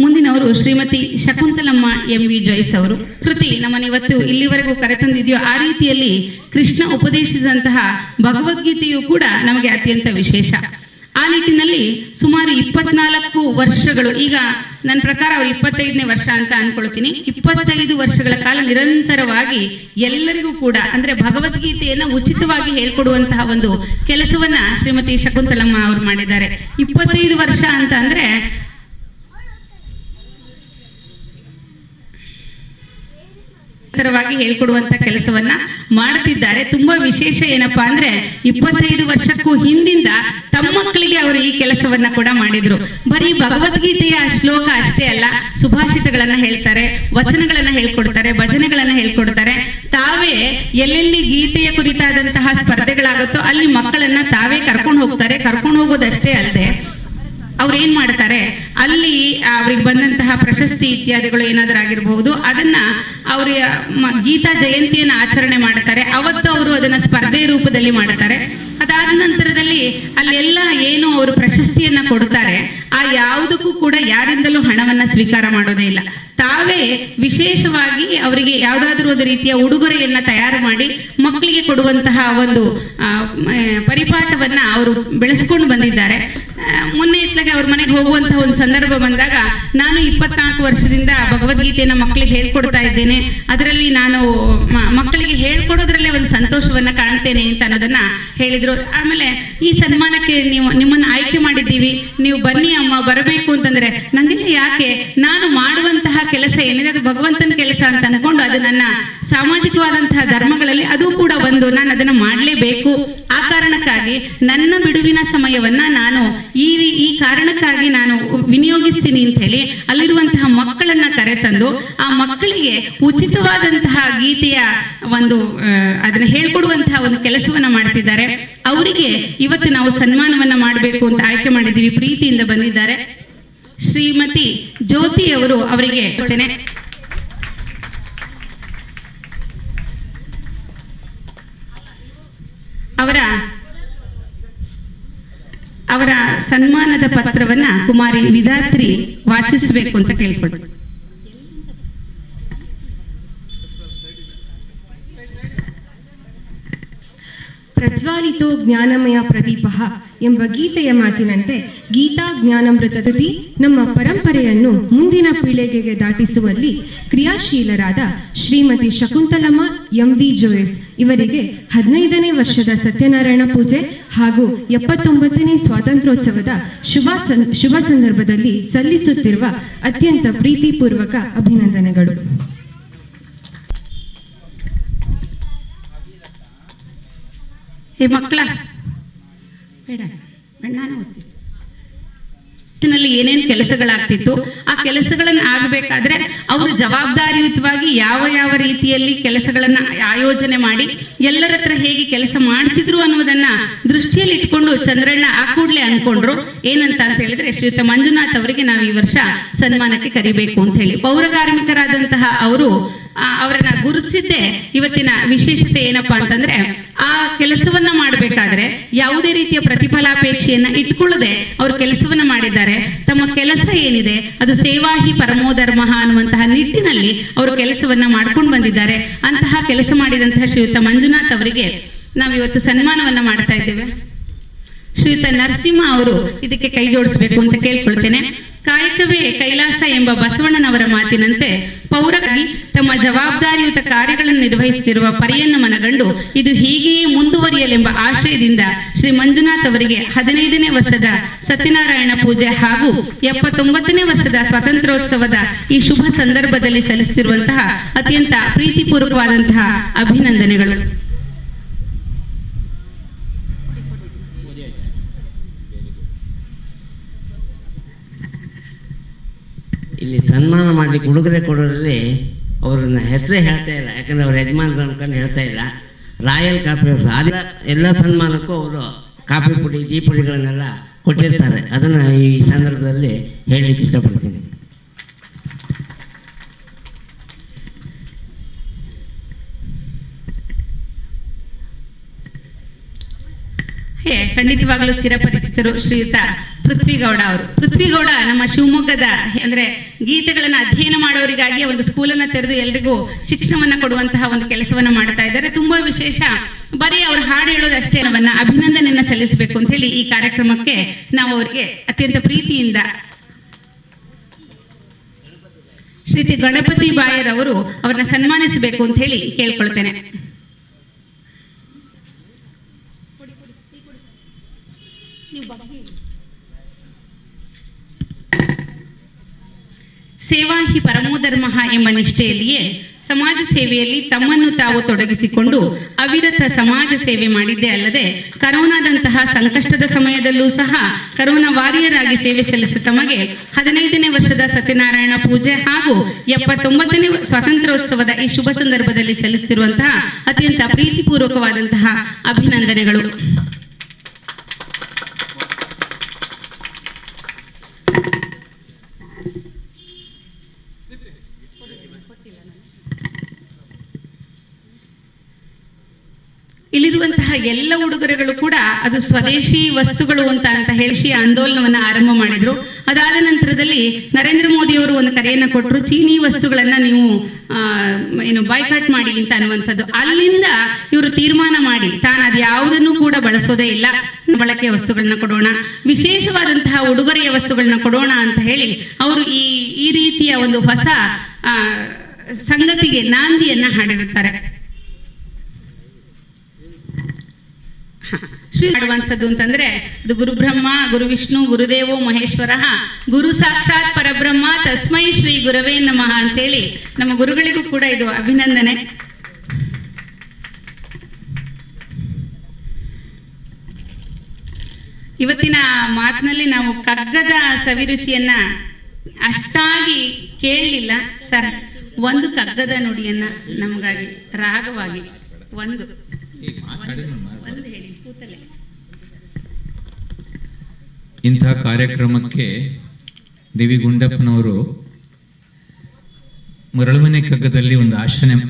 ಮುಂದಿನವರು ಶ್ರೀಮತಿ ಶಕುಂತಲಮ್ಮ MV ಜೋಯ್ಸ್ ಅವರು. ಕೃತಿ ನಮ್ಮನ್ನು ಇವತ್ತು ಇಲ್ಲಿವರೆಗೂ ಕರೆತಂದಿದೆಯೋ ಆ ರೀತಿಯಲ್ಲಿ ಕೃಷ್ಣ ಉಪದೇಶಿಸಿದಂತಹ ಭಗವದ್ಗೀತೆಯು ಕೂಡ ನಮಗೆ ಅತ್ಯಂತ ವಿಶೇಷ. ಆ ನಿಟ್ಟಿನಲ್ಲಿ ಸುಮಾರು 24 ವರ್ಷಗಳು, ಈಗ ನನ್ನ ಪ್ರಕಾರ ಅವರು 25ನೇ ವರ್ಷ ಅಂತ ಅನ್ಕೊಳ್ತೀನಿ, 25 ವರ್ಷಗಳ ಕಾಲ ನಿರಂತರವಾಗಿ ಎಲ್ಲರಿಗೂ ಕೂಡ ಅಂದ್ರೆ ಭಗವದ್ಗೀತೆಯನ್ನ ಉಚಿತವಾಗಿ ಹೇಳ್ಕೊಡುವಂತಹ ಒಂದು ಕೆಲಸವನ್ನ ಶ್ರೀಮತಿ ಶಕುಂತಲಮ್ಮ ಅವರು ಮಾಡಿದ್ದಾರೆ. 25 ವರ್ಷ ಅಂತ ಅಂದ್ರೆ ಹೇಳ್ಕೊಡುವಂತ ಕೆಲಸವನ್ನ ಮಾಡುತ್ತಿದ್ದಾರೆ. ತುಂಬಾ ವಿಶೇಷ ಏನಪ್ಪಾ ಅಂದ್ರೆ 25 ವರ್ಷಕ್ಕೂ ಹಿಂದಿಂದ ತಮ್ಮ ಮಕ್ಕಳಿಗೆ ಅವರು ಈ ಕೆಲಸವನ್ನ ಕೂಡ ಮಾಡಿದ್ರು. ಬರೀ ಭಗವದ್ಗೀತೆಯ ಶ್ಲೋಕ ಅಷ್ಟೇ ಅಲ್ಲ, ಸುಭಾಷಿತಗಳನ್ನ ಹೇಳ್ತಾರೆ, ವಚನಗಳನ್ನ ಹೇಳ್ಕೊಡ್ತಾರೆ, ಭಜನೆಗಳನ್ನ ಹೇಳ್ಕೊಡ್ತಾರೆ. ತಾವೇ ಎಲ್ಲೆಲ್ಲಿ ಗೀತೆಯ ಕುರಿತಾದಂತಹ ಸ್ಪರ್ಧೆಗಳಾಗುತ್ತೋ ಅಲ್ಲಿ ಮಕ್ಕಳನ್ನ ತಾವೇ ಕರ್ಕೊಂಡು ಹೋಗ್ತಾರೆ. ಕರ್ಕೊಂಡು ಹೋಗೋದಷ್ಟೇ ಅಲ್ಲದೆ ಅವ್ರು ಏನು ಮಾಡ್ತಾರೆ, ಅಲ್ಲಿ ಅವ್ರಿಗೆ ಬಂದಂತಹ ಪ್ರಶಸ್ತಿ ಇತ್ಯಾದಿಗಳು ಏನಾದರೂ ಆಗಿರಬಹುದು, ಅದನ್ನು ಅವ್ರ ಗೀತಾ ಜಯಂತಿಯನ್ನು ಆಚರಣೆ ಮಾಡ್ತಾರೆ. ಅವತ್ತು ಅವರು ಅದನ್ನು ಸ್ಪರ್ಧೆ ರೂಪದಲ್ಲಿ ಮಾಡ್ತಾರೆ. ಅದಾದ ನಂತರದಲ್ಲಿ ಅಲ್ಲೆಲ್ಲ ಏನು ಅವರು ಪ್ರಶಸ್ತಿಯನ್ನು ಕೊಡ್ತಾರೆ, ಆ ಯಾವುದಕ್ಕೂ ಕೂಡ ಯಾರಿಂದಲೂ ಹಣವನ್ನು ಸ್ವೀಕಾರ ಮಾಡೋದೇ ಇಲ್ಲ. ತಾವೇ ವಿಶೇಷವಾಗಿ ಅವರಿಗೆ ಯಾವುದಾದ್ರೂ ಒಂದು ರೀತಿಯ ಉಡುಗೊರೆಯನ್ನು ತಯಾರು ಮಾಡಿ ಮಕ್ಕಳಿಗೆ ಕೊಡುವಂತಹ ಒಂದು ಪರಿಪಾಠವನ್ನು ಅವರು ಬೆಳೆಸ್ಕೊಂಡು ಬಂದಿದ್ದಾರೆ. ಮೊನ್ನೆ ಇತ್ಲಾಗೆ ಅವ್ರ ಮನೆಗೆ ಹೋಗುವಂತಹ ಒಂದು ಸಂದರ್ಭ ಬಂದಾಗ, ನಾನು 24 ವರ್ಷದಿಂದ ಭಗವದ್ಗೀತೆಯನ್ನು ಮಕ್ಕಳಿಗೆ ಹೇಳ್ಕೊಡ್ತಾ ಇದ್ದೇನೆ, ಅದರಲ್ಲಿ ನಾನು ಮಕ್ಕಳಿಗೆ ಹೇಳ್ಕೊಡೋದ್ರಲ್ಲೇ ಒಂದು ಸಂತೋಷವನ್ನು ಕಾಣ್ತೇನೆ ಅಂತ ಅನ್ನೋದನ್ನ ಹೇಳಿದ್ರು. ಆಮೇಲೆ ಈ ಸನ್ಮಾನಕ್ಕೆ ನಿಮ್ಮನ್ನು ಆಯ್ಕೆ ಮಾಡಿದ್ದೀವಿ, ನೀವು ಬನ್ನಿ ಅಮ್ಮ, ಬರಬೇಕು ಅಂತಂದ್ರೆ ನನಗೆ ಯಾಕೆ, ನಾನು ಮಾಡುವಂತಹ ಕೆಲಸ ಏನಿದೆ ಅದು ಭಗವಂತನ ಕೆಲಸ ಅಂತ ಅನ್ಕೊಂಡು, ಅದು ನನ್ನ ಸಾಮಾಜಿಕವಾದಂತಹ ಧರ್ಮಗಳಲ್ಲಿ ಅದು ಕೂಡ ಒಂದು, ನಾನು ಅದನ್ನು ಮಾಡಲೇಬೇಕು. ಆ ಕಾರಣಕ್ಕಾಗಿ ನನ್ನ ಬಿಡುವಿನ ಸಮಯವನ್ನ ನಾನು ಈ ಕಾರಣಕ್ಕಾಗಿ ನಾನು ವಿನಿಯೋಗಿಸ್ತೀನಿ ಅಂತ ಹೇಳಿ ಅಲ್ಲಿರುವಂತಹ ಮಕ್ಕಳನ್ನ ಕರೆತಂದು ಆ ಮಕ್ಕಳಿಗೆ ಉಚಿತವಾದಂತಹ ಗೀತೆಯ ಒಂದು ಅದನ್ನ ಹೇಳ್ಕೊಡುವಂತಹ ಒಂದು ಕೆಲಸವನ್ನ ಮಾಡ್ತಿದ್ದಾರೆ. ಅವರಿಗೆ ಇವತ್ತು ನಾವು ಸನ್ಮಾನವನ್ನ ಮಾಡಬೇಕು ಅಂತ ಆಯ್ಕೆ ಮಾಡಿದ್ದೀವಿ. ಪ್ರೀತಿಯಿಂದ ಬಂದಿದ್ದಾರೆ ಶ್ರೀಮತಿ ಜ್ಯೋತಿ ಅವರು. ಅವರಿಗೆ ಕೊಡ್ತೇನೆ. ಅವರ ಸನ್ಮಾನದ ಪತ್ರವನ್ನ ಕುಮಾರಿ ವಿಧಾತ್ರಿ ವಾಚಿಸಬೇಕು ಅಂತ ಕೇಳ್ಕೊಳ್ತೀನಿ. ಪ್ರಜ್ವಾಲಿತೋ ಜ್ಞಾನಮಯ ಪ್ರದೀಪಃ ಎಂಬ ಗೀತೆಯ ಮಾತಿನಂತೆ ಗೀತಾ ಜ್ಞಾನಾಮೃತ ಕೃತಿ ನಮ್ಮ ಪರಂಪರೆಯನ್ನು ಮುಂದಿನ ಪೀಳಿಗೆಗೆ ದಾಟಿಸುವಲ್ಲಿ ಕ್ರಿಯಾಶೀಲರಾದ ಶ್ರೀಮತಿ ಶಕುಂತಲಮ್ಮ MV ಜೋಯ್ಸ್ ಇವರಿಗೆ 15ನೇ ವರ್ಷದ ಸತ್ಯನಾರಾಯಣ ಪೂಜೆ ಹಾಗೂ 79ನೇ ಸ್ವಾತಂತ್ರ್ಯೋತ್ಸವದ ಶುಭ ಸಂದರ್ಭದಲ್ಲಿ ಸಲ್ಲಿಸುತ್ತಿರುವ ಅತ್ಯಂತ ಪ್ರೀತಿಪೂರ್ವಕ ಅಭಿನಂದನೆಗಳು. ಹೇ ಮಕ್ಕಳ, ಬೇಡ ನಾನು ಓದ್ತೀನಿ. ಏನೇನು ಕೆಲಸಗಳಾಗ್ತಿತ್ತು, ಆ ಕೆಲಸಗಳನ್ನು ಆಗಬೇಕಾದ್ರೆ ಅವರು ಜವಾಬ್ದಾರಿಯುತವಾಗಿ ಯಾವ ರೀತಿಯಲ್ಲಿ ಕೆಲಸಗಳನ್ನ ಆಯೋಜನೆ ಮಾಡಿ ಎಲ್ಲರ ಹತ್ರ ಹೇಗೆ ಕೆಲಸ ಮಾಡಿಸಿದ್ರು ಅನ್ನೋದನ್ನ ದೃಷ್ಟಿಯಲ್ಲಿ ಇಟ್ಕೊಂಡು ಚಂದ್ರಣ್ಣ ಆ ಕೂಡಲೇ ಅನ್ಕೊಂಡ್ರು. ಏನಂತ ಹೇಳಿದ್ರೆ, ಶ್ರೀಯುತ ಮಂಜುನಾಥ್ ಅವರಿಗೆ ನಾವು ಈ ವರ್ಷ ಸನ್ಮಾನಕ್ಕೆ ಕರಿಬೇಕು ಅಂತ ಹೇಳಿ. ಪೌರಕಾರ್ಮಿಕರಾದಂತಹ ಅವರು ಅವರನ್ನ ಗುರುತಿಸಿದ್ದೆ ಇವತ್ತಿನ ವಿಶೇಷತೆ. ಏನಪ್ಪಾ ಅಂತಂದ್ರೆ, ಆ ಕೆಲಸವನ್ನ ಮಾಡಬೇಕಾದ್ರೆ ಯಾವುದೇ ರೀತಿಯ ಪ್ರತಿಫಲಾಪೇಕ್ಷೆಯನ್ನ ಇಟ್ಕೊಳ್ಳದೆ ಅವರು ಕೆಲಸವನ್ನ ಮಾಡಿದ್ದಾರೆ. ತಮ್ಮ ಕೆಲಸ ಏನಿದೆ ಅದು ಸೇವಾ ಹಿ ಪರಮೋ ಧರ್ಮ ಅನ್ನುವಂತಹ ನಿಟ್ಟಿನಲ್ಲಿ ಅವರು ಕೆಲಸವನ್ನ ಮಾಡ್ಕೊಂಡು ಬಂದಿದ್ದಾರೆ. ಅಂತಹ ಕೆಲಸ ಮಾಡಿದಂತಹ ಶ್ರೀಯುತ ಮಂಜುನಾಥ್ ಅವರಿಗೆ ನಾವಿವತ್ತು ಸನ್ಮಾನವನ್ನ ಮಾಡ್ತಾ ಇದ್ದೇವೆ. ಶ್ರೀಯುತ ನರಸಿಂಹ ಅವರು ಇದಕ್ಕೆ ಕೈ ಜೋಡಿಸಬೇಕು ಅಂತ ಕೇಳ್ಕೊಳ್ತೇನೆ. ಕಾಯಕವೇ ಕೈಲಾಸ ಎಂಬ ಬಸವಣ್ಣನವರ ಮಾತಿನಂತೆ ಪೌರರಾಗಿ ತಮ್ಮ ಜವಾಬ್ದಾರಿಯುತ ಕಾರ್ಯಗಳನ್ನು ನಿರ್ವಹಿಸುತ್ತಿರುವ ಪರಿಯನ್ನು ಮನಗಂಡು ಇದು ಹೀಗೆಯೇ ಮುಂದುವರಿಯಲೆಂಬ ಆಶಯದಿಂದ ಶ್ರೀ ಮಂಜುನಾಥ್ ಅವರಿಗೆ 15ನೇ ವರ್ಷದ ಸತ್ಯನಾರಾಯಣ ಪೂಜೆ ಹಾಗೂ 79ನೇ ವರ್ಷದ ಸ್ವಾತಂತ್ರ್ಯೋತ್ಸವದ ಈ ಶುಭ ಸಂದರ್ಭದಲ್ಲಿ ಸಲ್ಲಿಸುತ್ತಿರುವಂತಹ ಅತ್ಯಂತ ಪ್ರೀತಿಪೂರ್ವಕವಾದಂತಹ ಅಭಿನಂದನೆಗಳು. ಇಲ್ಲಿ ಸನ್ಮಾನ ಮಾಡಲಿಕ್ಕೆ ಉಡುಗೊರೆ ಕೊಡೋದ್ರಲ್ಲಿ ಅವ್ರನ್ನ ಹೆಸರೇ ಹೇಳ್ತಾ ಇಲ್ಲ, ಯಾಕಂದರೆ ಅವ್ರ ಯಜಮಾನ್ರು ಅನ್ಕೊಂಡು ಹೇಳ್ತಾ ಇಲ್ಲ. ರಾಯಲ್ ಕಾಫಿ ಆದ ಎಲ್ಲ ಸನ್ಮಾನಕ್ಕೂ ಅವರು ಕಾಫಿ ಪುಡಿ, ಟೀ ಪುಡಿಗಳನ್ನೆಲ್ಲ ಕೊಟ್ಟಿರ್ತಾರೆ. ಅದನ್ನು ಈ ಸಂದರ್ಭದಲ್ಲಿ ಹೇಳಲಿಕ್ಕೆ ಇಷ್ಟಪಡ್ತೀನಿ. ಖಂಡಿತವಾಗಲೂ ಚಿರಪರಿಚಿತರು ಶ್ರೀಯುತ ಪೃಥ್ವಿಗೌಡ ಅವರು. ಪೃಥ್ವಿಗೌಡ ನಮ್ಮ ಶಿವಮೊಗ್ಗದ ಅಂದ್ರೆ ಗೀತೆಗಳನ್ನ ಅಧ್ಯಯನ ಮಾಡೋರಿಗಾಗಿ ಒಂದು ಸ್ಕೂಲನ್ನ ತೆರೆದು ಎಲ್ರಿಗೂ ಶಿಕ್ಷಣವನ್ನ ಕೊಡುವಂತಹ ಒಂದು ಕೆಲಸವನ್ನ ಮಾಡ್ತಾ ಇದ್ದಾರೆ. ತುಂಬಾ ವಿಶೇಷ, ಬರೀ ಅವ್ರು ಹಾಡು ಹೇಳೋದಷ್ಟೇ ಅಭಿನಂದನೆಯನ್ನ ಸಲ್ಲಿಸಬೇಕು ಅಂತ ಹೇಳಿ ಈ ಕಾರ್ಯಕ್ರಮಕ್ಕೆ ನಾವು ಅವರಿಗೆ ಅತ್ಯಂತ ಪ್ರೀತಿಯಿಂದ ಶ್ರೀತಿ ಗಣಪತಿ ಬಾಯರ್ ಅವರು ಅವ್ರನ್ನ ಸನ್ಮಾನಿಸಬೇಕು ಅಂತ ಹೇಳಿ ಕೇಳ್ಕೊಳ್ತೇನೆ. ಸೇವಾ ಹಿ ಪರಮೋಧರ್ಮ ಎಂಬ ನಿಷ್ಠೆಯಲ್ಲಿಯೇ ಸಮಾಜ ಸೇವೆಯಲ್ಲಿ ತಮ್ಮನ್ನು ತಾವು ತೊಡಗಿಸಿಕೊಂಡು ಅವಿರತ ಸಮಾಜ ಸೇವೆ ಮಾಡಿದ್ದೇ ಅಲ್ಲದೆ ಕರೋನಾದಂತಹ ಸಂಕಷ್ಟದ ಸಮಯದಲ್ಲೂ ಸಹ ಕರೋನಾ ವಾರಿಯರ್ ಆಗಿ ಸೇವೆ ಸಲ್ಲಿಸಿದ ತಮಗೆ 15ನೇ ವರ್ಷದ ಸತ್ಯನಾರಾಯಣ ಪೂಜೆ ಹಾಗೂ 79ನೇ ಸ್ವಾತಂತ್ರ್ಯೋತ್ಸವದ ಈ ಶುಭ ಸಂದರ್ಭದಲ್ಲಿ ಸಲ್ಲಿಸುತ್ತಿರುವಂತಹ ಅತ್ಯಂತ ಪ್ರೀತಿಪೂರ್ವಕವಾದಂತಹ ಅಭಿನಂದನೆಗಳು. ಎಲ್ಲ ಉಡುಗೊರೆಗಳು ಕೂಡ ಅದು ಸ್ವದೇಶಿ ವಸ್ತುಗಳು ಅಂತ ಹೇಳಿ ಆಂದೋಲನವನ್ನು ಆರಂಭ ಮಾಡಿದ್ರು. ಅದಾದ ನಂತರದಲ್ಲಿ ನರೇಂದ್ರ ಮೋದಿ ಅವರು ಒಂದು ಕರೆಯನ್ನು ಕೊಟ್ಟರು, ಚೀನಿ ವಸ್ತುಗಳನ್ನ ನೀವು ಬಾಯ್ಕಾಟ್ ಮಾಡಿ ಅಂತ ಅನ್ನುವಂಥದ್ದು. ಅಲ್ಲಿಂದ ಇವರು ತೀರ್ಮಾನ ಮಾಡಿ ತಾನು ಅದು ಯಾವುದನ್ನು ಕೂಡ ಬಳಸೋದೇ ಇಲ್ಲ, ಬಳಕೆಯ ವಸ್ತುಗಳನ್ನ ಕೊಡೋಣ, ವಿಶೇಷವಾದಂತಹ ಉಡುಗೊರೆಯ ವಸ್ತುಗಳನ್ನ ಕೊಡೋಣ ಅಂತ ಹೇಳಿ ಅವರು ಈ ರೀತಿಯ ಒಂದು ಹೊಸ ಸಂಗತಿಗೆ ನಾಂದಿಯನ್ನ ಹಾಡಿರುತ್ತಾರೆ. ಶ್ರೀ ಮಾಡುವಂಥದ್ದು ಅಂತಂದ್ರೆ ಅದು ಗುರು ಬ್ರಹ್ಮ ಗುರು ವಿಷ್ಣು ಗುರುದೇವೋ ಮಹೇಶ್ವರ ಗುರು ಸಾಕ್ಷಾತ್ ಪರಬ್ರಹ್ಮ ತಸ್ಮೈ ಶ್ರೀ ಗುರವೇ ನಮಃ ಅಂತೇಳಿ ನಮ್ಮ ಗುರುಗಳಿಗೂ ಕೂಡ ಇದು ಅಭಿನಂದನೆ. ಇವತ್ತಿನ ಮಾತಿನಲ್ಲಿ ನಾವು ಕಗ್ಗದ ಸವಿರುಚಿಯನ್ನ ಅಷ್ಟಾಗಿ ಕೇಳಲಿಲ್ಲ ಸರ್. ಒಂದು ಕಗ್ಗದ ನುಡಿಯನ್ನ ನಮಗಾಗಿ ರಾಗವಾಗಿ ಒಂದು ಹೇಳಿ ಕೂತಲೇ. ಇಂಥ ಕಾರ್ಯಕ್ರಮಕ್ಕೆ ಡಿ ವಿ ಗುಂಡಪ್ಪನವರು ಮರಳುಮನೆ ಕಗ್ಗದಲ್ಲಿ ಒಂದು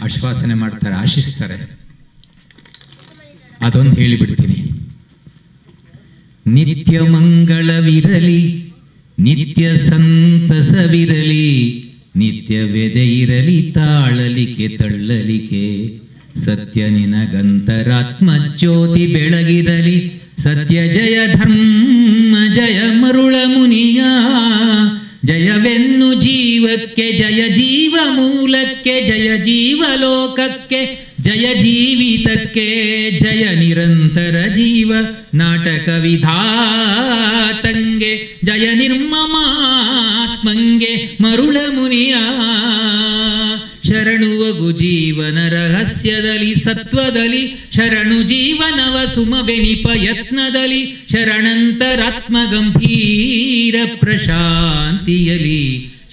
ಆಶ್ವಾಸನೆ ಮಾಡ್ತಾರೆ, ಆಶಿಸ್ತಾರೆ. ಅದೊಂದು ಹೇಳಿಬಿಡ್ತೀನಿ. ನಿತ್ಯ ಮಂಗಳವಿರಲಿ, ನಿತ್ಯ ಸಂತಸವಿರಲಿ, ನಿತ್ಯ ವ್ಯದೆ ಇರಲಿ, ತಾಳಲಿಕೆ ತಳ್ಳಲಿಕೆ, ಸತ್ಯ ನಿನಗಂತರಾತ್ಮ ಜ್ಯೋತಿ ಬೆಳಗಿರಲಿ, ಸತ್ಯ ಜಯ ಧರ್ಮ ಜಯ ಮರುಳ ಮುನಿಯ, ಜಯವೆನ್ನು ಜೀವಕ್ಕೆ, ಜಯ ಜೀವ ಮೂಲಕ್ಕೆ, ಜಯ ಜೀವಲೋಕಕ್ಕೆ, ಜಯ ಜೀವಿತಕ್ಕೆ, ಜಯ ನಿರಂತರ ಜೀವ ನಾಟಕ ವಿಧಾತಂಗೆ, ಜಯ ನಿರ್ಮಮಾತ್ಮಂಗೆ ಮರುಳ ಮುನಿಯ, ಶರಣುವಗು ಜೀವನ ರಹಸ್ಯದಲ್ಲಿ ಸತ್ವದಲ್ಲಿ, ಶರಣು ಜೀವನವ ಸುಮಬೆಣಿಪ ಯತ್ನದಲ್ಲಿ, ಶರಣಂತರಾತ್ಮ ಗಂಭೀರ ಪ್ರಶಾಂತಿಯಲಿ,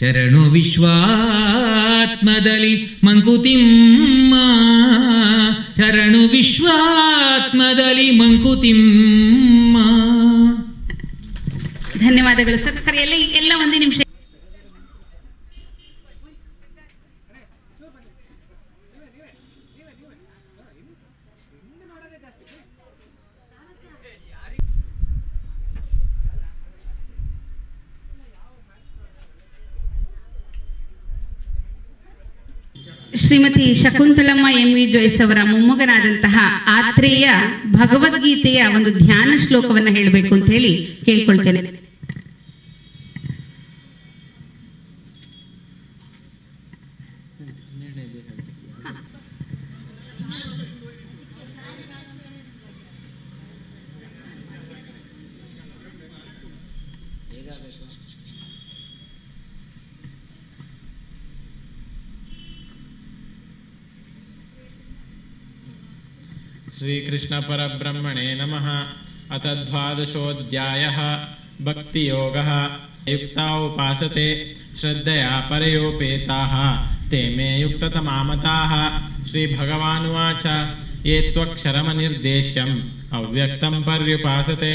ಶರಣು ವಿಶ್ವಾತ್ಮದಲ್ಲಿ ಮಂಕುತಿಮ್ಮ, ಶರಣು ವಿಶ್ವಾತ್ಮದಲ್ಲಿ ಮಂಕುತಿಮ್ಮ. ಧನ್ಯವಾದಗಳು ಸರ್. ಸರ್ ಎಲ್ಲ ಒಂದೇ ನಿಮಿಷ. ಶ್ರೀಮತಿ ಶಕುಂತಲಮ್ಮ ಎಂ.ವಿ. ಜೋಯ್ಸ್ ಅವರ ಮೊಮ್ಮಗನಾದಂತಹ ಆತ್ರೇಯ ಭಗವದ್ಗೀತೆಯ ಒಂದು ಧ್ಯಾನ ಶ್ಲೋಕವನ್ನು ಹೇಳಬೇಕು ಅಂತ ಹೇಳಿ ಕೇಳ್ಕೊಳ್ತೇನೆ. श्रीकृष्ण परब्रह्मणे नमः। अथ द्वादशोऽध्यायः भक्तियोगः। युक्ता उपासते श्रद्धया परयोपेताः ते मे युक्ततमामताः। श्रीभगवानुवाच ये त्वक्षरमनिर्देश्यम् अव्यक्तं पर्युपासते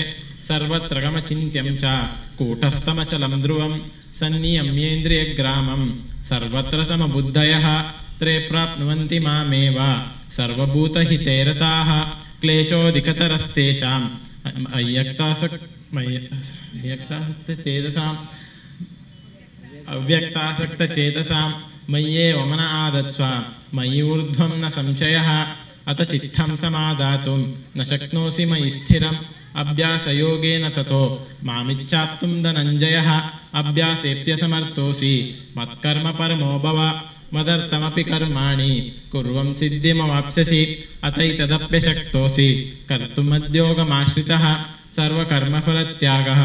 सर्वत्र गमचिन्त्यं च कूटस्थमचलं ध्रुवं सन्नियम्येन्द्रियग्रामं सर्वत्र समबुद्धयः ते प्राप्नुवन्ति मामेव सर्वभूतहिते रताः। क्लेशोऽधिकतरस्तेषाम् अव्यक्तासक्तचेतसां मय्येव मन आदत्स्व मयि ऊर्ध्वं न संशयः। अत चित्तं समादातुं न शक्नोषि मयि स्थिरम् अभ्यासयोगेन ततो मामिच्छाप्तुं धनञ्जयः। अभ्यासेऽप्यसमर्थोऽसि मत्कर्म परमो भव मदर्थमपि कर्माणि कुर्वं सिद्धिमवाप्स्यसि। अतैतदप्यशक्तोऽसि कर्तुमद्योगमाश्रितः सर्वकर्मफलत्यागः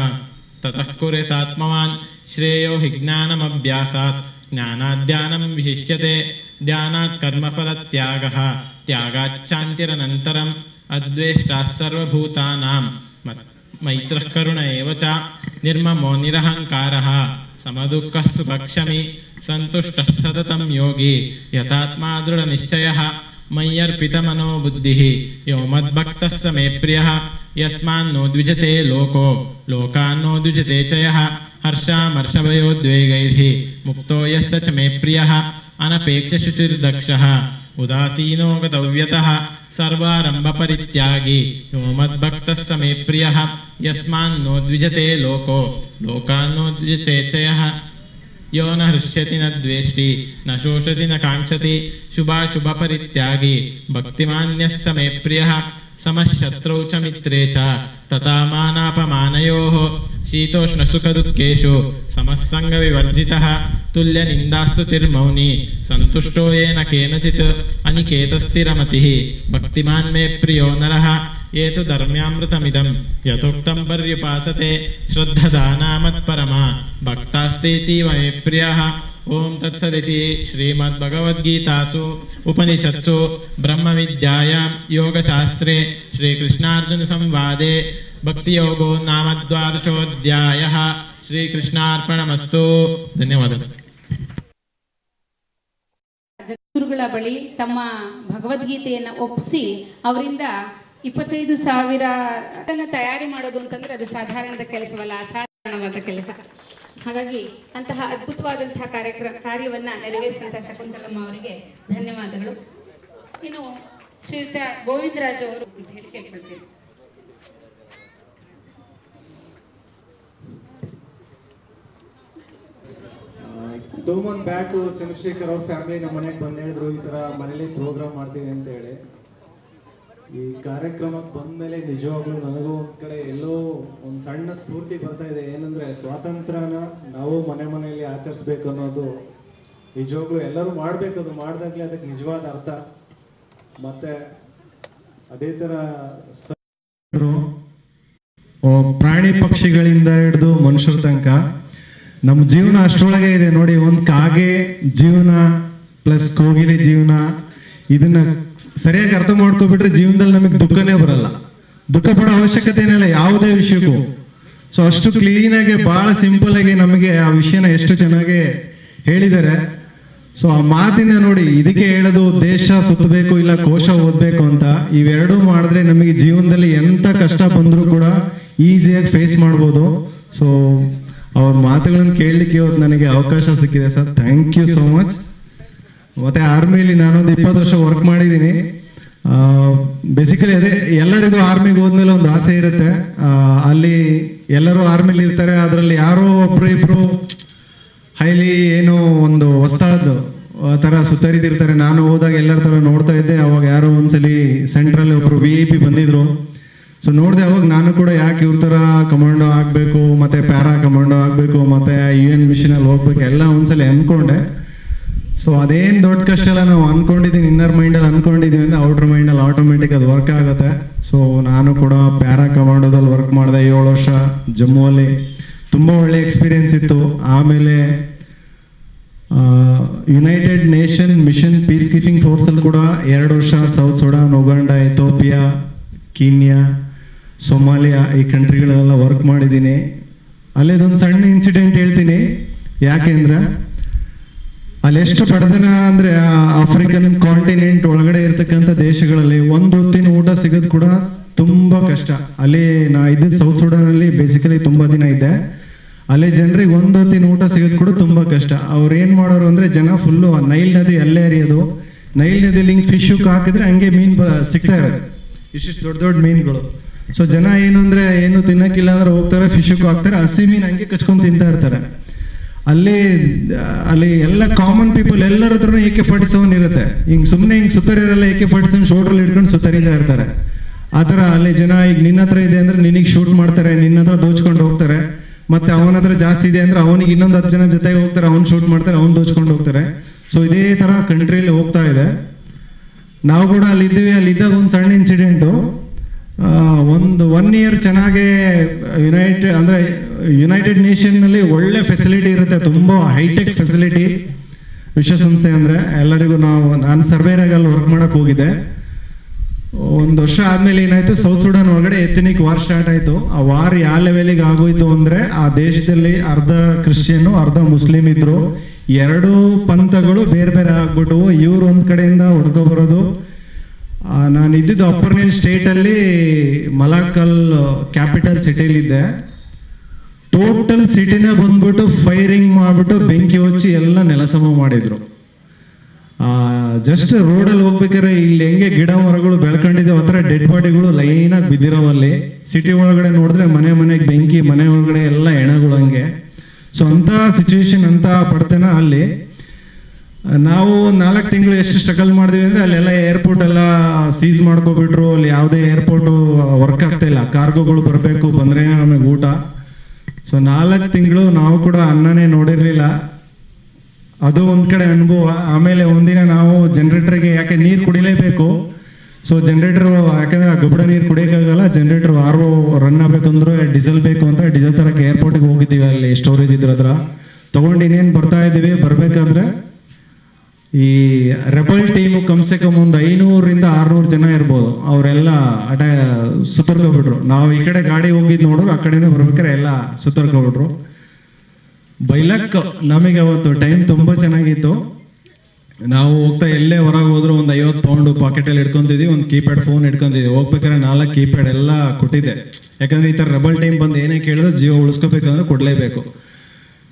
ततः कुर्यात्मवान्। श्रेयो हि ज्ञानमभ्यासात् ज्ञानाद् विशिष्यते ध्यानात् कर्मफलत्यागः त्यागाच्चान्तिरनन्तरम्। अद्वेष्टा सर्वभूतानां मैत्रः करुण एव च निर्ममो निरहङ्कारः समदुःखः सुभक्षमी सन्तुष्टः सततं योगी यतात्मा दृढनिश्चयः। मय्यर्पितमनो बुद्धिः यो मद्भक्तः स मे प्रियः। यस्मान्नो द्विजते लोको लोकान्नो द्विजते च यः। हर्षामर्षभयोद्वेगैः मुक्तो यस्य च मे प्रियः। अनपेक्षशुचिर्दक्षः उदासीनो गतव्यतः सर्वारम्भपरित्यागी यो मद्भक्तः स मे प्रियः यस्मान्नो द्विजते लोको लोकान्नो द्विजते च यः यो न हृष्यति न द्वेष्टि न शोषति न काङ्क्षति शुभाशुभपरित्यागी भक्तिमान्यः स मे प्रियः समशत्रौ च मित्रे च तथा मानापमानयोः शीतोष्णसुखदुःखेषु समस्सङ्गविवर्जितः तुल्यनिन्दास्तुतिर्मौनी सन्तुष्टो येन केनचित् अनिकेतस्थिरमतिः भक्तिमान् मे प्रियो नरः ये तु धर्म्यामृतमिदं यथोक्तं पर्युपासते श्रद्धदानामत्परमा भक्तास्तेतीव मे प्रियः ओम तत्सदिति श्रीमद्भगवद्गीतासु उपनिषत्सु ब्रह्मविद्यायां योगशास्त्रे श्रीकृष्णार्जुनसंवादे भक्तियोगो नाम द्वादशोऽध्यायः श्रीकृष्णार्पणमस्तु ಧನ್ಯವಾದಗಳು. ಜಗದ್ಗುರುಗಳ ಬಳಿ ತಮ್ಮ ಭಗವದ್ಗೀತೆಯನ್ನು ಒಪ್ಪಿಸಿ ಅವರಿಂದ 25,000 ತಯಾರಿ ಮಾಡೋದು ಅಂತಂದ್ರೆ ಅದು ಸಾಧಾರಣದ ಕೆಲಸವಲ್ಲ, ಅಸಾಧಾರಣವಾದ ಕೆಲಸ. ಹಾಗಾಗಿ ಅಂತಹ ಅದ್ಭುತವಾದಂತಹ ಕಾರ್ಯವನ್ನ ನೆರವೇರಿಸಿದಂತಹ ಶಕುಂತಲಮ್ಮ ಅವರಿಗೆ ಧನ್ಯವಾದಗಳು. ಇನ್ನು ಶ್ರೀಯುತ ಗೋವಿಂದರಾಜ್ ಅವರು ಹೇಳಿ ಕೇಳ್ಕೊಳ್ತೀನಿ. ಟೂ ಮಂತ್ ಬ್ಯಾಕು ಚಂದ್ರಶೇಖರ್ ಅವ್ರ ಫ್ಯಾಮಿಲಿ ನಮ್ಮ ಮನೆಗೆ ಬಂದು ಹೇಳಿದ್ರು ಈ ಥರ ಮನೇಲಿ ಪ್ರೋಗ್ರಾಮ್ ಮಾಡ್ತೀವಿ ಅಂತ ಹೇಳಿ. ಈ ಕಾರ್ಯಕ್ರಮಕ್ಕೆ ಬಂದಮೇಲೆ ನಿಜವಾಗ್ಲೂ ನನಗೂ ಒಂದು ಕಡೆ ಎಲ್ಲೋ ಒಂದು ಸಣ್ಣ ಸ್ಫೂರ್ತಿ ಬರ್ತಾ ಇದೆ. ಏನಂದ್ರೆ ಸ್ವಾತಂತ್ರ್ಯನ ನಾವು ಮನೆಯಲ್ಲಿ ಆಚರಿಸ್ಬೇಕು ಅನ್ನೋದು ನಿಜವಾಗ್ಲೂ ಎಲ್ಲರೂ ಮಾಡ್ಬೇಕು. ಅದು ಮಾಡಿದಾಗ್ಲೇ ಅದಕ್ಕೆ ನಿಜವಾದ ಅರ್ಥ. ಮತ್ತೆ ಅದೇ ತರ ಪ್ರಾಣಿ ಪಕ್ಷಿಗಳಿಂದ ಹಿಡಿದು ಮನುಷ್ಯರ ತನಕ ನಮ್ಮ ಜೀವನ ಅಷ್ಟರೊಳಗೆ ಇದೆ ನೋಡಿ. ಒಂದು ಕಾಗೆ ಜೀವನ ಪ್ಲಸ್ ಕೋಗಿಲೆ ಜೀವನ, ಇದನ್ನ ಸರಿಯಾಗಿ ಅರ್ಥ ಮಾಡ್ಕೊಬಿಟ್ರೆ ಜೀವನದಲ್ಲಿ ನಮಗೆ ದುಃಖನೇ ಬರಲ್ಲ. ದುಃಖ ಪಡೋ ಅವಶ್ಯಕತೆ ಏನಿಲ್ಲ ಯಾವುದೇ ವಿಷಯಕ್ಕೂ. ಸೊ ಅಷ್ಟು ಕ್ಲೀನಾಗಿ ಭಾಳ ಸಿಂಪಲ್ ಆಗಿ ನಮಗೆ ಆ ವಿಷಯನ ಎಷ್ಟು ಚೆನ್ನಾಗಿ ಹೇಳಿದ್ದಾರೆ. ಸೊ ಆ ಮಾತಿನ ನೋಡಿ, ಇದಕ್ಕೆ ಹೇಳೋದು ದೇಶ ಸುತ್ತಬೇಕು ಇಲ್ಲ ಕೋಶ ಓದಬೇಕು ಅಂತ. ಇವೆರಡೂ ಮಾಡಿದ್ರೆ ನಮಗೆ ಜೀವನದಲ್ಲಿ ಎಂಥ ಕಷ್ಟ ಬಂದರೂ ಕೂಡ ಈಸಿಯಾಗಿ ಫೇಸ್ ಮಾಡ್ಬೋದು. ಸೊ ಅವ್ರ ಮಾತುಗಳನ್ನು ಕೇಳಲಿಕ್ಕೆ ಇವತ್ತು ನನಗೆ ಅವಕಾಶ ಸಿಕ್ಕಿದೆ sir. Thank you so much. ಮತ್ತೆ ಆರ್ಮಿಲಿ ನಾನೊಂದು 20 ವರ್ಷ ವರ್ಕ್ ಮಾಡಿದ್ದೀನಿ. ಬೇಸಿಕಲಿ ಅದೇ ಎಲ್ಲರಿಗೂ ಆರ್ಮಿಗೆ ಹೋದ್ಮೇಲೆ ಒಂದು ಆಸೆ ಇರುತ್ತೆ. ಅಲ್ಲಿ ಎಲ್ಲರೂ ಆರ್ಮಿಲಿ ಇರ್ತಾರೆ, ಅದರಲ್ಲಿ ಯಾರೋ ಒಬ್ರು ಇಬ್ರು ಹೈಲಿ ಏನೋ ಒಂದು ಹೊಸ್ತಾದ ಥರ ಸುತ್ತರಿದಿರ್ತಾರೆ. ನಾನು ಹೋದಾಗ ಎಲ್ಲರ ಥರ ನೋಡ್ತಾ ಇದ್ದೆ. ಅವಾಗ ಯಾರೋ ಒಂದ್ಸಲಿ ಸೆಂಟ್ರಲ್ಲಿ ಒಬ್ರು VIP ಬಂದಿದ್ರು. ಸೊ ನೋಡಿದೆ ಅವಾಗ ನಾನು ಕೂಡ ಯಾಕೆ ಇವ್ರ ಥರ ಕಮಾಂಡೋ ಆಗಬೇಕು, ಮತ್ತೆ ಪ್ಯಾರಾ ಕಮಾಂಡೋ ಆಗಬೇಕು, ಮತ್ತೆ UN ಮಿಷನಲ್ಲಿ ಹೋಗ್ಬೇಕು ಎಲ್ಲ ಒಂದ್ಸಲಿ ಅಂದ್ಕೊಂಡೆ. ಸೊ ಅದೇನು ದೊಡ್ಡ ಕಷ್ಟ ಎಲ್ಲ ನಾವು ಅನ್ಕೊಂಡಿದ್ದೀನಿ, ಇನ್ನರ್ ಮೈಂಡಲ್ಲಿ ಅನ್ಕೊಂಡಿದ್ದೀವಿ ಅಂದರೆ ಔಟರ್ ಮೈಂಡಲ್ಲಿ ಆಟೋಮೆಟಿಕ್ ಅದು ವರ್ಕ್ ಆಗುತ್ತೆ. ಸೊ ನಾನು ಕೂಡ ಪ್ಯಾರಾ ಕಮಾಂಡೋದಲ್ಲಿ ವರ್ಕ್ ಮಾಡಿದೆ 7 ವರ್ಷ ಜಮ್ಮುವಲ್ಲಿ. ತುಂಬ ಒಳ್ಳೆ ಎಕ್ಸ್ಪೀರಿಯನ್ಸ್ ಇತ್ತು. ಆಮೇಲೆ united nation mission peace keeping ಫೋರ್ಸಲ್ಲಿ ಕೂಡ 2 ವರ್ಷ South Sudan, Uganda, Ethiopia, Kenya, Somalia ಈ ಕಂಟ್ರಿಗಳೆಲ್ಲ ವರ್ಕ್ ಮಾಡಿದ್ದೀನಿ. ಅಲ್ಲೇದೊಂದು ಸಣ್ಣ ಇನ್ಸಿಡೆಂಟ್ ಹೇಳ್ತೀನಿ. ಯಾಕೆಂದ್ರೆ ಅಲ್ಲಿ ಎಷ್ಟು ಬಡತನ ಅಂದರೆ ಆಫ್ರಿಕನ್ ಕಾಂಟಿನೆಂಟ್ ಒಳಗಡೆ ಇರ್ತಕ್ಕಂಥ ದೇಶಗಳಲ್ಲಿ ಒಂದು ಹೊತ್ತಿನ ಊಟ ಸಿಗೋದು ಕೂಡ ತುಂಬ ಕಷ್ಟ. ಅಲ್ಲಿ ನಾ ಇದ್ದಿದ್ದು ಸೌತ್ ಸುಡಾನಲ್ಲಿ ಬೇಸಿಕಲಿ ತುಂಬ ದಿನ ಇದ್ದೆ. ಅಲ್ಲಿ ಜನರಿಗೆ ಒಂದು ಹೊತ್ತಿನ ಊಟ ಸಿಗೋದು ಕೂಡ ತುಂಬ ಕಷ್ಟ. ಅವ್ರು ಏನು ಮಾಡೋರು ಅಂದರೆ ಜನ ಫುಲ್ಲು ನೈಲ್ ನದಿ ಅಲ್ಲೇ ಹರಿಯೋದು. ನೈಲ್ ನದಿಯಲ್ಲಿ ಹಿಂಗೆ ಫಿಶ್ ಹಾಕಿದ್ರೆ ಹಂಗೆ ಮೀನು ಸಿಗ್ತಾ ಇರೋದು, ಇಷ್ಟಿಷ್ಟು ದೊಡ್ಡ ದೊಡ್ಡ ಮೀನುಗಳು. ಸೊ ಜನ ಏನು ಅಂದರೆ ಏನು ತಿನ್ನೋಕ್ಕಿಲ್ಲ ಅಂದ್ರೆ ಹೋಗ್ತಾರೆ, ಫಿಶಕ್ಕೆ ಹಾಕ್ತಾರೆ, ಹಸಿ ಮೀನು ಹಂಗೆ ಕಚ್ಕೊಂಡು ತಿಂತಾ ಇರ್ತಾರೆ. ಅಲ್ಲಿ ಎಲ್ಲ ಕಾಮನ್ ಪೀಪಲ್ ಎಲ್ಲರ ಹತ್ರ AK-47 ಇರುತ್ತೆ. ಹಿಂಗೆ ಸುಮ್ಮನೆ ಹಿಂಗೆ ಸುತ್ತರಿರಲ್ಲ, AK-47 ಶೋಲ್ಡ್ರಲ್ಲಿ ಇಟ್ಕೊಂಡು ಸುತ್ತರಿತಾ ಇರ್ತಾರೆ. ಆ ಥರ ಅಲ್ಲಿ ಜನ ಈಗ ನಿನ್ನ ಹತ್ರ ಇದೆ ಅಂದ್ರೆ ನಿನಗೆ ಶೂಟ್ ಮಾಡ್ತಾರೆ, ನಿನ್ನ ಹತ್ರ ದೋಚ್ಕೊಂಡು ಹೋಗ್ತಾರೆ. ಮತ್ತೆ ಅವನ ಹತ್ರ ಜಾಸ್ತಿ ಇದೆ ಅಂದ್ರೆ ಅವನಿಗೆ ಇನ್ನೊಂದು 10 ಜನ ಜೊತೆಗೆ ಹೋಗ್ತಾರೆ, ಅವ್ನು ಶೂಟ್ ಮಾಡ್ತಾರೆ, ಅವ್ನು ದೋಚ್ಕೊಂಡು ಹೋಗ್ತಾರೆ. ಸೊ ಇದೇ ಥರ ಕಂಟ್ರಿಯಲ್ಲಿ ಹೋಗ್ತಾ ಇದೆ. ನಾವು ಕೂಡ ಅಲ್ಲಿದ್ದೀವಿ. ಅಲ್ಲಿದ್ದಾಗ ಒಂದು ಸಣ್ಣ ಇನ್ಸಿಡೆಂಟು. ಒಂದು 1 ಇಯರ್ ಚೆನ್ನಾಗೆ ಯುನೈಟೆಡ್ ನೇಷನ್ನಲ್ಲಿ ಒಳ್ಳೆ ಫೆಸಿಲಿಟಿ ಇರುತ್ತೆ, ತುಂಬ ಹೈಟೆಕ್ ಫೆಸಿಲಿಟಿ. ವಿಶ್ವಸಂಸ್ಥೆ ಅಂದರೆ ಎಲ್ಲರಿಗೂ ನಾನು ಸರ್ವೇರಾಗಲ್ಲಿ ವರ್ಕ್ ಮಾಡೋಕ್ಕೆ ಹೋಗಿದ್ದೆ. 1 ವರ್ಷ ಆದಮೇಲೆ ಏನಾಯಿತು, ಸೌತ್ ಸುಡಾನ್ ಒಳಗಡೆ ಎಥನಿಕ್ ವಾರ್ ಸ್ಟಾರ್ಟ್ ಆಯಿತು. ಆ ವಾರ್ ಯಾವ ಲೆವೆಲಿಗೆ ಆಗೋಯ್ತು ಅಂದರೆ ಆ ದೇಶದಲ್ಲಿ ಅರ್ಧ ಕ್ರಿಶ್ಚಿಯನ್ನು ಅರ್ಧ ಮುಸ್ಲಿಂ ಇದ್ರು. 2 ಪಂಥಗಳು ಬೇರೆ ಬೇರೆ ಆಗ್ಬಿಟ್ಟು ಇವ್ರು ಒಂದು ಕಡೆಯಿಂದ ಹೊಡ್ಕೊಬರೋದು. ನಾನು ಇದ್ದಿದ್ದು ಅಪ್ಪರ್ ನೈಲ್ ಸ್ಟೇಟಲ್ಲಿ ಮಲಾಕಲ್ ಕ್ಯಾಪಿಟಲ್ ಸಿಟಿಲಿದ್ದೆ. ಟೋಟಲ್ ಸಿಟಿನ ಬಂದ್ಬಿಟ್ಟು ಫೈರಿಂಗ್ ಮಾಡಿಬಿಟ್ಟು ಬೆಂಕಿ ಹಚ್ಚಿ ಎಲ್ಲ ನೆಲಸಮ ಮಾಡಿದ್ರು. ಜಸ್ಟ್ ರೋಡಲ್ಲಿ ಹೋಗ್ಬೇಕಾದ್ರೆ ಇಲ್ಲಿ ಹೆಂಗೆ ಗಿಡ ಮರಗಳು ಬೆಳ್ಕೊಂಡಿದ್ದಾವೆ ಆ ಥರ ಡೆಡ್ ಬಾಡಿಗಳು ಲೈನಾಗಿ ಬಿದ್ದಿರೋವಲ್ಲಿ. ಸಿಟಿ ಒಳಗಡೆ ನೋಡಿದ್ರೆ ಮನೆಗೆ ಬೆಂಕಿ, ಮನೆ ಒಳಗಡೆ ಎಲ್ಲ ಹೆಣಗಳು ಹಂಗೆ. ಸೊ ಅಂಥ ಸಿಚುವೇಶನ್, ಅಂಥ ಬಡತನ ಅಲ್ಲಿ. ನಾವು 4 ತಿಂಗಳು ಎಷ್ಟು ಸ್ಟ್ರಗಲ್ ಮಾಡಿದ್ವಿ ಅಂದರೆ ಅಲ್ಲೆಲ್ಲ ಏರ್ಪೋರ್ಟ್ ಎಲ್ಲ ಸೀಸ್ ಮಾಡ್ಕೊಬಿಟ್ರು. ಅಲ್ಲಿ ಯಾವುದೇ ಏರ್ಪೋರ್ಟು ವರ್ಕ್ ಆಗ್ತಾ ಇಲ್ಲ. ಕಾರ್ಗೋಗಳು ಬರಬೇಕು, ಬಂದ್ರೆ ನಮಗೆ ಊಟ. ಸೊ 4 ತಿಂಗಳು ನಾವು ಕೂಡ ಅನ್ನನೇ ನೋಡಿರಲಿಲ್ಲ. ಅದು ಒಂದು ಕಡೆ ಅನುಭವ. ಆಮೇಲೆ ಒಂದಿನ ನಾವು ಜನರೇಟರ್ಗೆ, ಯಾಕೆ ನೀರು ಕುಡಿಲೇಬೇಕು, ಸೊ ಜನರೇಟರ್, ಯಾಕಂದ್ರೆ ಆ ಗೊಬ್ಬರ ನೀರು ಕುಡಿಯೋಕ್ಕಾಗಲ್ಲ, ಜನರೇಟರ್ RO ರನ್ ಆಗಬೇಕಂದ್ರೆ ಡೀಸೆಲ್ ಬೇಕು ಅಂತ ಡೀಸೆಲ್ ತರಕ್ಕೆ ಏರ್ಪೋರ್ಟಿಗೆ ಹೋಗಿದ್ದೀವಿ. ಅಲ್ಲಿ ಸ್ಟೋರೇಜ್ ಇದ್ರ ಹತ್ರ ತೊಗೊಂಡು ಇನ್ನೇನು ಬರ್ತಾ ಇದ್ದೀವಿ. ಬರಬೇಕಾದ್ರೆ ಈ ರೆಬಲ್ ಟೀಮು ಕಮ್ಸೆ ಕಮ್ ಒಂದು 500ರಿಂದ 600 ಜನ ಇರ್ಬೋದು. ಅವರೆಲ್ಲ ಸುತ್ತರ್ಕೊಬಿಟ್ರು. ನಾವು ಈ ಕಡೆ ಗಾಡಿ ಹೋಗಿದ್ದು ನೋಡಿದ್ರು, ಆ ಕಡೆಯಿಂದ ಬರ್ಬೇಕಾರೆ ಎಲ್ಲ ಸುತ್ತರ್ಕೊಬಿಟ್ರು. ಬೈಲಕ್ ನಮಗೆ ಅವತ್ತು ಟೈಮ್ ತುಂಬ ಚೆನ್ನಾಗಿತ್ತು. ನಾವು ಹೋಗ್ತಾ ಎಲ್ಲೇ ಹೊರಗೆ ಹೋದ್ರು ಒಂದು 50 ಪೌಂಡು ಪಾಕೆಟಲ್ಲಿ ಇಟ್ಕೊಂತಿದ್ವಿ, ಒಂದು ಕೀಪ್ಯಾಡ್ ಫೋನ್ ಇಟ್ಕೊಂತಿದ್ವಿ. ಹೋಗ್ಬೇಕಾದ್ರೆ 4 ಕೀಪ್ಯಾಡ್ ಎಲ್ಲ ಕೊಟ್ಟಿದ್ದೆ. ಯಾಕಂದ್ರೆ ಈ ಥರ ರೆಬಲ್ ಟೈಮ್ ಬಂದು ಏನೇ ಕೇಳಿದ್ರು ಜೀವ ಉಳಿಸ್ಕೋಬೇಕಂದ್ರೆ ಕೊಡಲೇಬೇಕು.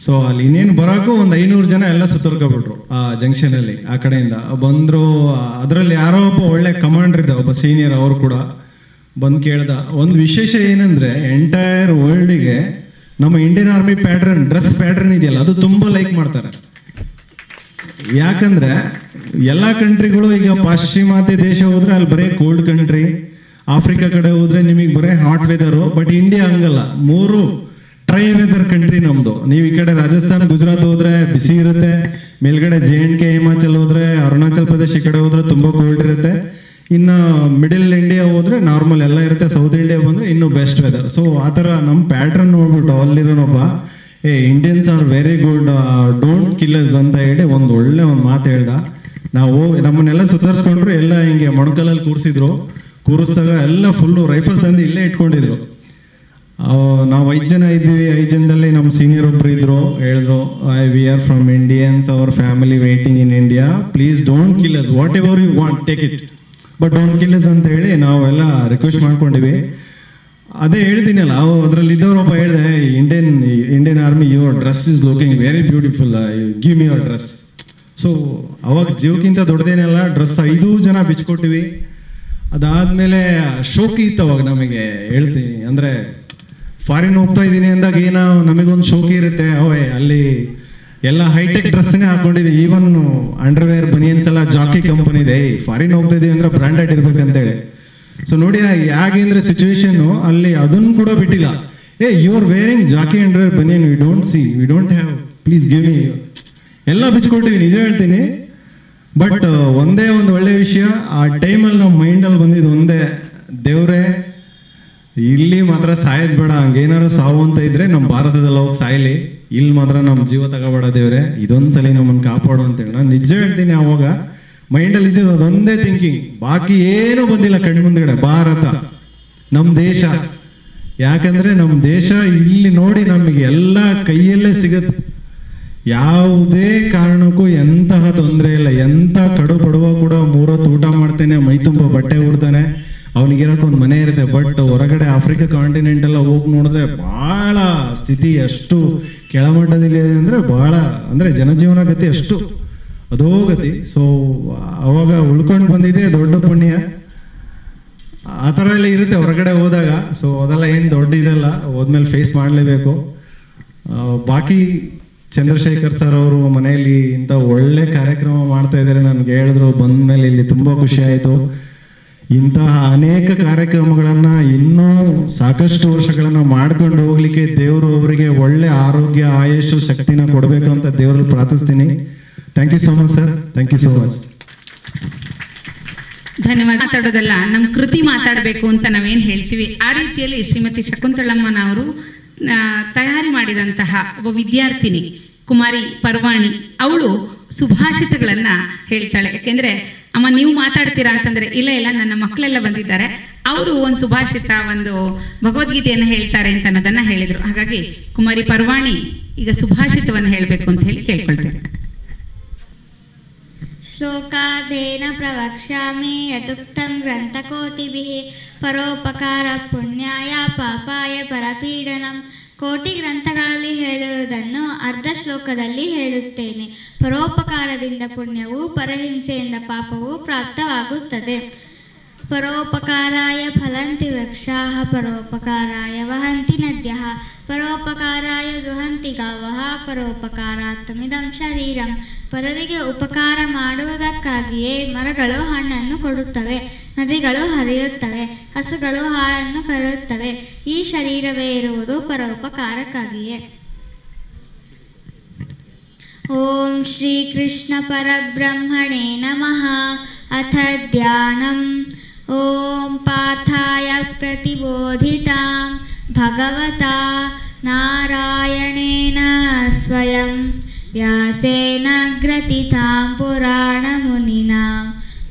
ಸೊ ಅಲ್ಲಿ ಇನ್ನೇನು ಬರೋಕ್ಕೂ ಒಂದು 500 ಜನ ಎಲ್ಲ ಸುತ್ತರ್ಕೊಬಿಟ್ರು ಆ ಜಂಕ್ಷನಲ್ಲಿ. ಆ ಕಡೆಯಿಂದ ಬಂದರು. ಅದರಲ್ಲಿ ಯಾರೋ ಒಬ್ಬ ಒಳ್ಳೆ ಕಮಾಂಡರ್ ಇದ್ದ, ಒಬ್ಬ ಸೀನಿಯರ್, ಅವರು ಕೂಡ ಬಂದು ಕೇಳ್ದ. ಒಂದು ವಿಶೇಷ ಏನಂದರೆ, ಎಂಟೈರ್ ವರ್ಲ್ಡಿಗೆ ನಮ್ಮ Indian army pattern, dress pattern ಇದೆಯಲ್ಲ, ಅದು ತುಂಬ ಲೈಕ್ ಮಾಡ್ತಾರೆ. ಯಾಕಂದ್ರೆ ಎಲ್ಲ ಕಂಟ್ರಿಗಳು ಈಗ ಪಾಶ್ಚಿಮಾತ್ಯ ದೇಶ ಹೋದ್ರೆ ಅಲ್ಲಿ ಬರೀ ಕೋಲ್ಡ್ ಕಂಟ್ರಿ, ಆಫ್ರಿಕಾ ಕಡೆ ಹೋದ್ರೆ ನಿಮಗೆ ಬರೀ ಹಾಟ್ ವೆದರು. ಬಟ್ ಇಂಡಿಯಾ ಹಂಗಲ್ಲ, 3 ಟ್ರೈ ವೆದರ್ ಕಂಟ್ರಿ ನಮ್ದು. ನೀವು ಈ ಕಡೆ ರಾಜಸ್ಥಾನ, ಗುಜರಾತ್ ಹೋದ್ರೆ ಬಿಸಿ ಇರುತ್ತೆ, ಮೇಲ್ಗಡೆ JNK ಹಿಮಾಚಲ್ ಹೋದ್ರೆ, ಅರುಣಾಚಲ್ ಪ್ರದೇಶ್ ಈ ಕಡೆ ಹೋದ್ರೆ ತುಂಬ ಕೋಲ್ಡ್ ಇರುತ್ತೆ. ಇನ್ನು ಮಿಡಲ್ ಇಂಡಿಯಾ ಹೋದ್ರೆ ನಾರ್ಮಲ್ ಎಲ್ಲ ಇರುತ್ತೆ, ಸೌತ್ ಇಂಡಿಯಾ ಬಂದ್ರೆ ಇನ್ನೂ ಬೆಸ್ಟ್ ವೆದರ್. ಸೊ ಆ ಥರ ನಮ್ಮ ಪ್ಯಾಟ್ರನ್ ನೋಡ್ಬಿಟ್ಟು ಅಲ್ಲಿರೋನೊಬ್ಬ, Indians are very good, don't killers ಅಂತ ಹೇಳಿ ಒಂದು ಒಳ್ಳೆ ಒಂದು ಮಾತು ಹೇಳ್ದ. ನಾವು ನಮ್ಮನ್ನೆಲ್ಲ ಸುಧಾರಿಸ್ಕೊಂಡ್ರು. ಎಲ್ಲ ಹಿಂಗೆ ಮೊಣಕಲಲ್ಲಿ ಕೂರಿಸಿದಾಗ ಎಲ್ಲ ಫುಲ್ಲು ರೈಫಲ್ ತಂದು ಇಲ್ಲೇ ಇಟ್ಕೊಂಡಿದ್ರು. ನಾವು 5 ಜನ ಇದ್ವಿ. 5 ಜನದಲ್ಲಿ ನಮ್ಮ ಸೀನಿಯರ್ ಒಬ್ರು ಇದ್ರು. ಹೇಳಿದ್ರು, we are from Indians, our family waiting in India, please don't kill us, whatever you want take it, but don't kill us ಅಂತ ಹೇಳಿ ನಾವೆಲ್ಲ ರಿಕ್ವೆಸ್ಟ್ ಮಾಡ್ಕೊಂಡಿವಿ. ಅದೇ ಹೇಳ್ತೀನಲ್ಲ, ಅದರಲ್ಲಿ ಇದ್ದವರೊಬ್ಬ ಹೇಳಿದೆ, Indian army, your dress is looking very beautiful, give me your dress. So ಅವಾಗ ಜೀವಕ್ಕಿಂತ ದೊಡ್ಡದೇನಲ್ಲ, dress 5 ಜನ ಬಿಚ್ಕೊಟ್ಟಿವಿ. ಅದಾದಮೇಲೆ ಶೋಕಿ ಇತ್ತು ಅವಾಗ ನಮಗೆ. ಹೇಳ್ತೀನಿ ಅಂದರೆ, ಫಾರಿನ್ ಹೋಗ್ತಾ ಇದ್ದೀನಿ ಅಂದಾಗ ಏನೋ ನಮಗೊಂದು ಶೋಕಿ ಇರುತ್ತೆ. ಅಲ್ಲಿ ಎಲ್ಲ ಹೈಟೆಕ್ ಡ್ರೆಸ್ನೇ ಹಾಕೊಂಡಿದ್ದೀವಿ. ಈವನ್ ಅಂಡರ್ವೇರ್, ಬನಿಯನ್ಸ್ ಎಲ್ಲ ಜಾಕಿ ಕಂಪನಿದೆ. ಫಾರಿನ್ ಹೋಗ್ತಾ ಇದೀವಿ ಅಂದ್ರೆ ಬ್ರ್ಯಾಂಡೆಡ್ ಇರ್ಬೇಕಂತೇಳಿ. ಸೊ ನೋಡಿ ಹೇಗೆ ಅಂದರೆ ಸಿಚುವೇಶನ್ನು ಅಲ್ಲಿ ಅದನ್ನು ಕೂಡ ಬಿಟ್ಟಿಲ್ಲ. You are wearing Jockey underwear baniyan, we don't have, please give me. ಎಲ್ಲ ಬಿಚ್ಕೊಟ್ಟಿವಿ, ನಿಜ ಹೇಳ್ತೀನಿ. ಬಟ್ ಒಂದೇ ಒಂದು ಒಳ್ಳೆ ವಿಷಯ, ಆ ಟೈಮಲ್ಲಿ ನಮ್ಮ ಮೈಂಡಲ್ಲಿ ಬಂದಿದ್ದು ಒಂದೇ, ದೇವ್ರೇ ಇಲ್ಲಿ ಮಾತ್ರ ಸಾಯೋದು ಬೇಡ, ಹಂಗೇನಾದ್ರು ಸಾವು ಅಂತ ಇದ್ರೆ ನಮ್ಮ ಭಾರತದಲ್ಲಿ ಹೋಗಿ ಸಾಯಲಿ, ಇಲ್ಲಿ ಮಾತ್ರ ನಮ್ಮ ಜೀವ ತಗೋಬೇಡ ದೇವ್ರೆ, ಇದೊಂದ್ಸಲಿ ನಮ್ಮನ್ನು ಕಾಪಾಡು ಅಂತೇಳಿ. ನಾನು ನಿಜ ಹೇಳ್ತೀನಿ, ಅವಾಗ ಮೈಂಡಲ್ಲಿ ಇದ್ದಿದ್ದು ಅದೊಂದೇ ಥಿಂಕಿಂಗ್, ಬಾಕಿ ಏನೂ ಬಂದಿಲ್ಲ ಕಣ್ಮುಂದ್ಗಡೆ. ಭಾರತ ನಮ್ಮ ದೇಶ, ಯಾಕಂದ್ರೆ ನಮ್ಮ ದೇಶ ಇಲ್ಲಿ ನೋಡಿ ನಮಗೆ ಎಲ್ಲ ಕೈಯಲ್ಲೇ ಸಿಗುತ್ತೆ. ಯಾವುದೇ ಕಾರಣಕ್ಕೂ ಎಂತಹ ತೊಂದರೆ ಇಲ್ಲ. ಎಂಥ ಕಡು ಬಡವ ಕೂಡ 3 ಹೊತ್ತು ಊಟ ಮಾಡ್ತೇನೆ, ಮೈ ತುಂಬ ಬಟ್ಟೆ ಉಡ್ತಾನೆ, ಅವನಿಗಿರೋಕೆ ಒಂದು ಮನೆ ಇರುತ್ತೆ. ಬಟ್ ಹೊರಗಡೆ ಆಫ್ರಿಕಾ ಕಾಂಟಿನೆಂಟ್ ಎಲ್ಲ ಹೋಗಿ ನೋಡಿದ್ರೆ ಭಾಳ ಸ್ಥಿತಿ ಎಷ್ಟು ಕೆಳಮಟ್ಟದಲ್ಲಿ ಇದೆ ಅಂದರೆ, ಭಾಳ ಅಂದರೆ ಜನಜೀವನ ಗತಿ ಅಷ್ಟು ಅಧೋಗತಿ. ಸೊ ಅವಾಗ ಉಳ್ಕೊಂಡು ಬಂದಿದೆ ದೊಡ್ಡ ಪುಣ್ಯ. ಆ ಥರ ಎಲ್ಲ ಇರುತ್ತೆ ಹೊರಗಡೆ ಹೋದಾಗ. ಸೊ ಅದೆಲ್ಲ ಏನು ದೊಡ್ಡ ಇದೆಲ್ಲ, ಹೋದ್ಮೇಲೆ ಫೇಸ್ ಮಾಡಲೇಬೇಕು. ಬಾಕಿ ಚಂದ್ರಶೇಖರ್ ಸರ್ ಅವರು ಮನೆಯಲ್ಲಿ ಇಂಥ ಒಳ್ಳೆ ಕಾರ್ಯಕ್ರಮ ಮಾಡ್ತಾ ಇದ್ದಾರೆ. ನನಗೆ ಹೇಳಿದ್ರು, ಬಂದ ಮೇಲೆ ಇಲ್ಲಿ ತುಂಬ ಖುಷಿ ಆಯಿತು. ಇಂತಹ ಅನೇಕ ಕಾರ್ಯಕ್ರಮಗಳನ್ನು ಇನ್ನೂ ಸಾಕಷ್ಟು ವರ್ಷಗಳನ್ನು ಮಾಡ್ಕೊಂಡು ಹೋಗ್ಲಿಕ್ಕೆ ದೇವರು ಅವರಿಗೆ ಒಳ್ಳೆ ಆರೋಗ್ಯ, ಆಯುಷ್, ಶಕ್ತಿನ ಕೊಡಬೇಕು ಅಂತ ದೇವರಲ್ಲಿ ಪ್ರಾರ್ಥಿಸ್ತೀನಿ. Thank you so much sir, thank you so much. ಧನ್ಯವಾದ. ಮಾತಾಡೋದಲ್ಲ, ನಮ್ಮ ಕೃತಿ ಮಾತಾಡಬೇಕು ಅಂತ ನಾವೇನು ಹೇಳ್ತೀವಿ ಆ ರೀತಿಯಲ್ಲಿ ಶ್ರೀಮತಿ ಶಕುಂತಳಮ್ಮನವರು ತಯಾರಿ ಮಾಡಿದಂತಹ ಒಬ್ಬ ವಿದ್ಯಾರ್ಥಿನಿ ಕುಮಾರಿ ಪರ್ವಾಣಿ, ಅವಳು ಸುಭಾಷಿತಗಳನ್ನು ಹೇಳ್ತಾಳೆ. ಯಾಕೆಂದರೆ ಅಮ್ಮ ನೀವು ಮಾತಾಡ್ತೀರಾ ಅಂತಂದರೆ, ಇಲ್ಲ ನನ್ನ ಮಕ್ಕಳೆಲ್ಲ ಬಂದಿದ್ದಾರೆ, ಅವರು ಒಂದು ಸುಭಾಷಿತ, ಒಂದು ಭಗವದ್ಗೀತೆಯನ್ನು ಹೇಳ್ತಾರೆ ಅಂತ ಅನ್ನೋದನ್ನು ಹೇಳಿದರು. ಹಾಗಾಗಿ ಕುಮಾರಿ ಪರ್ವಾಣಿ ಈಗ ಸುಭಾಷಿತವನ್ನು ಹೇಳಬೇಕು ಅಂತ ಹೇಳಿ ಕೇಳ್ಕೊಳ್ತೇನೆ. ಶ್ಲೋಕಾದೇನ ಪ್ರವಕ್ಷ್ಯಾಮಿ ಯದುಕ್ತಂ ಗ್ರಂಥಕೋಟಿಭಿಃ ಪರೋಪಕಾರ ಪುಣ್ಯಾಯ ಪಾಪಾಯ ಪರಪೀಡನಂ ಕೋಟಿ ಗ್ರಂಥಗಳಲ್ಲಿ ಹೇಳುವುದನ್ನು ಅರ್ಧ ಶ್ಲೋಕದಲ್ಲಿ ಹೇಳುತ್ತೇನೆ. ಪರೋಪಕಾರದಿಂದ ಪುಣ್ಯವು, ಪರಹಿಂಸೆಯಿಂದ ಪಾಪವು ಪ್ರಾಪ್ತವಾಗುತ್ತದೆ. ಪರೋಪಕಾರಾಯ ಫಲಂತಿ ವೃಕ್ಷಾಃ, ಪರೋಪಕಾರಾಯ ವಹಂತಿ ನದ್ಯಃ, ಪರೋಪಕಾರಾಯ ದುಹಂತಿ ಗಾವಃ, ಪರೋಪಕಾರಾರ್ಥಮಿದಂ ಶರೀರಂ. ಪರರಿಗೆ ಉಪಕಾರ ಮಾಡುವುದಕ್ಕಾಗಿಯೇ ಮರಗಳು ಹಣ್ಣನ್ನು ಕೊಡುತ್ತವೆ, ನದಿಗಳು ಹರಿಯುತ್ತವೆ, ಹಸುಗಳು ಹಾಲನ್ನು ಕರೆಯುತ್ತವೆ. ಈ ಶರೀರವೇ ಇರುವುದು ಪರೋಪಕಾರಕ್ಕಾಗಿಯೇ. ಓಂ ಶ್ರೀ ಕೃಷ್ಣ ಪರಬ್ರಹ್ಮಣೇ ನಮಃ. ಅಥ ಧ್ಯಾನಂ. ಓಂ ಪಾರ್ಥಾಯ ಪ್ರತಿಬೋಧಿತಾಂ ಭಗವತಾ ನಾರಾಯಣೇನ ಸ್ವಯಂ ವ್ಯಾಸೇನ ಗ್ರಥಿತಾಂ ಪುರಾಣಮುನಿನಾ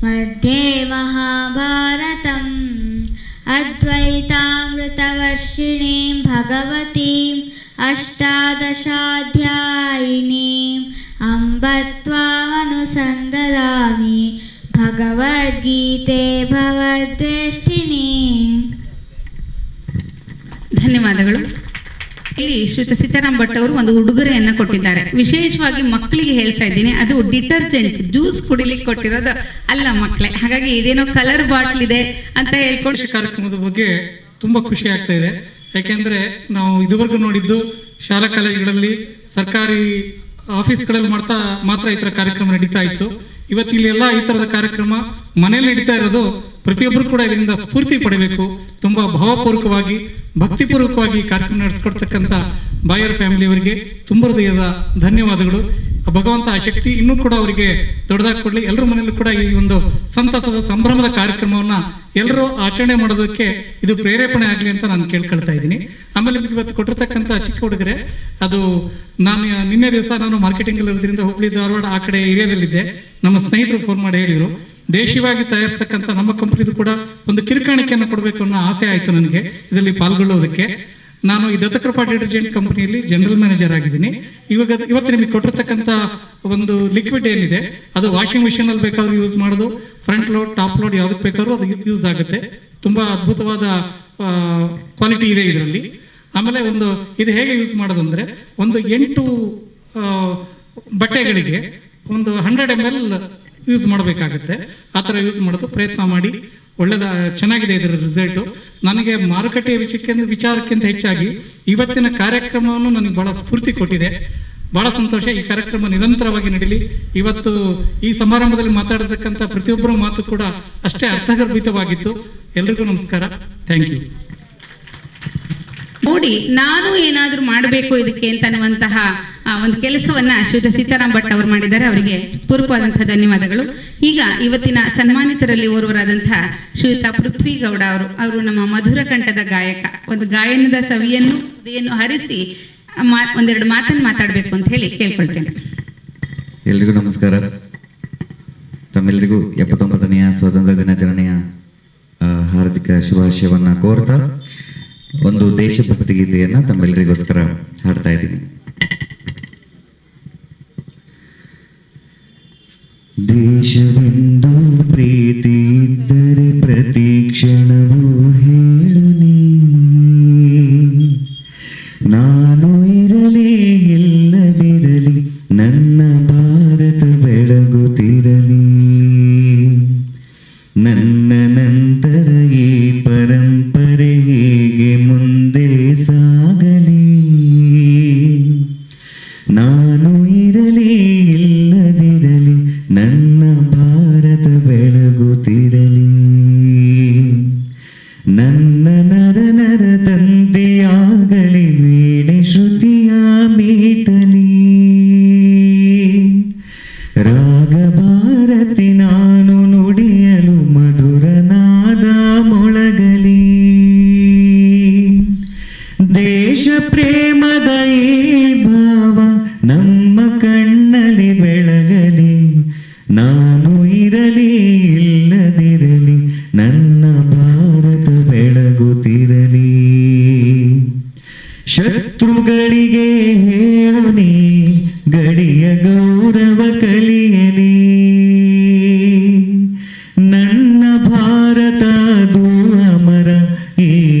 ಮಧ್ಯೆ ಮಹಾಭಾರತಂ ಅದ್ವೈತಾಮೃತವರ್ಷಿಣೀಂ ಭಗವತೀಂ ಅಷ್ಟಾದಶಾಧ್ಯಾಯಿನೀಂ ಅಂಬ ತ್ವಾಮನುಸಂದದಾಮಿ ಭಗವದ್ಗೀತೆ ಭವದ್ವೇಷ್ಟಿನಿ. ಧನ್ಯವಾದಗಳು. ಇಲ್ಲಿ ಶ್ರೀಯುತ ಸೀತಾರಾಮ್ ಭಟ್ ಅವರು ಒಂದು ಉಡುಗೊರೆಯನ್ನ ಕೊಟ್ಟಿದ್ದಾರೆ. ವಿಶೇಷವಾಗಿ ಮಕ್ಕಳಿಗೆ ಹೇಳ್ತಾ ಇದ್ದೀನಿ, ಅದು ಡಿಟರ್ಜೆಂಟ್ ಜ್ಯೂಸ್ ಕುಡಿಲಿಕ್ಕೆ ಕೊಟ್ಟಿರೋದು ಅಲ್ಲ ಮಕ್ಕಳೇ. ಹಾಗಾಗಿ ಇದೇನೋ ಕಲರ್ ಬಾಟ್ಲ್ ಇದೆ ಅಂತ ಹೇಳ್ಕೊಂಡು ಕಾರ್ಯಕ್ರಮದ ಬಗ್ಗೆ ತುಂಬಾ ಖುಷಿ ಆಗ್ತಾ ಇದೆ. ಯಾಕೆಂದ್ರೆ ನಾವು ಇದುವರೆಗೂ ನೋಡಿದ್ದು ಶಾಲಾ ಕಾಲೇಜುಗಳಲ್ಲಿ, ಸರ್ಕಾರಿ ಆಫೀಸ್ಗಳಲ್ಲಿ ಮಾತ್ರ ಈ ತರ ಕಾರ್ಯಕ್ರಮ ನಡೀತಾ ಇತ್ತು. ಇವತ್ತು ಇಲ್ಲಿ ಎಲ್ಲ ಈ ತರದ ಕಾರ್ಯಕ್ರಮ ಮನೇಲಿ ನಡೀತಾ ಇರೋದು. ಪ್ರತಿಯೊಬ್ಬರು ಕೂಡ ಇದರಿಂದ ಸ್ಫೂರ್ತಿ ಪಡಬೇಕು. ತುಂಬಾ ಭಾವಪೂರ್ವಕವಾಗಿ, ಭಕ್ತಿಪೂರ್ವಕವಾಗಿ ಕಾರ್ಯಕ್ರಮ ನಡೆಸ್ಕೊಡ್ತಕ್ಕಂಥ ಬಾಯರ್ ಫ್ಯಾಮಿಲಿಯವರಿಗೆ ತುಂಬ ಹೃದಯದ ಧನ್ಯವಾದಗಳು. ಭಗವಂತ ಆ ಶಕ್ತಿ ಇನ್ನೂ ಕೂಡ ಅವರಿಗೆ ದೊಡ್ಡದಾಗಿ ಕೊಡ್ಲಿ. ಎಲ್ಲರ ಮನೆಯಲ್ಲೂ ಕೂಡ ಈ ಒಂದು ಸಂತಸದ ಸಂಭ್ರಮದ ಕಾರ್ಯಕ್ರಮವನ್ನ ಎಲ್ಲರೂ ಆಚರಣೆ ಮಾಡೋದಕ್ಕೆ ಇದು ಪ್ರೇರೇಪಣೆ ಆಗಲಿ ಅಂತ ನಾನು ಕೇಳ್ಕೊಳ್ತಾ ಇದ್ದೀನಿ. ಆಮೇಲೆ ಇವತ್ತು ಕೊಟ್ಟಿರ್ತಕ್ಕಂಥ ಚಿಕ್ಕ ಹುಡುಗರೆ, ಅದು ನಾನು ನಿನ್ನೆ ದಿವಸ ನಾನು ಮಾರ್ಕೆಟಿಂಗ್ ಇರೋದ್ರಿಂದ ಹುಬ್ಳಿ ಧಾರವಾಡ ಆ ಕಡೆ ಏರಿಯಾದಲ್ಲಿದ್ದೆ. ನಮ್ಮ ಸ್ನೇಹಿತರು ಫೋನ್ ಮಾಡಿ ಹೇಳಿದರು, ದೇಶೀಯವಾಗಿ ತಯಾರಿಸ್ತಕ್ಕಂಥ ನಮ್ಮ ಕಂಪನಿದು ಕೂಡ ಒಂದು ಕಿರುಕಾಣಿಕೆಯನ್ನು ಕೊಡಬೇಕು ಅನ್ನೋ ಆಸೆ ಆಯಿತು ನನಗೆ ಇದರಲ್ಲಿ ಪಾಲ್ಗೊಳ್ಳುವುದಕ್ಕೆ. ನಾನು ಈ ದತ್ತಕೃಪಾ ಡಿಟರ್ಜೆಂಟ್ ಕಂಪನಿಯಲ್ಲಿ ಜನರಲ್ ಮ್ಯಾನೇಜರ್ ಆಗಿದ್ದೀನಿ. ಇವತ್ತು ನಿಮಗೆ ಕೊಟ್ಟಿರ್ತಕ್ಕಂಥ ಒಂದು ಲಿಕ್ವಿಡ್ ಏನಿದೆ, ಅದು ವಾಷಿಂಗ್ ಮಿಷಿನ್ ಅಲ್ಲಿ ಬೇಕಾದ್ರೂ ಯೂಸ್ ಮಾಡೋದು, ಫ್ರಂಟ್ ಲೋಡ್ ಟಾಪ್ ಲೋಡ್ ಯಾವುದಕ್ಕೆ ಬೇಕಾದ್ರೂ ಅದು ಯೂಸ್ ಆಗುತ್ತೆ. ತುಂಬಾ ಅದ್ಭುತವಾದ ಕ್ವಾಲಿಟಿ ಇದೆ ಇದರಲ್ಲಿ. ಆಮೇಲೆ ಇದು ಹೇಗೆ ಯೂಸ್ ಮಾಡೋದಂದ್ರೆ, ಒಂದು 8 ಬಟ್ಟೆಗಳಿಗೆ ಒಂದು 100 ml ಯೂಸ್ ಮಾಡಬೇಕಾಗುತ್ತೆ. ಆ ಥರ ಯೂಸ್ ಮಾಡೋದು ಪ್ರಯತ್ನ ಮಾಡಿ. ಚೆನ್ನಾಗಿದೆ ಇದರ ರಿಸಲ್ಟು. ನನಗೆ ಮಾರುಕಟ್ಟೆಯ ವಿಚಾರಕ್ಕಿಂತ ಹೆಚ್ಚಾಗಿ ಇವತ್ತಿನ ಕಾರ್ಯಕ್ರಮವನ್ನು ನನಗೆ ಬಹಳ ಸ್ಫೂರ್ತಿ ಕೊಟ್ಟಿದೆ. ಬಹಳ ಸಂತೋಷ. ಈ ಕಾರ್ಯಕ್ರಮ ನಿರಂತರವಾಗಿ ನಡೀಲಿ. ಇವತ್ತು ಈ ಸಮಾರಂಭದಲ್ಲಿ ಮಾತಾಡತಕ್ಕಂಥ ಪ್ರತಿಯೊಬ್ಬರ ಮಾತು ಕೂಡ ಅಷ್ಟೇ ಅರ್ಥಗರ್ಭಿತವಾಗಿತ್ತು. ಎಲ್ರಿಗೂ ನಮಸ್ಕಾರ. Thank you. ನೋಡಿ, ನಾನು ಏನಾದರೂ ಮಾಡಬೇಕು ಇದಕ್ಕೆ ಅಂತನ್ನುವಂತಹ ಒಂದು ಕೆಲಸವನ್ನ ಶ್ರೀಯುತ ಸೀತಾರಾಮ್ ಭಟ್ ಅವರು ಮಾಡಿದ್ದಾರೆ. ಅವರಿಗೆ ಪೂರ್ವಕವಾದಂತಹ ಧನ್ಯವಾದಗಳು. ಈಗ ಇವತ್ತಿನ ಸನ್ಮಾನಿತರಲ್ಲಿ ಓರ್ವರಾದಂತಹ ಶ್ರೀಯುತ ಪೃಥ್ವಿ ಗೌಡ ಅವರು ನಮ್ಮ ಮಧುರ ಕಂಠದ ಗಾಯಕ. ಒಂದು ಗಾಯನದ ಸವಿಯನ್ನು ಹರಿಸಿ ಒಂದೆರಡು ಮಾತನ್ನು ಮಾತಾಡಬೇಕು ಅಂತ ಹೇಳಿ ಕೇಳ್ಕೊಳ್ತೇನೆ. ಎಲ್ರಿಗೂ ನಮಸ್ಕಾರ. ತಮ್ಮೆಲ್ಲರಿಗೂ 79ನೆಯ ಸ್ವಾತಂತ್ರ್ಯ ದಿನಾಚರಣೆಯ ಹಾರ್ದಿಕ ಶುಭಾಶಯವನ್ನ ಕೋರ್ತಾ ಒಂದು ದೇಶಭಕ್ತಿ ಗೀತೆಯನ್ನ ತಮ್ಮೆಲ್ಲರಿಗೋಸ್ಕರ ಹಾಡ್ತಾ ಇದ್ದೀನಿ. ದೇಶವೆಂದು ಪ್ರೀತಿ ಇದ್ದರೆ ಪ್ರತಿ ಕ್ಷಣವೂ ಹೇಳು ನೀ, ನಾನು ಇರಲಿ ಇಲ್ಲದಿರಲಿ ನನ್ನ ಭಾರತ ಬೆಳಗುತ್ತಿರಲಿ, ನನ್ನ ನಂತರ ಈ ಪರಂಪರೆ ಹೀಗೆ ಮುಂದೆ ಸಾಗಲಿ, ನಾನು ಇರಲಿ ಇಲ್ಲದಿರಲಿ ನನ್ನ ಭಾರತ ಬೆಳಗುತ್ತಿರಲಿ, ನನ್ನ ನರ ನರ ತಂದೆಯಾಗಲಿ ವೀಣೆ ಶ್ರುತಿಯ ಮೀಟಲಿ, ರಾಗ ಭಾರತಿ ನಾನು ನುಡಿಯಲು ಮಧುರನಾದ ಮೊಳಗಲಿ, ದೇಶ ಪ್ರೇಮದ ಈ ಭಾವ ನಮ್ಮ ಕಣ್ಣಲ್ಲಿ ಬೆಳಗಲಿ, ನಾನು ಇರಲಿ ಇಲ್ಲದಿರಲಿ ನನ್ನ ಭಾರತ ಬೆಳಗುತ್ತಿರಲಿ, ಶತ್ರುಗಳಿಗೆ ಹೇಳು ನೀ ಗಡಿಯ ಗೌರವ ಕಲಿಯಲಿ, ನನ್ನ ಭಾರತ ಅದು ಅಮರ ಈ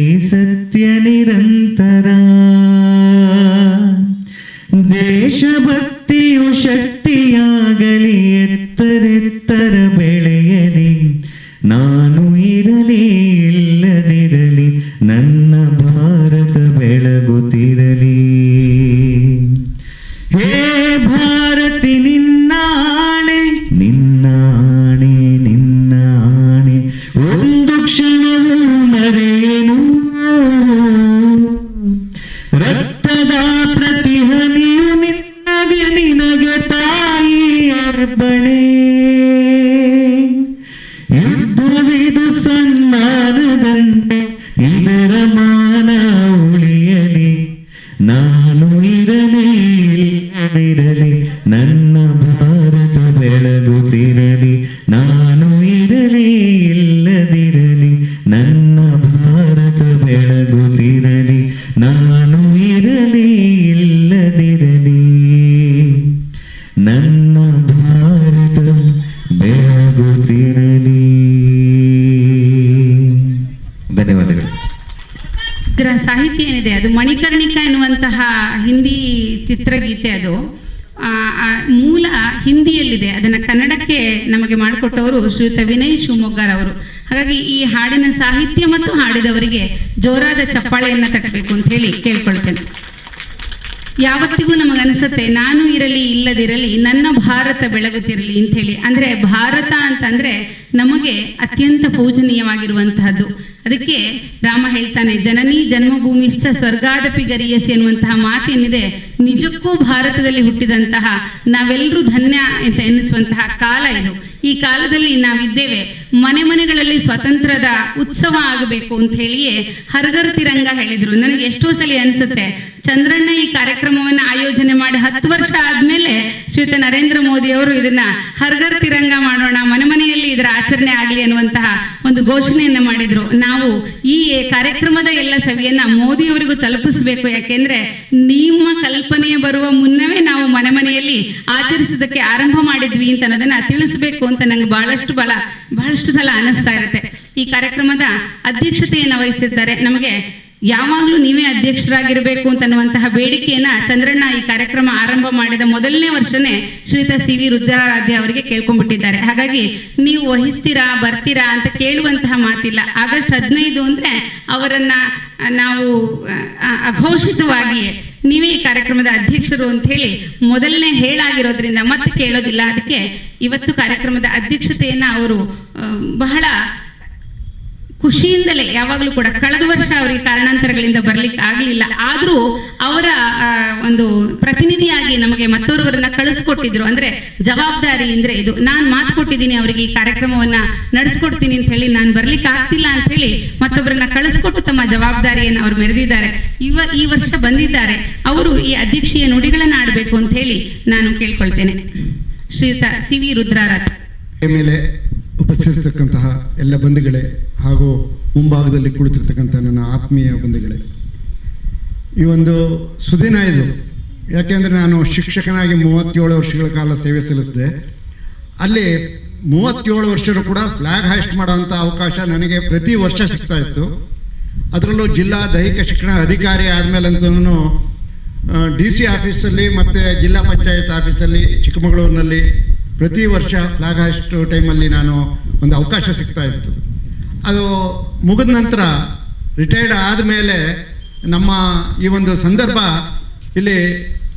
ಸತ್ಯ ನಿರಂತರ. ದೇಶಭಕ್ತಿಯು ಶಕ್ತಿಯಾಗಲಿ, ಎತ್ತರೆತ್ತರ ಬೆಳೆಯಲಿ, ನಾನು ಇರಲಿ ಇಲ್ಲದಿರಲಿ, ನನ್ನ ಭಾರತ ಬೆಳಗುತ್ತಿರಲಿ. ಹೇ ಭಾರತಿ ನಿನ್ನಾಣೆ, ನಿನ್ನಾಣೆ, ನಿನ್ನಾಣೆ, ಒಂದು ಕ್ಷಣವೂ ಮರೆಯನು, ರಕ್ತದ ಪ್ರತಿಹನಿಯು ನಿನಗೆ, ನಿನಗೆ ತಾಯಿ ಅರ್ಪಣೆ. ಯುದ್ಧವಿದು ಸನ್ಮಾನದಂತೆ, ಇದರ ಮಾನ ಉಳಿಯಲಿ, ನಾನು ಇರಲಿ ಇಲ್ಲದಿರಲಿ, ನನ್ನ ಭಾರತ ಬೆಳಗುತ್ತಿರಲಿ, ನಾನು ಇರಲಿ ಇಲ್ಲದಿರಲಿ, ನನ್ನ ಭಾರತ ಬೆಳಗುತ್ತಿರಲಿ, ನಾನು ಇರಲಿ ಇಲ್ಲದಿರಲಿ, ನನ್ನ ಭಾರತ ಬೆಳಗುತ್ತಿರಲಿ. ಧನ್ಯವಾದಗಳು. ಇದರ ಸಾಹಿತ್ಯ ಏನಿದೆ ಅದು ಮಣಿಕರ್ಣಿಕಾ ಎನ್ನುವಂತಹ ಹಿಂದಿ ಚಿತ್ರಗೀತೆ. ಅದು ಮೂಲ ಹಿಂದಿಯಲ್ಲಿದೆ, ಅದನ್ನು ಕನ್ನಡಕ್ಕೆ ನಮಗೆ ಮಾಡಿಕೊಟ್ಟವರು ಶ್ರೀಯುತ ವಿನಯ್ ಶಿವಮೊಗ್ಗರವರು. ಹಾಗಾಗಿ ಈ ಹಾಡಿನ ಸಾಹಿತ್ಯ ಮತ್ತು ಹಾಡಿದವರಿಗೆ ಜೋರಾದ ಚಪ್ಪಾಳೆಯನ್ನು ತಟ್ಟಬೇಕು ಅಂತ ಹೇಳಿ ಕೇಳ್ಕೊಳ್ತೇನೆ. ಯಾವತ್ತಿಗೂ ನಮಗನ್ಸುತ್ತೆ ನಾನು ಇರಲಿ ಇಲ್ಲದಿರಲಿ, ನನ್ನ ಭಾರತ ಬೆಳಗುತ್ತಿರಲಿ ಅಂಥೇಳಿ. ಅಂದರೆ ಭಾರತ ಅಂತಂದರೆ ನಮಗೆ ಅತ್ಯಂತ ಪೂಜನೀಯವಾಗಿರುವಂತಹದ್ದು. ಅದಕ್ಕೆ ರಾಮ ಹೇಳ್ತಾನೆ, ಜನನಿ ಜನ್ಮಭೂಮಿಶ್ಚ ಸ್ವರ್ಗಾದಪಿ ಗರೀಯಸಿ ಎನ್ನುವಂತಹ ಮಾತೇನಿದೆ, ನಿಜಕ್ಕೂ ಭಾರತದಲ್ಲಿ ಹುಟ್ಟಿದಂತಹ ನಾವೆಲ್ಲರೂ ಧನ್ಯ ಅಂತ ಎನ್ನಿಸುವಂತಹ ಕಾಲ ಇದು. ಈ ಕಾಲದಲ್ಲಿ ನಾವಿದ್ದೇವೆ. ಮನೆ ಮನೆಗಳಲ್ಲಿ ಸ್ವತಂತ್ರದ ಉತ್ಸವ ಆಗಬೇಕು ಅಂತ ಹೇಳಿಯೇ ಹರ್ಗರ್ ತಿರಂಗ ಹೇಳಿದರು. ನನಗೆ ಎಷ್ಟೋ ಸಲ ಅನಿಸುತ್ತೆ, ಚಂದ್ರಣ್ಣ ಈ ಕಾರ್ಯಕ್ರಮವನ್ನು ಆಯೋಜನೆ ಮಾಡಿ 10 ವರ್ಷ ಆದಮೇಲೆ ಶ್ರೀಯುತ ನರೇಂದ್ರ ಮೋದಿ ಅವರು ಇದನ್ನ ಹರ್ಗರ್ ತಿರಂಗ ಮಾಡೋಣ, ಮನೆ ಮನೆಯಲ್ಲಿ ಇದರ ಆಚರಣೆ ಆಗಲಿ ಅನ್ನುವಂತಹ ಒಂದು ಘೋಷಣೆಯನ್ನು ಮಾಡಿದ್ರು. ನಾವು ಈ ಕಾರ್ಯಕ್ರಮದ ಎಲ್ಲ ಸವಿಯನ್ನ ಮೋದಿಯವರಿಗೂ ತಲುಪಿಸಬೇಕು. ಯಾಕೆಂದ್ರೆ ನಿಮ್ಮ ಕಲ್ಪನೆಯ ಬರುವ ಮುನ್ನವೇ ನಾವು ಮನೆ ಮನೆಯಲ್ಲಿ ಆಚರಿಸೋದಕ್ಕೆ ಆರಂಭ ಮಾಡಿದ್ವಿ ಅಂತ ಅನ್ನೋದನ್ನ ತಿಳಿಸಬೇಕು ಅಂತ ನಂಗೆ ಬಹಳಷ್ಟು ಸಲ ಅನಿಸ್ತಾ ಇರುತ್ತೆ. ಈ ಕಾರ್ಯಕ್ರಮದ ಅಧ್ಯಕ್ಷತೆಯನ್ನು ವಹಿಸಿದ್ದಾರೆ. ನಮಗೆ ಯಾವಾಗಲೂ ನೀವೇ ಅಧ್ಯಕ್ಷರಾಗಿರಬೇಕು ಅಂತನ್ನುವಂತಹ ಬೇಡಿಕೆಯನ್ನ ಚಂದ್ರಣ್ಣ ಈ ಕಾರ್ಯಕ್ರಮ ಆರಂಭ ಮಾಡಿದ ಮೊದಲನೇ ವರ್ಷನೇ ಶ್ರೀಯುತ ಸಿ ವಿ ರುದ್ರಾರಾಧ್ಯ ಅವರಿಗೆ ಕೇಳ್ಕೊಂಡ್ಬಿಟ್ಟಿದ್ದಾರೆ. ಹಾಗಾಗಿ ನೀವು ವಹಿಸ್ತೀರಾ ಬರ್ತೀರಾ ಅಂತ ಕೇಳುವಂತಹ ಮಾತಿಲ್ಲ. ಆಗಸ್ಟ್ 15 ಅಂದ್ರೆ ಅವರನ್ನ ನಾವು ಅಘೋಷಿತವಾಗಿಯೇ ನೀವೇ ಈ ಕಾರ್ಯಕ್ರಮದ ಅಧ್ಯಕ್ಷರು ಅಂತ ಹೇಳಿ ಮೊದಲನೇ ಹೇಳಾಗಿರೋದ್ರಿಂದ ಮತ್ತೆ ಕೇಳೋದಿಲ್ಲ. ಅದಕ್ಕೆ ಇವತ್ತು ಕಾರ್ಯಕ್ರಮದ ಅಧ್ಯಕ್ಷತೆಯನ್ನ ಅವರು ಬಹಳ ಖುಷಿಯಿಂದಲೇ ಯಾವಾಗಲೂ ಕೂಡ, ಕಳೆದ ವರ್ಷ ಅವರಿಗೆ ಕಾರಣಾಂತರಗಳಿಂದ ಬರ್ಲಿಕ್ಕೆ ಆಗಲಿಲ್ಲ, ಆದರೂ ಅವರ ಒಂದು ಪ್ರತಿನಿಧಿಯಾಗಿ ನಮಗೆ ಮತ್ತೋರ್ವರನ್ನ ಕಳಿಸ್ಕೊಟ್ಟಿದ್ರು. ಅಂದ್ರೆ ಜವಾಬ್ದಾರಿ ಅಂದ್ರೆ ಇದು. ನಾನು ಮಾತು ಕೊಟ್ಟಿದ್ದೀನಿ ಅವರಿಗೆ ಈ ಕಾರ್ಯಕ್ರಮವನ್ನ ನಡೆಸ್ಕೊಡ್ತೀನಿ ಅಂತ ಹೇಳಿ, ನಾನು ಬರ್ಲಿಕ್ಕೆ ಆಗ್ತಿಲ್ಲ ಅಂತ ಹೇಳಿ ಮತ್ತೊಬ್ಬರನ್ನ ಕಳಿಸ್ಕೊಟ್ಟು ತಮ್ಮ ಜವಾಬ್ದಾರಿಯನ್ನು ಅವರು ಮೆರೆದಿದ್ದಾರೆ. ಈ ವರ್ಷ ಬಂದಿದ್ದಾರೆ. ಅವರು ಈ ಅಧ್ಯಕ್ಷೀಯ ನುಡಿಗಳನ್ನ ಆಡಬೇಕು ಅಂತ ಹೇಳಿ ನಾನು ಕೇಳ್ಕೊಳ್ತೇನೆ. ಶ್ರೀಯುತ ಸಿ ವಿ ರುದ್ರಾರಾಧ್ಯ ಮೇಲೆ ಉಪಸ್ಥಿತಿರ್ತಕ್ಕಂತಹ ಎಲ್ಲ ಬಂಧುಗಳೇ ಹಾಗೂ ಮುಂಭಾಗದಲ್ಲಿ ಕುಳಿತಿರ್ತಕ್ಕಂಥ ನನ್ನ ಆತ್ಮೀಯ ಬಂಧುಗಳೇ, ಈ ಒಂದು ಸುದಿನ ಇದು. ಯಾಕೆಂದರೆ ನಾನು ಶಿಕ್ಷಕನಾಗಿ 37 ವರ್ಷಗಳ ಕಾಲ ಸೇವೆ ಸಲ್ಲಿಸಿದೆ. ಅಲ್ಲಿ 37 ವರ್ಷರು ಕೂಡ ಫ್ಲಾಗ್ ಹಾಸ್ಟ್ ಮಾಡೋವಂಥ ಅವಕಾಶ ನನಗೆ ಪ್ರತಿ ವರ್ಷ ಸಿಗ್ತಾ ಇತ್ತು. ಅದರಲ್ಲೂ ಜಿಲ್ಲಾ ದೈಹಿಕ ಶಿಕ್ಷಣ ಅಧಿಕಾರಿ ಆದಮೇಲಂತೂ DC ಆಫೀಸಲ್ಲಿ ಮತ್ತು ಜಿಲ್ಲಾ ಪಂಚಾಯತ್ ಆಫೀಸಲ್ಲಿ ಚಿಕ್ಕಮಗಳೂರಿನಲ್ಲಿ ಪ್ರತಿ ವರ್ಷ ಫ್ಲಾಗ್ ಹಾಸ್ಟ್ ಟೈಮಲ್ಲಿ ನಾನು ಒಂದು ಅವಕಾಶ ಸಿಗ್ತಾ ಇತ್ತು. ಅದು ಮುಗಿದ ನಂತರ ರಿಟೈರ್ಡ್ ಆದಮೇಲೆ ನಮ್ಮ ಈ ಒಂದು ಸಂದರ್ಭ ಇಲ್ಲಿ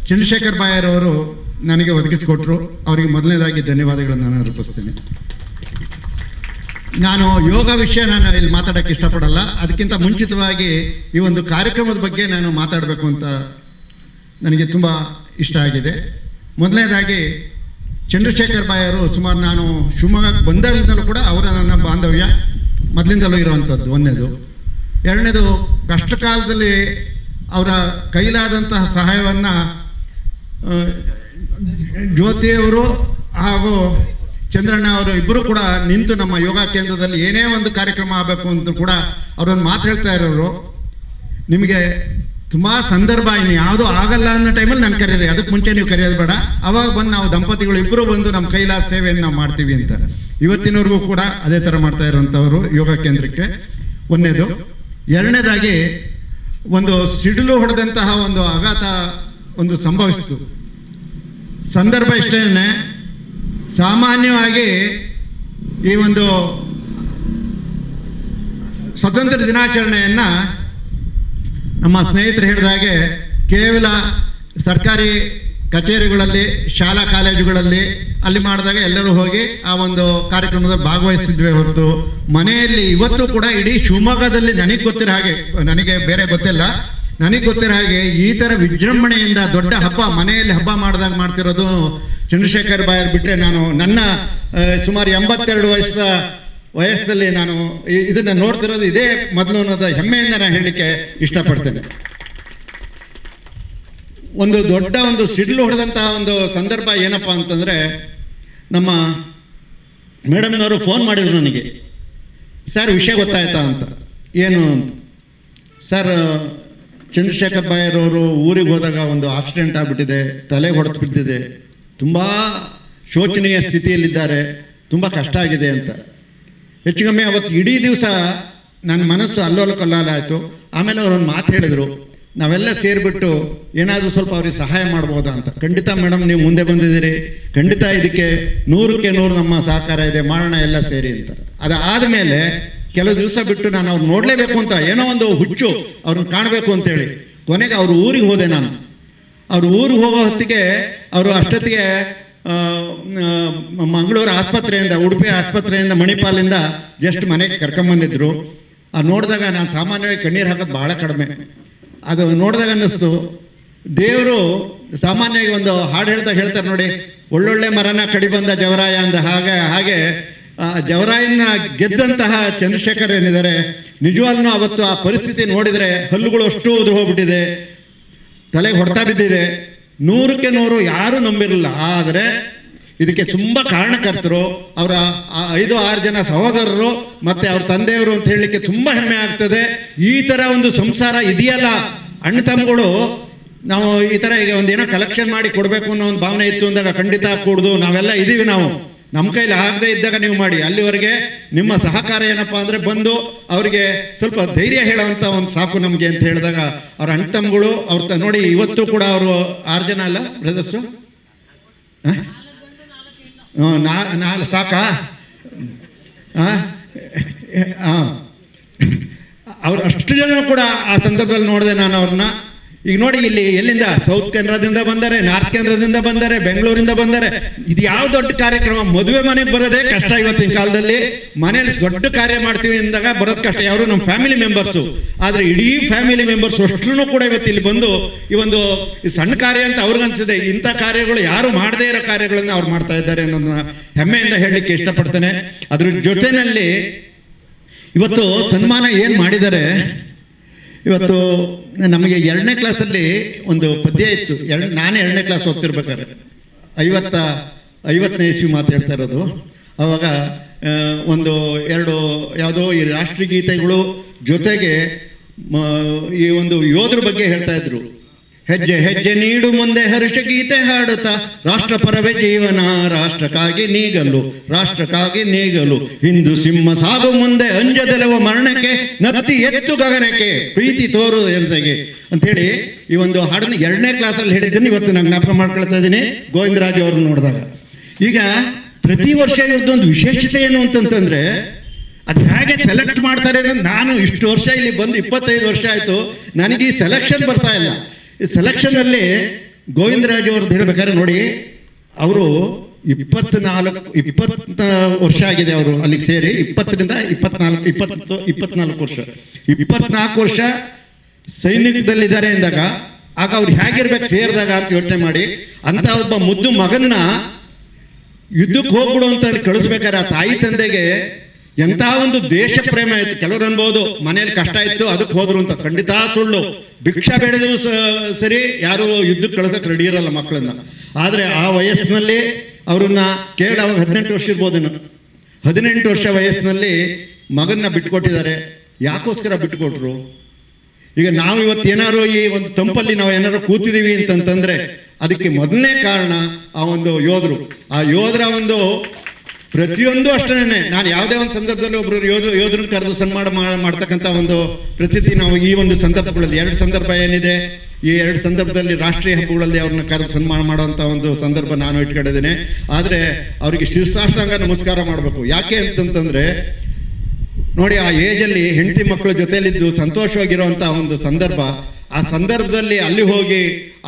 ಚಂದ್ರಶೇಖರ್ ಬಾಯರವರು ನನಗೆ ಒದಗಿಸಿಕೊಟ್ರು. ಅವರಿಗೆ ಮೊದಲನೇದಾಗಿ ಧನ್ಯವಾದಗಳನ್ನು ನಾನು ಅರ್ಪಿಸ್ತೀನಿ. ನಾನು ಯೋಗ ವಿಷಯ ನಾನು ಇಲ್ಲಿ ಮಾತಾಡೋಕ್ಕೆ ಇಷ್ಟಪಡಲ್ಲ. ಅದಕ್ಕಿಂತ ಮುಂಚಿತವಾಗಿ ಈ ಒಂದು ಕಾರ್ಯಕ್ರಮದ ಬಗ್ಗೆ ನಾನು ಮಾತಾಡಬೇಕು ಅಂತ ನನಗೆ ತುಂಬ ಇಷ್ಟ ಆಗಿದೆ. ಮೊದಲನೇದಾಗಿ ಚಂದ್ರಶೇಖರ್ ಬಾಯರು ಸುಮಾರು ನಾನು ಶಿವಮೊಗ್ಗಕ್ಕೆ ಬಂದಾಗಿಂದಲೂ ಕೂಡ ಅವರ ನನ್ನ ಬಾಂಧವ್ಯ ಮೊದಲಿಂದಲೂ ಇರುವಂಥದ್ದು ಒಂದನೇದು. ಎರಡನೇದು, ಕಷ್ಟ ಕಾಲದಲ್ಲಿ ಅವರ ಕೈಲಾದಂತಹ ಸಹಾಯವನ್ನು ಜ್ಯೋತಿಯವರು ಹಾಗೂ ಚಂದ್ರಣ್ಣ ಅವರು ಇಬ್ಬರು ಕೂಡ ನಿಂತು ನಮ್ಮ ಯೋಗ ಕೇಂದ್ರದಲ್ಲಿ ಏನೇ ಒಂದು ಕಾರ್ಯಕ್ರಮ ಆಗಬೇಕು ಅಂತ ಕೂಡ ಅವರೊಂದು ಮಾತು ಹೇಳ್ತಾ ಇರೋರು, ನಿಮಗೆ ತುಂಬ ಸಂದರ್ಭ ಇನ್ನು ಯಾವುದೂ ಆಗಲ್ಲ ಅನ್ನೋ ಟೈಮಲ್ಲಿ ನಾನು ಕರೀರಿ, ಅದಕ್ಕೆ ಮುಂಚೆ ನೀವು ಕರೆಯೋದು ಬೇಡ, ಅವಾಗ ಬಂದು ನಾವು ದಂಪತಿಗಳು ಇಬ್ಬರು ಬಂದು ನಮ್ಮ ಕೈಲಾದ ಸೇವೆಯನ್ನು ನಾವು ಮಾಡ್ತೀವಿ ಅಂತ ಇವತ್ತಿನವರೆಗೂ ಕೂಡ ಅದೇ ಥರ ಮಾಡ್ತಾ ಇರುವಂಥವ್ರು ಯೋಗ ಕೇಂದ್ರಕ್ಕೆ. ಒಂದನೇದು. ಎರಡನೇದಾಗಿ, ಒಂದು ಸಿಡಿಲು ಹೊಡೆದಂತಹ ಒಂದು ಆಘಾತ ಒಂದು ಸಂಭವಿಸಿತು. ಸಂದರ್ಭ ಇಷ್ಟೇ, ಸಾಮಾನ್ಯವಾಗಿ ಈ ಒಂದು ಸ್ವತಂತ್ರ ದಿನಾಚರಣೆಯನ್ನು ನಮ್ಮ ಸ್ನೇಹಿತರು ಹೇಳಿದಾಗೆ ಕೇವಲ ಸರ್ಕಾರಿ ಕಚೇರಿಗಳಲ್ಲಿ, ಶಾಲಾ ಕಾಲೇಜುಗಳಲ್ಲಿ ಅಲ್ಲಿ ಮಾಡಿದಾಗ ಎಲ್ಲರೂ ಹೋಗಿ ಆ ಒಂದು ಕಾರ್ಯಕ್ರಮದಲ್ಲಿ ಭಾಗವಹಿಸ್ತಿದ್ವಿ ಹೊರತು ಮನೆಯಲ್ಲಿ ಇವತ್ತು ಕೂಡ ಇಡೀ ಶಿವಮೊಗ್ಗದಲ್ಲಿ ನನಗೆ ಗೊತ್ತಿರೋ ಹಾಗೆ, ನನಗೆ ಬೇರೆ ಗೊತ್ತಿಲ್ಲ, ನನಗೆ ಗೊತ್ತಿರೋ ಹಾಗೆ ಈ ಥರ ವಿಜೃಂಭಣೆಯಿಂದ ದೊಡ್ಡ ಹಬ್ಬ ಮನೆಯಲ್ಲಿ ಹಬ್ಬ ಮಾಡಿದಾಗ ಮಾಡ್ತಿರೋದು ಚಂದ್ರಶೇಖರ್ ಬಾಯರ್ ಬಿಟ್ಟರೆ ನಾನು ನನ್ನ ಸುಮಾರು 82 ವಯಸ್ಸಲ್ಲಿ ನಾನು ಇದನ್ನು ನೋಡ್ತಿರೋದು ಇದೇ ಮೊದಲು ಅನ್ನೋದು ಹೆಮ್ಮೆಯಿಂದ ನಾನು ಹೇಳಲಿಕ್ಕೆ ಇಷ್ಟಪಡ್ತೇನೆ. ಒಂದು ದೊಡ್ಡ ಒಂದು ಸಿಡ್ಲು ಹೊಡೆದಂತಹ ಒಂದು ಸಂದರ್ಭ ಏನಪ್ಪ ಅಂತಂದರೆ, ನಮ್ಮ ಮೇಡಮ್ನವರು ಫೋನ್ ಮಾಡಿದ್ರು ನನಗೆ, ಸರ್ ವಿಷಯ ಗೊತ್ತಾಯ್ತಾ ಅಂತ. ಏನು ಅಂತ, ಸರ್ ಚಂದ್ರಶೇಖರ್ ಬಾಯರವರು ಊರಿಗೆ ಹೋದಾಗ ಒಂದು ಆಕ್ಸಿಡೆಂಟ್ ಆಗಿಬಿಟ್ಟಿದೆ, ತಲೆಗೆ ಹೊಡೆದು ಬಿದ್ದಿದೆ, ತುಂಬ ಶೋಚನೀಯ ಸ್ಥಿತಿಯಲ್ಲಿದ್ದಾರೆ, ತುಂಬ ಕಷ್ಟ ಆಗಿದೆ ಅಂತ. ಹೆಚ್ಚು ಕಮ್ಮಿ ಅವತ್ತು ಇಡೀ ದಿವಸ ನನ್ನ ಮನಸ್ಸು ಅಲ್ಲೋಲ ಕಲ್ಲೋಲ ಆಯಿತು. ಆಮೇಲೆ ಅವರೊಂದು ಮಾತು ಹೇಳಿದರು, ನಾವೆಲ್ಲ ಸೇರಿಬಿಟ್ಟು ಏನಾದರೂ ಸ್ವಲ್ಪ ಅವ್ರಿಗೆ ಸಹಾಯ ಮಾಡ್ಬೋದಾ ಅಂತ. ಖಂಡಿತ ಮೇಡಮ್, ನೀವು ಮುಂದೆ ಬಂದಿದ್ದೀರಿ, ಖಂಡಿತ ಇದಕ್ಕೆ 100ಕ್ಕೆ 100 ನಮ್ಮ ಸಹಕಾರ ಇದೆ, ಮಾಡೋಣ ಎಲ್ಲ ಸೇರಿ ಅಂತ. ಅದಾದಮೇಲೆ ಕೆಲವು ದಿವಸ ಬಿಟ್ಟು ನಾನು ಅವ್ರು ನೋಡಲೇಬೇಕು ಅಂತ, ಏನೋ ಒಂದು ಹುಚ್ಚು ಅವ್ರನ್ನ ಕಾಣಬೇಕು ಅಂತೇಳಿ ಕೊನೆಗೆ ಅವ್ರ ಊರಿಗೆ ಹೋದೆ ನಾನು. ಅವ್ರ ಊರಿಗೆ ಹೋಗೋ ಹೊತ್ತಿಗೆ ಅವರು ಅಷ್ಟೊತ್ತಿಗೆ ಮಂಗಳೂರು ಆಸ್ಪತ್ರೆಯಿಂದ, ಉಡುಪಿ ಆಸ್ಪತ್ರೆಯಿಂದ, ಮಣಿಪಾಲಿಂದ ಜಸ್ಟ್ ಮನೆಗೆ ಕರ್ಕೊಂಬಂದಿದ್ರು. ಅದು ನೋಡಿದಾಗ ನಾನು ಸಾಮಾನ್ಯವಾಗಿ ಕಣ್ಣೀರು ಹಾಕೋದು ಭಾಳ ಕಡಿಮೆ. ಅದು ನೋಡಿದಾಗ ಅನ್ನಿಸ್ತು, ದೇವರು ಸಾಮಾನ್ಯವಾಗಿ ಒಂದು ಹಾಡು ಹೇಳ್ತಾರೆ ನೋಡಿ, ಒಳ್ಳೊಳ್ಳೆ ಮರನ ಕಡಿ ಬಂದ ಜವರಾಯ ಅಂದ ಹಾಗೆ ಜವರಾಯನ ಗೆದ್ದಂತಹ ಚಂದ್ರಶೇಖರ್ ಏನಿದ್ದಾರೆ, ನಿಜವಾಗ್ಲೂ ಅವತ್ತು ಆ ಪರಿಸ್ಥಿತಿ ನೋಡಿದರೆ ಹಲ್ಲುಗಳು ಅಷ್ಟು ಉದುರು ಹೋಗ್ಬಿಟ್ಟಿದೆ, ತಲೆಗೆ ಹೊಡ್ತಾ ಬಿದ್ದಿದೆ. 100ಕ್ಕೆ 100 ಯಾರೂ ನಂಬಿರಲಿಲ್ಲ. ಆದರೆ ಇದಕ್ಕೆ ತುಂಬ ಕಾರಣಕರ್ತರು ಅವರ 5-6 ಜನ ಸಹೋದರರು ಮತ್ತು ಅವ್ರ ತಂದೆಯವರು ಅಂತ ಹೇಳಲಿಕ್ಕೆ ತುಂಬ ಹೆಮ್ಮೆ ಆಗ್ತದೆ. ಈ ಥರ ಒಂದು ಸಂಸಾರ ಇದೆಯಲ್ಲ, ಅಣ್ಣ ತಮ್ಮಗಳು ನಾವು ಈ ಥರ ಈಗ ಒಂದೇನೋ ಕಲೆಕ್ಷನ್ ಮಾಡಿ ಕೊಡಬೇಕು ಅನ್ನೋ ಒಂದು ಭಾವನೆ ಇತ್ತು ಅಂದಾಗ ಖಂಡಿತ ಕೂಡ್ದು ನಾವೆಲ್ಲ ಇದ್ದೀವಿ. ನಾವು ನಮ್ಮ ಕೈಲಿ ಆಗದೆ ಇದ್ದಾಗ ನೀವು ಮಾಡಿ, ಅಲ್ಲಿವರೆಗೆ ನಿಮ್ಮ ಸಹಕಾರ ಏನಪ್ಪ ಅಂದರೆ ಬಂದು ಅವರಿಗೆ ಸ್ವಲ್ಪ ಧೈರ್ಯ ಹೇಳೋವಂಥ ಒಂದು ಸಾಕು ನಮಗೆ ಅಂತ ಹೇಳಿದಾಗ ಅವ್ರ ಅಣ್ಣ ತಮ್ಮಗಳು ಅವ್ರ ನೋಡಿ ಇವತ್ತು ಕೂಡ ಅವರು 6 ಜನ ಅಲ್ಲ ಬ್ರದರ್ಸು, ಸಾಕಾ? ಅವ್ರು ಅಷ್ಟು ಜನ ಕೂಡ ಆ ಸಂದರ್ಭದಲ್ಲಿ ನೋಡಿದೆ ನಾನು ಅವ್ರನ್ನ. ಈಗ ನೋಡಿ, ಇಲ್ಲಿ ಎಲ್ಲಿಂದ ಸೌತ್ ಕೇಂದ್ರದಿಂದ ಬಂದರೆ, ನಾರ್ತ್ ಕೇಂದ್ರದಿಂದ ಬಂದರೆ, ಬೆಂಗಳೂರಿಂದ ಬಂದರೆ. ಇದು ಯಾವ ದೊಡ್ಡ ಕಾರ್ಯಕ್ರಮ, ಮದುವೆ ಮನೆಗೆ ಬರೋದೇ ಕಷ್ಟ ಇವತ್ತಿನ ಕಾಲದಲ್ಲಿ. ಮನೇಲಿ ದೊಡ್ಡ ಕಾರ್ಯ ಮಾಡ್ತೀವಿ ಅಂದಾಗ ಬರೋದು ಕಷ್ಟ. ಯಾರು ನಮ್ಮ ಫ್ಯಾಮಿಲಿ ಮೆಂಬರ್ಸು, ಆದರೆ ಇಡೀ ಫ್ಯಾಮಿಲಿ ಮೆಂಬರ್ಸ್ ಅಷ್ಟೂ ಕೂಡ ಇವತ್ತು ಇಲ್ಲಿ ಬಂದು ಈ ಒಂದು ಸಣ್ಣ ಕಾರ್ಯ ಅಂತ ಅವ್ರಿಗನ್ಸಿದೆ. ಇಂಥ ಕಾರ್ಯಗಳು ಯಾರು ಮಾಡದೇ ಇರೋ ಕಾರ್ಯಗಳನ್ನು ಅವ್ರು ಮಾಡ್ತಾ ಇದ್ದಾರೆ ಅನ್ನೋದನ್ನ ಹೆಮ್ಮೆಯಿಂದ ಹೇಳಲಿಕ್ಕೆ ಇಷ್ಟಪಡ್ತೇನೆ. ಅದ್ರ ಜೊತೆಯಲ್ಲಿ ಇವತ್ತು ಸನ್ಮಾನ ಏನು ಮಾಡಿದ್ದಾರೆ, ಇವತ್ತು ನಮಗೆ 2ನೇ ಕ್ಲಾಸಲ್ಲಿ ಒಂದು ಪದ್ಯ ಇತ್ತು. ನಾನೇ 2ನೇ ಕ್ಲಾಸ್ ಓದ್ತಿರ್ಬೇಕಾದ್ರೆ 50ನೇ ಇಸ್ವಿ ಮಾತಾಡ್ತಾ ಇರೋದು. ಅವಾಗ ಒಂದು 2 ಯಾವುದೋ ಈ ರಾಷ್ಟ್ರಗೀತೆಗಳು ಜೊತೆಗೆ ಈ ಒಂದು ಯೋಧರ ಬಗ್ಗೆ ಹೇಳ್ತಾ ಇದ್ರು. ಹೆಜ್ಜೆ ಹೆಜ್ಜೆ ನೀಡು ಮುಂದೆ ಹರ್ಷ ಗೀತೆ ಹಾಡುತ್ತಾ, ರಾಷ್ಟ್ರಪರವೇ ಜೀವನ ರಾಷ್ಟ್ರಕ್ಕಾಗಿ ನೀಗಲು, ರಾಷ್ಟ್ರಕ್ಕಾಗಿ ನೀಗಲು, ಹಿಂದೂ ಸಿಂಹ ಸಾಗು ಮುಂದೆ ಅಂಜದೆಲವ ಮರಣಕ್ಕೆ, ನತ್ತಿ ಎತ್ತು ಗಗನಕ್ಕೆ, ಪ್ರೀತಿ ತೋರು ಎಂತೆಗೆ ಅಂಥೇಳಿ ಈ ಒಂದು ಹಾಡನ್ನು 2ನೇ ಕ್ಲಾಸಲ್ಲಿ ಹೇಳಿದ್ದೀನಿ. ಇವತ್ತು ನಾನು ಜ್ಞಾಪಕ ಮಾಡ್ಕೊಳ್ತಾ ಇದ್ದೀನಿ ಗೋವಿಂದರಾಜ್ ಅವ್ರನ್ನ ನೋಡಿದಾಗ. ಈಗ ಪ್ರತಿ ವರ್ಷ ಇವ್ರದ್ದೊಂದು ವಿಶೇಷತೆ ಏನು ಅಂತಂತಂದ್ರೆ, ಅದು ಹೇಗೆ ಸೆಲೆಕ್ಟ್ ಮಾಡ್ತಾರೆ ಅನ್ನೋದು, ನಾನು ಇಷ್ಟು ವರ್ಷ ಇಲ್ಲಿ ಬಂದು 25 ವರ್ಷ ಆಯಿತು, ನನಗೆ ಈ ಸೆಲೆಕ್ಷನ್ ಬರ್ತಾ ಇಲ್ಲ. ಈ ಸೆಲೆಕ್ಷನಲ್ಲಿ ಗೋವಿಂದರಾಜ್ ಅವ್ರದ್ದು ಹೇಳ್ಬೇಕಾದ್ರೆ ನೋಡಿ, ಅವರು 20 ವರ್ಷ ಆಗಿದೆ ಅವರು ಅಲ್ಲಿಗೆ ಸೇರಿ. 20ರಿಂದ 24 ವರ್ಷ, 24 ವರ್ಷ ಸೈನಿಕದಲ್ಲಿದ್ದಾರೆ ಅಂದಾಗ ಆಗ ಅವ್ರು ಹೇಗಿರ್ಬೇಕು ಸೇರಿದಾಗ ಅಂತ ಯೋಚನೆ ಮಾಡಿ, ಅಂತ ಒಬ್ಬ ಮುದ್ದು ಮಗನ್ನ ಯುದ್ಧಕ್ಕೆ ಹೋಗ್ಬಿಡು ಅಂತ ಕಳಿಸ್ಬೇಕಾದ್ರೆ ಆ ತಾಯಿ ತಂದೆಗೆ ಎಂಥ ಒಂದು ದೇಶ ಪ್ರೇಮ ಆಯಿತು. ಕೆಲವರು ಅನ್ಬೋದು ಮನೇಲಿ ಕಷ್ಟ ಇತ್ತು ಅದಕ್ಕೆ ಹೋದ್ರು ಅಂತ. ಖಂಡಿತ ಸುಳ್ಳು. ಭಿಕ್ಷಾ ಬೇಡದ್ರು ಸರಿ, ಯಾರು ಯುದ್ಧಕ್ಕೆ ಕಳ್ಸಕ್ಕೆ ರೆಡಿ ಇರಲ್ಲ ಮಕ್ಕಳನ್ನ. ಆದರೆ ಆ ವಯಸ್ಸಿನಲ್ಲಿ ಅವ್ರನ್ನ ಕೇವಲ ಅವಾಗ 18 ವರ್ಷ ಇರ್ಬೋದೇನು, 18 ವರ್ಷ ವಯಸ್ಸಿನಲ್ಲಿ ಮಗನ್ನ ಬಿಟ್ಕೊಟ್ಟಿದ್ದಾರೆ. ಯಾಕೋಸ್ಕರ ಬಿಟ್ಟುಕೊಟ್ರು? ಈಗ ನಾವು ಇವತ್ತು ಏನಾರು ಈ ಒಂದು ತಂಪಲ್ಲಿ ನಾವು ಏನಾರು ಕೂತಿದ್ದೀವಿ ಅಂತಂತಂದ್ರೆ ಅದಕ್ಕೆ ಮೊದಲನೇ ಕಾರಣ ಆ ಒಂದು ಯೋಧರು. ಆ ಯೋಧರ ಒಂದು ಪ್ರತಿಯೊಂದು ಅಷ್ಟೇನೆ. ನಾನು ಯಾವುದೇ ಒಂದು ಸಂದರ್ಭದಲ್ಲಿ ಒಬ್ರು ಯೋಧರನ್ನ ಕರೆದು ಸನ್ಮಾನ ಮಾಡ್ತಕ್ಕಂಥ ಒಂದು ಪ್ರತಿನಿಧಿ ನಾವು ಈ ಒಂದು ಸಂದರ್ಭಗಳಲ್ಲಿ 2 ಸಂದರ್ಭ ಏನಿದೆ, ಈ 2 ಸಂದರ್ಭದಲ್ಲಿ ರಾಷ್ಟ್ರೀಯ ಹಬ್ಬಗಳಲ್ಲಿ ಅವ್ರನ್ನ ಕರೆದು ಸನ್ಮಾನ ಮಾಡುವಂಥ ಒಂದು ಸಂದರ್ಭ ನಾನು ಇಟ್ಕೊಂಡಿದ್ದೇನೆ. ಆದರೆ ಅವರಿಗೆ ಶಿರಸಾಷ್ಟಾಂಗ ನಮಸ್ಕಾರ ಮಾಡಬೇಕು. ಯಾಕೆ ಅಂತಂತಂದರೆ ನೋಡಿ, ಆ ಏಜಲ್ಲಿ ಹೆಂಡತಿ ಮಕ್ಕಳ ಜೊತೆಯಲ್ಲಿದ್ದು ಸಂತೋಷವಾಗಿರುವಂಥ ಒಂದು ಸಂದರ್ಭ, ಆ ಸಂದರ್ಭದಲ್ಲಿ ಅಲ್ಲಿ ಹೋಗಿ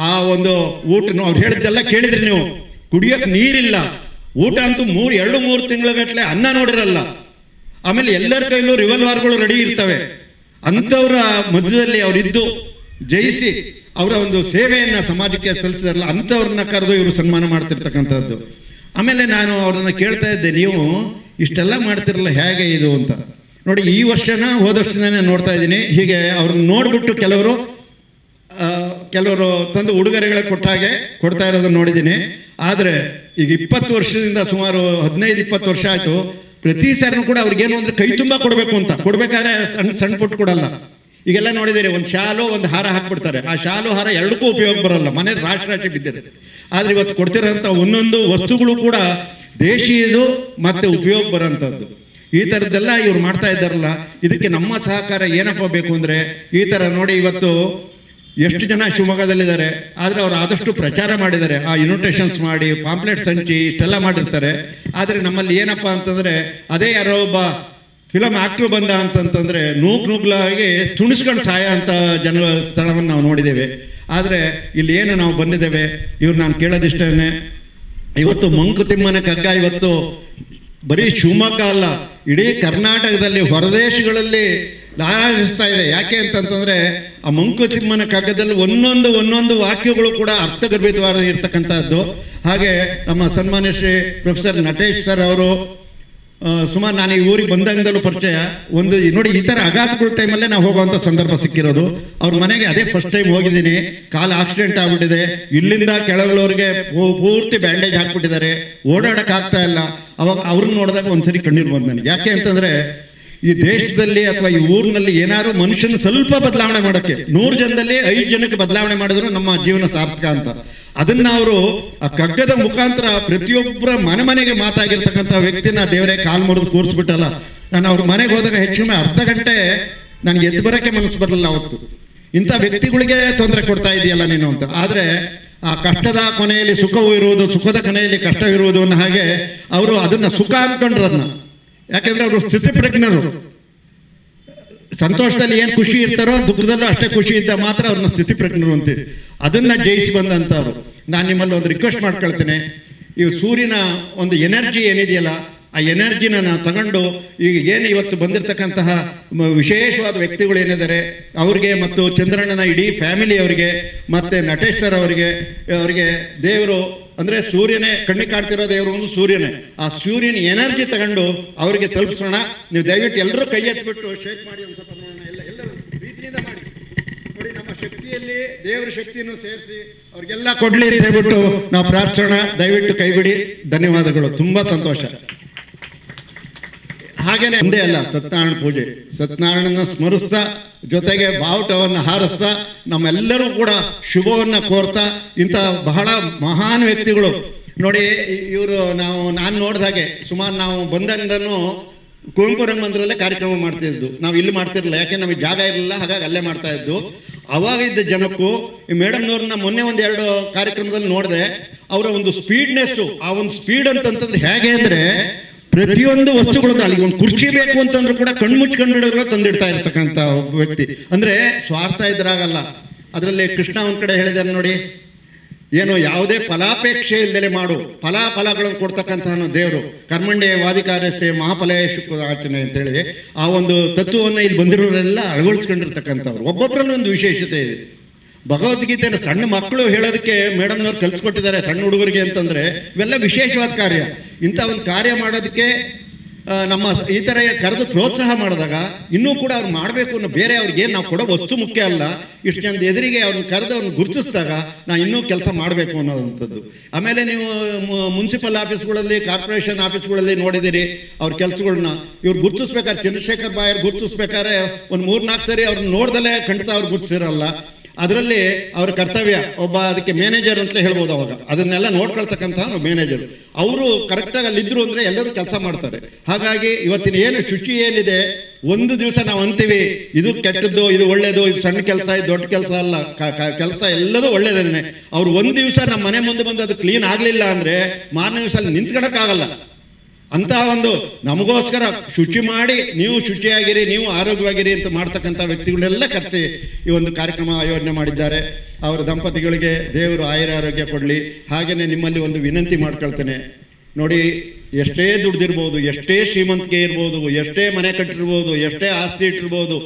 ಆ ಒಂದು ಊಟ ಅವ್ರು ಹೇಳಿದ್ದೆಲ್ಲ ಕೇಳಿದ್ರಿ ನೀವು. ಕುಡಿಯೋಕ್ಕೆ ನೀರಿಲ್ಲ, ಊಟ ಅಂತೂ 2-3 ತಿಂಗಳಗಟ್ಟಲೆ ಅನ್ನ ನೋಡಿರಲ್ಲ. ಆಮೇಲೆ ಎಲ್ಲರ ಕೈಲೂ ರಿವಲ್ವಾರ್ಗಳು ರೆಡಿ ಇರ್ತವೆ. ಅಂಥವ್ರ ಮಧ್ಯದಲ್ಲಿ ಅವರಿದ್ದು ಜಯಿಸಿ ಅವರ ಒಂದು ಸೇವೆಯನ್ನು ಸಮಾಜಕ್ಕೆ ಸಲ್ಲಿಸಿದಾರಲ್ಲ, ಅಂಥವ್ರನ್ನ ಕರೆದು ಇವರು ಸನ್ಮಾನ ಮಾಡ್ತಿರ್ತಕ್ಕಂಥದ್ದು. ಆಮೇಲೆ ನಾನು ಅವ್ರನ್ನ ಕೇಳ್ತಾ ಇದ್ದೆ, ನೀವು ಇಷ್ಟೆಲ್ಲ ಮಾಡ್ತಿರಲ್ಲ ಹೇಗೆ ಇದು ಅಂತ. ನೋಡಿ, ಈ ವರ್ಷನ ಹೋದ ವರ್ಷನೇ ನೋಡ್ತಾ ಇದ್ದೀನಿ. ಹೀಗೆ ಅವ್ರನ್ನ ನೋಡ್ಬಿಟ್ಟು ಕೆಲವರು ತಂದು ಉಡುಗೊರೆಗಳ ಕೊಡ್ತಾ ಇರೋದನ್ನು ನೋಡಿದ್ದೀನಿ. ಆದರೆ ಈಗ 20 ವರ್ಷದಿಂದ ಸುಮಾರು 15-20 ವರ್ಷ ಆಯಿತು. ಪ್ರತಿ ಸಾರಿನೂ ಕೂಡ ಅವ್ರಿಗೇನು ಅಂದರೆ ಕೈ ತುಂಬ ಕೊಡಬೇಕು ಅಂತ, ಕೊಡಬೇಕಾದ್ರೆ ಸಣ್ಣ ಪುಟ್ಟು ಕೊಡಲ್ಲ. ಈಗೆಲ್ಲ ನೋಡಿದ್ದೀರಿ, ಒಂದು ಶಾಲು ಒಂದು ಹಾರ ಹಾಕ್ಬಿಡ್ತಾರೆ. ಆ ಶಾಲು ಹಾರ ಎರಡಕ್ಕೂ ಉಪಯೋಗ ಬರೋಲ್ಲ, ಮನೆ ರಾಶಿ ಬಿದ್ದಿದೆ. ಆದರೆ ಇವತ್ತು ಕೊಡ್ತಿರೋಂಥ ಒಂದೊಂದು ವಸ್ತುಗಳು ಕೂಡ ದೇಶೀಯದು ಮತ್ತು ಉಪಯೋಗ ಬರೋಂಥದ್ದು. ಈ ಥರದ್ದೆಲ್ಲ ಇವ್ರು ಮಾಡ್ತಾ ಇದ್ದಾರಲ್ಲ, ಇದಕ್ಕೆ ನಮ್ಮ ಸಹಕಾರ ಏನಪ್ಪ ಬೇಕು ಅಂದರೆ, ಈ ಥರ ನೋಡಿ ಇವತ್ತು ಎಷ್ಟು ಜನ ಶಿವಮೊಗ್ಗದಲ್ಲಿದ್ದಾರೆ, ಆದರೆ ಅವರು ಆದಷ್ಟು ಪ್ರಚಾರ ಮಾಡಿದ್ದಾರೆ. ಆ ಇನ್ವಿಟೇಷನ್ಸ್ ಮಾಡಿ, ಪಾಂಪ್ಲೆಟ್ಸ್ ಹಂಚಿ ಇಷ್ಟೆಲ್ಲ ಮಾಡಿರ್ತಾರೆ. ಆದರೆ ನಮ್ಮಲ್ಲಿ ಏನಪ್ಪ ಅಂತಂದರೆ, ಅದೇ ಯಾರೋ ಒಬ್ಬ ಫಿಲಮ್ ಆಕ್ಟ್ರು ಬಂದ ಅಂತಂತಂದರೆ ನೂಗ್ಲಾಗಿ ತುಣಿಸ್ಕೊಂಡು ಸಾಯ ಅಂತ ಸ್ಥಳವನ್ನು ನಾವು ನೋಡಿದ್ದೇವೆ. ಆದರೆ ಇಲ್ಲಿ ಏನು ನಾವು ಬಂದಿದ್ದೇವೆ, ಇವ್ರು ನಾನು ಕೇಳೋದಿಷ್ಟೇ, ಇವತ್ತು ಮಂಕುತಿಮ್ಮನ ಕಗ್ಗ ಇವತ್ತು ಬರೀ ಶಿವಮೊಗ್ಗ ಅಲ್ಲ, ಇಡೀ ಕರ್ನಾಟಕದಲ್ಲಿ ಹೊರದೇಶಗಳಲ್ಲಿ ಲಾಲಿಸ್ತಾ ಇದೆ. ಯಾಕೆ ಅಂತಂತಂದರೆ ಆ ಮಂಕುತಿಮ್ಮನ ಕಗ್ಗದಲ್ಲಿ ಒಂದೊಂದು ವಾಕ್ಯಗಳು ಕೂಡ ಅರ್ಥಗರ್ಭಿತವಾದ ಇರ್ತಕ್ಕಂಥದ್ದು. ಹಾಗೆ ನಮ್ಮ ಸನ್ಮಾನ್ಯ ಶ್ರೀ ಪ್ರೊಫೆಸರ್ ನಟೇಶ್ ಸರ್ ಅವರು ಸುಮಾರು ನಾನು ಈ ಊರಿಗೆ ಬಂದಾಗದಲ್ಲೂ ಪರಿಚಯ. ಒಂದು ನೋಡಿ, ಈ ಥರ ಆಘಾತಗಳ ಟೈಮಲ್ಲೇ ನಾವು ಹೋಗುವಂಥ ಸಂದರ್ಭ ಸಿಕ್ಕಿರೋದು. ಅವ್ರ ಮನೆಗೆ ಅದೇ ಫಸ್ಟ್ ಟೈಮ್ ಹೋಗಿದ್ದೀನಿ. ಕಾಲು ಆಕ್ಸಿಡೆಂಟ್ ಆಗ್ಬಿಟ್ಟಿದೆ, ಇಲ್ಲಿಂದ ಕೆಳಗಳವ್ರಿಗೆ ಪೂರ್ತಿ ಬ್ಯಾಂಡೇಜ್ ಹಾಕ್ಬಿಟ್ಟಿದ್ದಾರೆ, ಓಡಾಡೋಕ್ಕಾಗ್ತಾ ಇಲ್ಲ. ಅವಾಗ ಅವ್ರನ್ನ ನೋಡಿದಾಗ ಒಂದ್ಸರಿ ಕಣ್ಣೀರು ಬಂದು ನನಗೆ. ಯಾಕೆ ಅಂತಂದರೆ ಈ ದೇಶದಲ್ಲಿ ಅಥವಾ ಈ ಊರಿನಲ್ಲಿ ಏನಾದ್ರು ಮನುಷ್ಯನ ಸ್ವಲ್ಪ ಬದಲಾವಣೆ ಮಾಡೋಕ್ಕೆ 100 ಜನದಲ್ಲಿ 5 ಜನಕ್ಕೆ ಬದಲಾವಣೆ ಮಾಡಿದ್ರು ನಮ್ಮ ಜೀವನ ಸಾರ್ಥಕ ಅಂತ. ಅದನ್ನ ಅವರು ಆ ಕಗ್ಗದ ಮುಖಾಂತರ ಪ್ರತಿಯೊಬ್ಬರ ಮನೆಗೆ ಮಾತಾಗಿರ್ತಕ್ಕಂಥ ವ್ಯಕ್ತಿನ ದೇವರೇ ಕಾಲು ಮುರಿದು ಕೂರಿಸ್ಬಿಟ್ಟಲ್ಲ. ನಾನು ಅವ್ರ ಮನೆಗೆ ಹೋದಾಗ ಹೆಚ್ಚು ಕಮ್ಮಿ ಅರ್ಧ ಗಂಟೆ ನನಗೆ ಎದ್ದು ಬರೋಕ್ಕೆ ಮನಸ್ಸು ಬರಲಿಲ್ಲ ಅವತ್ತು. ಇಂಥ ವ್ಯಕ್ತಿಗಳಿಗೆ ತೊಂದರೆ ಕೊಡ್ತಾ ಇದೆಯಲ್ಲ ನೀನು ಅಂತ. ಆದರೆ ಆ ಕಷ್ಟದ ಕೊನೆಯಲ್ಲಿ ಸುಖವೂ ಇರುವುದು, ಸುಖದ ಕೊನೆಯಲ್ಲಿ ಕಷ್ಟವಿರುವುದು ಅನ್ನೋ ಹಾಗೆ ಅವರು ಅದನ್ನ ಸುಖ ಅಂದ್ಕೊಂಡ್ರು ಅದನ್ನ. ಯಾಕೆಂದ್ರೆ ಅವರು ಸ್ಥಿತಿಪ್ರಜ್ಞರು. ಸಂತೋಷದಲ್ಲಿ ಏನು ಖುಷಿ ಇರ್ತಾರೋ ದುಃಖದಲ್ಲೂ ಅಷ್ಟೇ ಖುಷಿ ಇದ್ದ ಮಾತ್ರ ಅವ್ರನ್ನ ಸ್ಥಿತಿಪ್ರಜ್ಞರು ಅಂತೀವಿ. ಅದನ್ನ ಜಯಿಸಿ ಬಂದಂಥವ್ರು. ನಾನು ನಿಮ್ಮಲ್ಲಿ ಒಂದು ರಿಕ್ವೆಸ್ಟ್ ಮಾಡ್ಕೊಳ್ತೇನೆ, ಈ ಸೂರ್ಯನ ಒಂದು ಎನರ್ಜಿ ಏನಿದೆಯಲ್ಲ, ಆ ಎನರ್ಜಿನ ನಾವು ತಗೊಂಡು ಈಗ ಏನು ಇವತ್ತು ಬಂದಿರತಕ್ಕಂತಹ ವಿಶೇಷವಾದ ವ್ಯಕ್ತಿಗಳು ಏನಿದ್ದಾರೆ ಅವ್ರಿಗೆ, ಮತ್ತು ಚಂದ್ರಣ್ಣನ ಇಡೀ ಫ್ಯಾಮಿಲಿಯವರಿಗೆ, ಮತ್ತು ನಟೇಶ್ ಸರ್ ಅವರಿಗೆ ದೇವರು ಅಂದರೆ ಸೂರ್ಯನೇ ಕಣ್ಣಿಗೆ ಕಾಡ್ತಿರೋ ದೇವರು ಒಂದು ಸೂರ್ಯನೇ. ಆ ಸೂರ್ಯನ ಎನರ್ಜಿ ತಗೊಂಡು ಅವರಿಗೆ ತಲುಪಿಸೋಣ. ನೀವು ದಯವಿಟ್ಟು ಎಲ್ಲರೂ ಕೈ ಎತ್ತಿಬಿಟ್ಟು ಶೇಕ್ ಮಾಡಿ ಒಂದು ಸ್ವಲ್ಪ ನೋಡೋಣ. ಎಲ್ಲರೂ ಪ್ರೀತಿಯಿಂದ ಮಾಡಿ ನೋಡಿ. ನಮ್ಮ ಶಕ್ತಿಯಲ್ಲಿ ದೇವರ ಶಕ್ತಿಯನ್ನು ಸೇರಿಸಿ ಅವ್ರಿಗೆಲ್ಲ ಕೊಡ್ಲಿ ಅಂತ ಹೇಳ್ಬಿಟ್ಟು ನಾವು ಪ್ರಾರ್ಥಿಸೋಣ. ದಯವಿಟ್ಟು ಕೈ ಬಿಡಿ. ಧನ್ಯವಾದಗಳು, ತುಂಬಾ ಸಂತೋಷ. ಹಾಗೇನೆ ಒಂದೇ ಅಲ್ಲ, ಸತ್ಯನಾರಾಯಣ ಪೂಜೆ, ಸತ್ಯನಾರಾಯಣನ ಸ್ಮರಿಸ್ತಾ ಜೊತೆಗೆ ಬಾವುಟವನ್ನು ಹಾರಿಸ್ತಾ ನಮ್ಮೆಲ್ಲರೂ ಕೂಡ ಶುಭವನ್ನು ಕೋರ್ತಾ ಇಂಥ ಬಹಳ ಮಹಾನ್ ವ್ಯಕ್ತಿಗಳು ನೋಡಿ. ಇವರು ನಾನು ನೋಡಿದಾಗೆ ಸುಮಾರು ನಾವು ಬಂದಾಗಿಂದನೂ ಕುವೆಂಪು ರಂಗಮಂದಿರಲ್ಲೇ ಕಾರ್ಯಕ್ರಮ ಮಾಡ್ತಿದ್ದು. ನಾವು ಇಲ್ಲಿ ಮಾಡ್ತಿರಲಿಲ್ಲ, ಯಾಕೆ ನಮಗೆ ಜಾಗ ಇರಲಿಲ್ಲ, ಹಾಗಾಗಿ ಅಲ್ಲೇ ಮಾಡ್ತಾ ಇದ್ದು. ಅವಾಗ ಇದ್ದ ಜನಕ್ಕೂ ಈ ಮೇಡಮ್ನವ್ರನ್ನ ಮೊನ್ನೆ 1-2 ಕಾರ್ಯಕ್ರಮದಲ್ಲಿ ನೋಡಿದೆ. ಅವರ ಒಂದು ಸ್ಪೀಡ್ನೆಸ್ಸು, ಆ ಒಂದು ಸ್ಪೀಡ್ ಅಂತಂತಂದ್ರೆ ಹೇಗೆ ಅಂದರೆ ಪ್ರತಿಯೊಂದು ವಸ್ತುಗಳು, ಅಲ್ಲಿಗೆ ಒಂದು ಕುರ್ಚಿ ಬೇಕು ಅಂತಂದ್ರೂ ಕೂಡ ಕಣ್ಣು ಮುಚ್ಕೊಂಡ್ಬಿಡೋರು ತಂದಿಡ್ತಾ ಇರ್ತಕ್ಕಂಥ ವ್ಯಕ್ತಿ. ಅಂದರೆ ಸ್ವಾರ್ಥ ಇದ್ರಾಗಲ್ಲ. ಅದರಲ್ಲಿ ಕೃಷ್ಣ ಒಂದ್ ಕಡೆ ಹೇಳಿದಾರೆ ನೋಡಿ, ಏನು ಯಾವುದೇ ಫಲಾಪೇಕ್ಷೆ ಇಲ್ಲದೆ ಮಾಡು, ಫಲಗಳನ್ನು ಕೊಡ್ತಕ್ಕಂತಹ ದೇವರು. ಕರ್ಮಣ್ಯ ವಾದಿಕಾರ್ಯಸೆ ಮಹಾಫಲೇಶು ಆಚರಣೆ ಅಂತೇಳಿ ಆ ಒಂದು ತತ್ವವನ್ನು ಇಲ್ಲಿ ಬಂದಿರೋರೆಲ್ಲ ಅಳವಡಿಸ್ಕೊಂಡಿರ್ತಕ್ಕಂಥವ್ರು. ಒಬ್ಬೊಬ್ಬರಲ್ಲಿ ಒಂದು ವಿಶೇಷತೆ ಇದೆ. ಭಗವದ್ಗೀತೆಯನ್ನು ಸಣ್ಣ ಮಕ್ಕಳು ಹೇಳೋದಕ್ಕೆ ಮೇಡಮ್ನವ್ರು ಕಲಿಸ್ಕೊಟ್ಟಿದ್ದಾರೆ, ಸಣ್ಣ ಹುಡುಗರಿಗೆ ಅಂತಂದರೆ ಇವೆಲ್ಲ ವಿಶೇಷವಾದ ಕಾರ್ಯ. ಇಂಥ ಒಂದು ಕಾರ್ಯ ಮಾಡೋದಕ್ಕೆ ನಮ್ಮ ಈ ಥರ ಕರೆದು ಪ್ರೋತ್ಸಾಹ ಮಾಡಿದಾಗ ಇನ್ನೂ ಕೂಡ ಅವ್ರು ಮಾಡಬೇಕು ಅನ್ನೋ, ಬೇರೆ ಅವ್ರಿಗೆ ನಾವು ಕೊಡೋ ವಸ್ತು ಮುಖ್ಯ ಅಲ್ಲ, ಇಷ್ಟು ಜನದ ಎದುರಿಗೆ ಅವ್ರನ್ನ ಕರೆದು ಅವ್ರನ್ನ ಗುರುತಿಸಿದಾಗ ನಾವು ಇನ್ನೂ ಕೆಲಸ ಮಾಡಬೇಕು ಅನ್ನೋವಂಥದ್ದು. ಆಮೇಲೆ ನೀವು ಮುನ್ಸಿಪಲ್ ಆಫೀಸ್ಗಳಲ್ಲಿ, ಕಾರ್ಪೊರೇಷನ್ ಆಫೀಸ್ಗಳಲ್ಲಿ ನೋಡಿದ್ದೀರಿ ಅವ್ರ ಕೆಲಸಗಳನ್ನ. ಇವ್ರು ಗುರುತಿಸ್ಬೇಕಾದ್ರೆ, ಚಂದ್ರಶೇಖರ್ ಬಾಯರ್ ಗುರುತಿಸ್ಬೇಕಾದ್ರೆ ಒಂದು 3-4 ಸರಿ ಅವ್ರನ್ನ ನೋಡ್ದಲೇ ಖಂಡಿತ ಅವ್ರು ಗುರುತಿಸಿರಲ್ಲ. ಅದರಲ್ಲಿ ಅವ್ರ ಕರ್ತವ್ಯ, ಒಬ್ಬ ಅದಕ್ಕೆ ಮ್ಯಾನೇಜರ್ ಅಂತ ಹೇಳ್ಬೋದು. ಅವಾಗ ಅದನ್ನೆಲ್ಲ ನೋಡ್ಕೊಳ್ತಕ್ಕಂಥ ಮ್ಯಾನೇಜರ್ ಅವರು ಕರೆಕ್ಟಾಗಿ ಅಲ್ಲಿದ್ರು ಅಂದರೆ ಎಲ್ಲರೂ ಕೆಲಸ ಮಾಡ್ತಾರೆ. ಹಾಗಾಗಿ ಇವತ್ತಿನ ಏನು ಶುಚಿ ಏನಿದೆ, ಒಂದು ದಿವಸ ನಾವು ಅಂತೀವಿ ಇದು ಕೆಟ್ಟದ್ದು, ಇದು ಒಳ್ಳೇದು, ಇದು ಸಣ್ಣ ಕೆಲಸ, ಇದು ದೊಡ್ಡ ಕೆಲಸ ಅಲ್ಲ, ಕೆಲಸ ಎಲ್ಲದೂ ಒಳ್ಳೇದೇನೆ. ಅವ್ರು ಒಂದು ದಿವಸ ನಮ್ಮ ಮನೆ ಮುಂದೆ ಬಂದು ಅದು ಕ್ಲೀನ್ ಆಗಲಿಲ್ಲ ಅಂದರೆ ಮಾರನೇ ದಿವಸ ಅಲ್ಲಿ ನಿಂತ್ಕೊಳಕ್ಕಾಗಲ್ಲ. ಅಂತಹ ಒಂದು ನಮಗೋಸ್ಕರ ಶುಚಿ ಮಾಡಿ ನೀವು ಶುಚಿಯಾಗಿರಿ, ನೀವು ಆರೋಗ್ಯವಾಗಿರಿ ಅಂತ ಮಾಡ್ತಕ್ಕಂಥ ವ್ಯಕ್ತಿಗಳನ್ನೆಲ್ಲ ಕರೆಸಿ ಈ ಒಂದು ಕಾರ್ಯಕ್ರಮ ಆಯೋಜನೆ ಮಾಡಿದ್ದಾರೆ. ಅವರ ದಂಪತಿಗಳಿಗೆ ದೇವರು ಆಯುರಾರೋಗ್ಯ ಕೊಡಲಿ. ಹಾಗೆಯೇ ನಿಮ್ಮಲ್ಲಿ ಒಂದು ವಿನಂತಿ ಮಾಡ್ಕೊಳ್ತೇನೆ, ನೋಡಿ, ಎಷ್ಟೇ ದುಡ್ದಿರ್ಬೋದು, ಎಷ್ಟೇ ಶ್ರೀಮಂತಿಕೆ ಇರ್ಬೋದು, ಎಷ್ಟೇ ಮನೆ ಕಟ್ಟಿರ್ಬೋದು, ಎಷ್ಟೇ ಆಸ್ತಿ ಇಟ್ಟಿರ್ಬೋದು,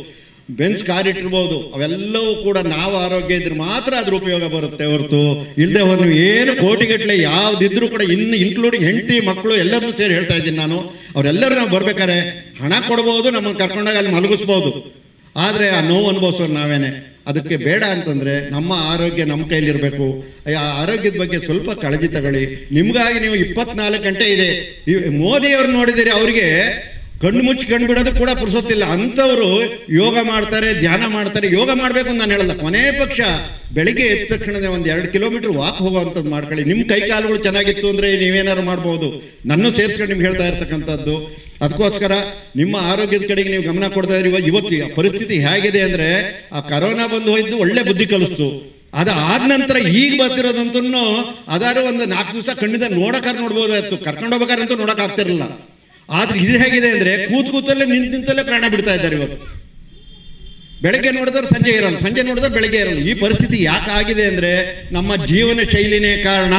ಬೆನ್ಸ್ ಕಾರ್ ಇಟ್ಟಿರ್ಬೋದು, ಅವೆಲ್ಲವೂ ಕೂಡ ನಾವು ಆರೋಗ್ಯ ಇದ್ರೆ ಮಾತ್ರ ಅದ್ರ ಉಪಯೋಗ ಬರುತ್ತೆ ಹೊರತು ಇಲ್ಲದೆ ಹೋದ್ರೆ ಏನು ಕೋಟಿಗಟ್ಟಲೆ ಯಾವುದಿದ್ರೂ ಕೂಡ ಇನ್ಕ್ಲೂಡಿಂಗ್ ಹೆಂಡತಿ ಮಕ್ಕಳು ಎಲ್ಲರನ್ನೂ ಸೇರಿ ಹೇಳ್ತಾ ಇದ್ದೀನಿ ನಾನು. ಅವರೆಲ್ಲರೂ ನಾವು ಬರ್ಬೇಕಾದ್ರೆ ಹಣ ಕೊಡ್ಬೋದು, ನಮ್ಮನ್ನು ಕರ್ಕೊಂಡಾಗ ಅಲ್ಲಿ ಮಲಗಿಸ್ಬೋದು, ಆದರೆ ಆ ನೋವು ಅನುಭವಿಸೋರು ನಾವೇನೆ. ಅದಕ್ಕೆ ಬೇಡ ಅಂತಂದರೆ ನಮ್ಮ ಆರೋಗ್ಯ ನಮ್ಮ ಕೈಲಿರಬೇಕು. ಆ ಆರೋಗ್ಯದ ಬಗ್ಗೆ ಸ್ವಲ್ಪ ಕಾಳಜಿ ತಗೊಳ್ಳಿ. ನಿಮಗಾಗಿ ನೀವು 24 ಗಂಟೆ ಇದೆ. ಮೋದಿಯವ್ರು ನೋಡಿದಿರಿ, ಅವರಿಗೆ ಕಣ್ಣು ಮುಚ್ಚಿ ಕಣ್ಣು ಬಿಡೋದು ಕೂಡ ಪುರ್ಸೊತ್ತಿಲ್ಲ. ಅಂಥವರು ಯೋಗ ಮಾಡ್ತಾರೆ, ಧ್ಯಾನ ಮಾಡ್ತಾರೆ. ಯೋಗ ಮಾಡಬೇಕು ಅಂತ ನಾನು ಹೇಳಲ್ಲ, ಕೊನೆ ಪಕ್ಷ ಬೆಳಿಗ್ಗೆ ಎದ್ದ ತಕ್ಷಣವೇ 1-2 ಕಿಲೋಮೀಟರ್ ವಾಕ್ ಹೋಗೋವಂಥದ್ದು ಮಾಡ್ಕೊಳ್ಳಿ. ನಿಮ್ಮ ಕೈ ಕಾಲುಗಳು ಚೆನ್ನಾಗಿತ್ತು ಅಂದರೆ ನೀವೇನಾದ್ರು ಮಾಡ್ಬೋದು. ನನ್ನ ಸೇರಿಸ್ಕೊಂಡು ನಿಮ್ಗೆ ಹೇಳ್ತಾ ಇರ್ತಕ್ಕಂಥದ್ದು. ಅದಕ್ಕೋಸ್ಕರ ನಿಮ್ಮ ಆರೋಗ್ಯದ ಕಡೆಗೆ ನೀವು ಗಮನ ಕೊಡ್ತಾ ಇದ್ದೀರಿ. ಇವತ್ತು ಪರಿಸ್ಥಿತಿ ಹೇಗಿದೆ ಅಂದರೆ, ಆ ಕರೋನಾ ಬಂದು ಹೋಯ್ತು, ಒಳ್ಳೆ ಬುದ್ಧಿ ಕಲಿಸ್ತು. ಅದಾದ ನಂತರ ಈಗ ಬರ್ತಿರೋದಂತೂ ಅದಾರು ಒಂದು 4 ದಿವಸ ಕಣ್ಣಿಂದ ನೋಡ್ಬೋದಾಯ್ತು, ಕರ್ಕೊಂಡು ಹೋಗ್ಬೇಕಾರಂತೂ ನೋಡೋಕ್ಕಾಗ್ತಿರಲಿಲ್ಲ. ಆದ್ರೆ ಇದು ಹೇಗಿದೆ ಅಂದ್ರೆ ಕೂತಲ್ಲೇ ನಿಂತಲ್ಲೇ ಪ್ರಾಣ ಬಿಡ್ತಾ ಇದ್ದಾರೆ. ಇವತ್ತು ಬೆಳಗ್ಗೆ ನೋಡಿದ್ರೆ ಸಂಜೆ ಇರಲ್ಲ, ಸಂಜೆ ನೋಡಿದ್ರೆ ಬೆಳಗ್ಗೆ ಇರಲ್ಲ. ಈ ಪರಿಸ್ಥಿತಿ ಯಾಕೆ ಆಗಿದೆ ಅಂದ್ರೆ ನಮ್ಮ ಜೀವನ ಶೈಲಿನೇ ಕಾರಣ,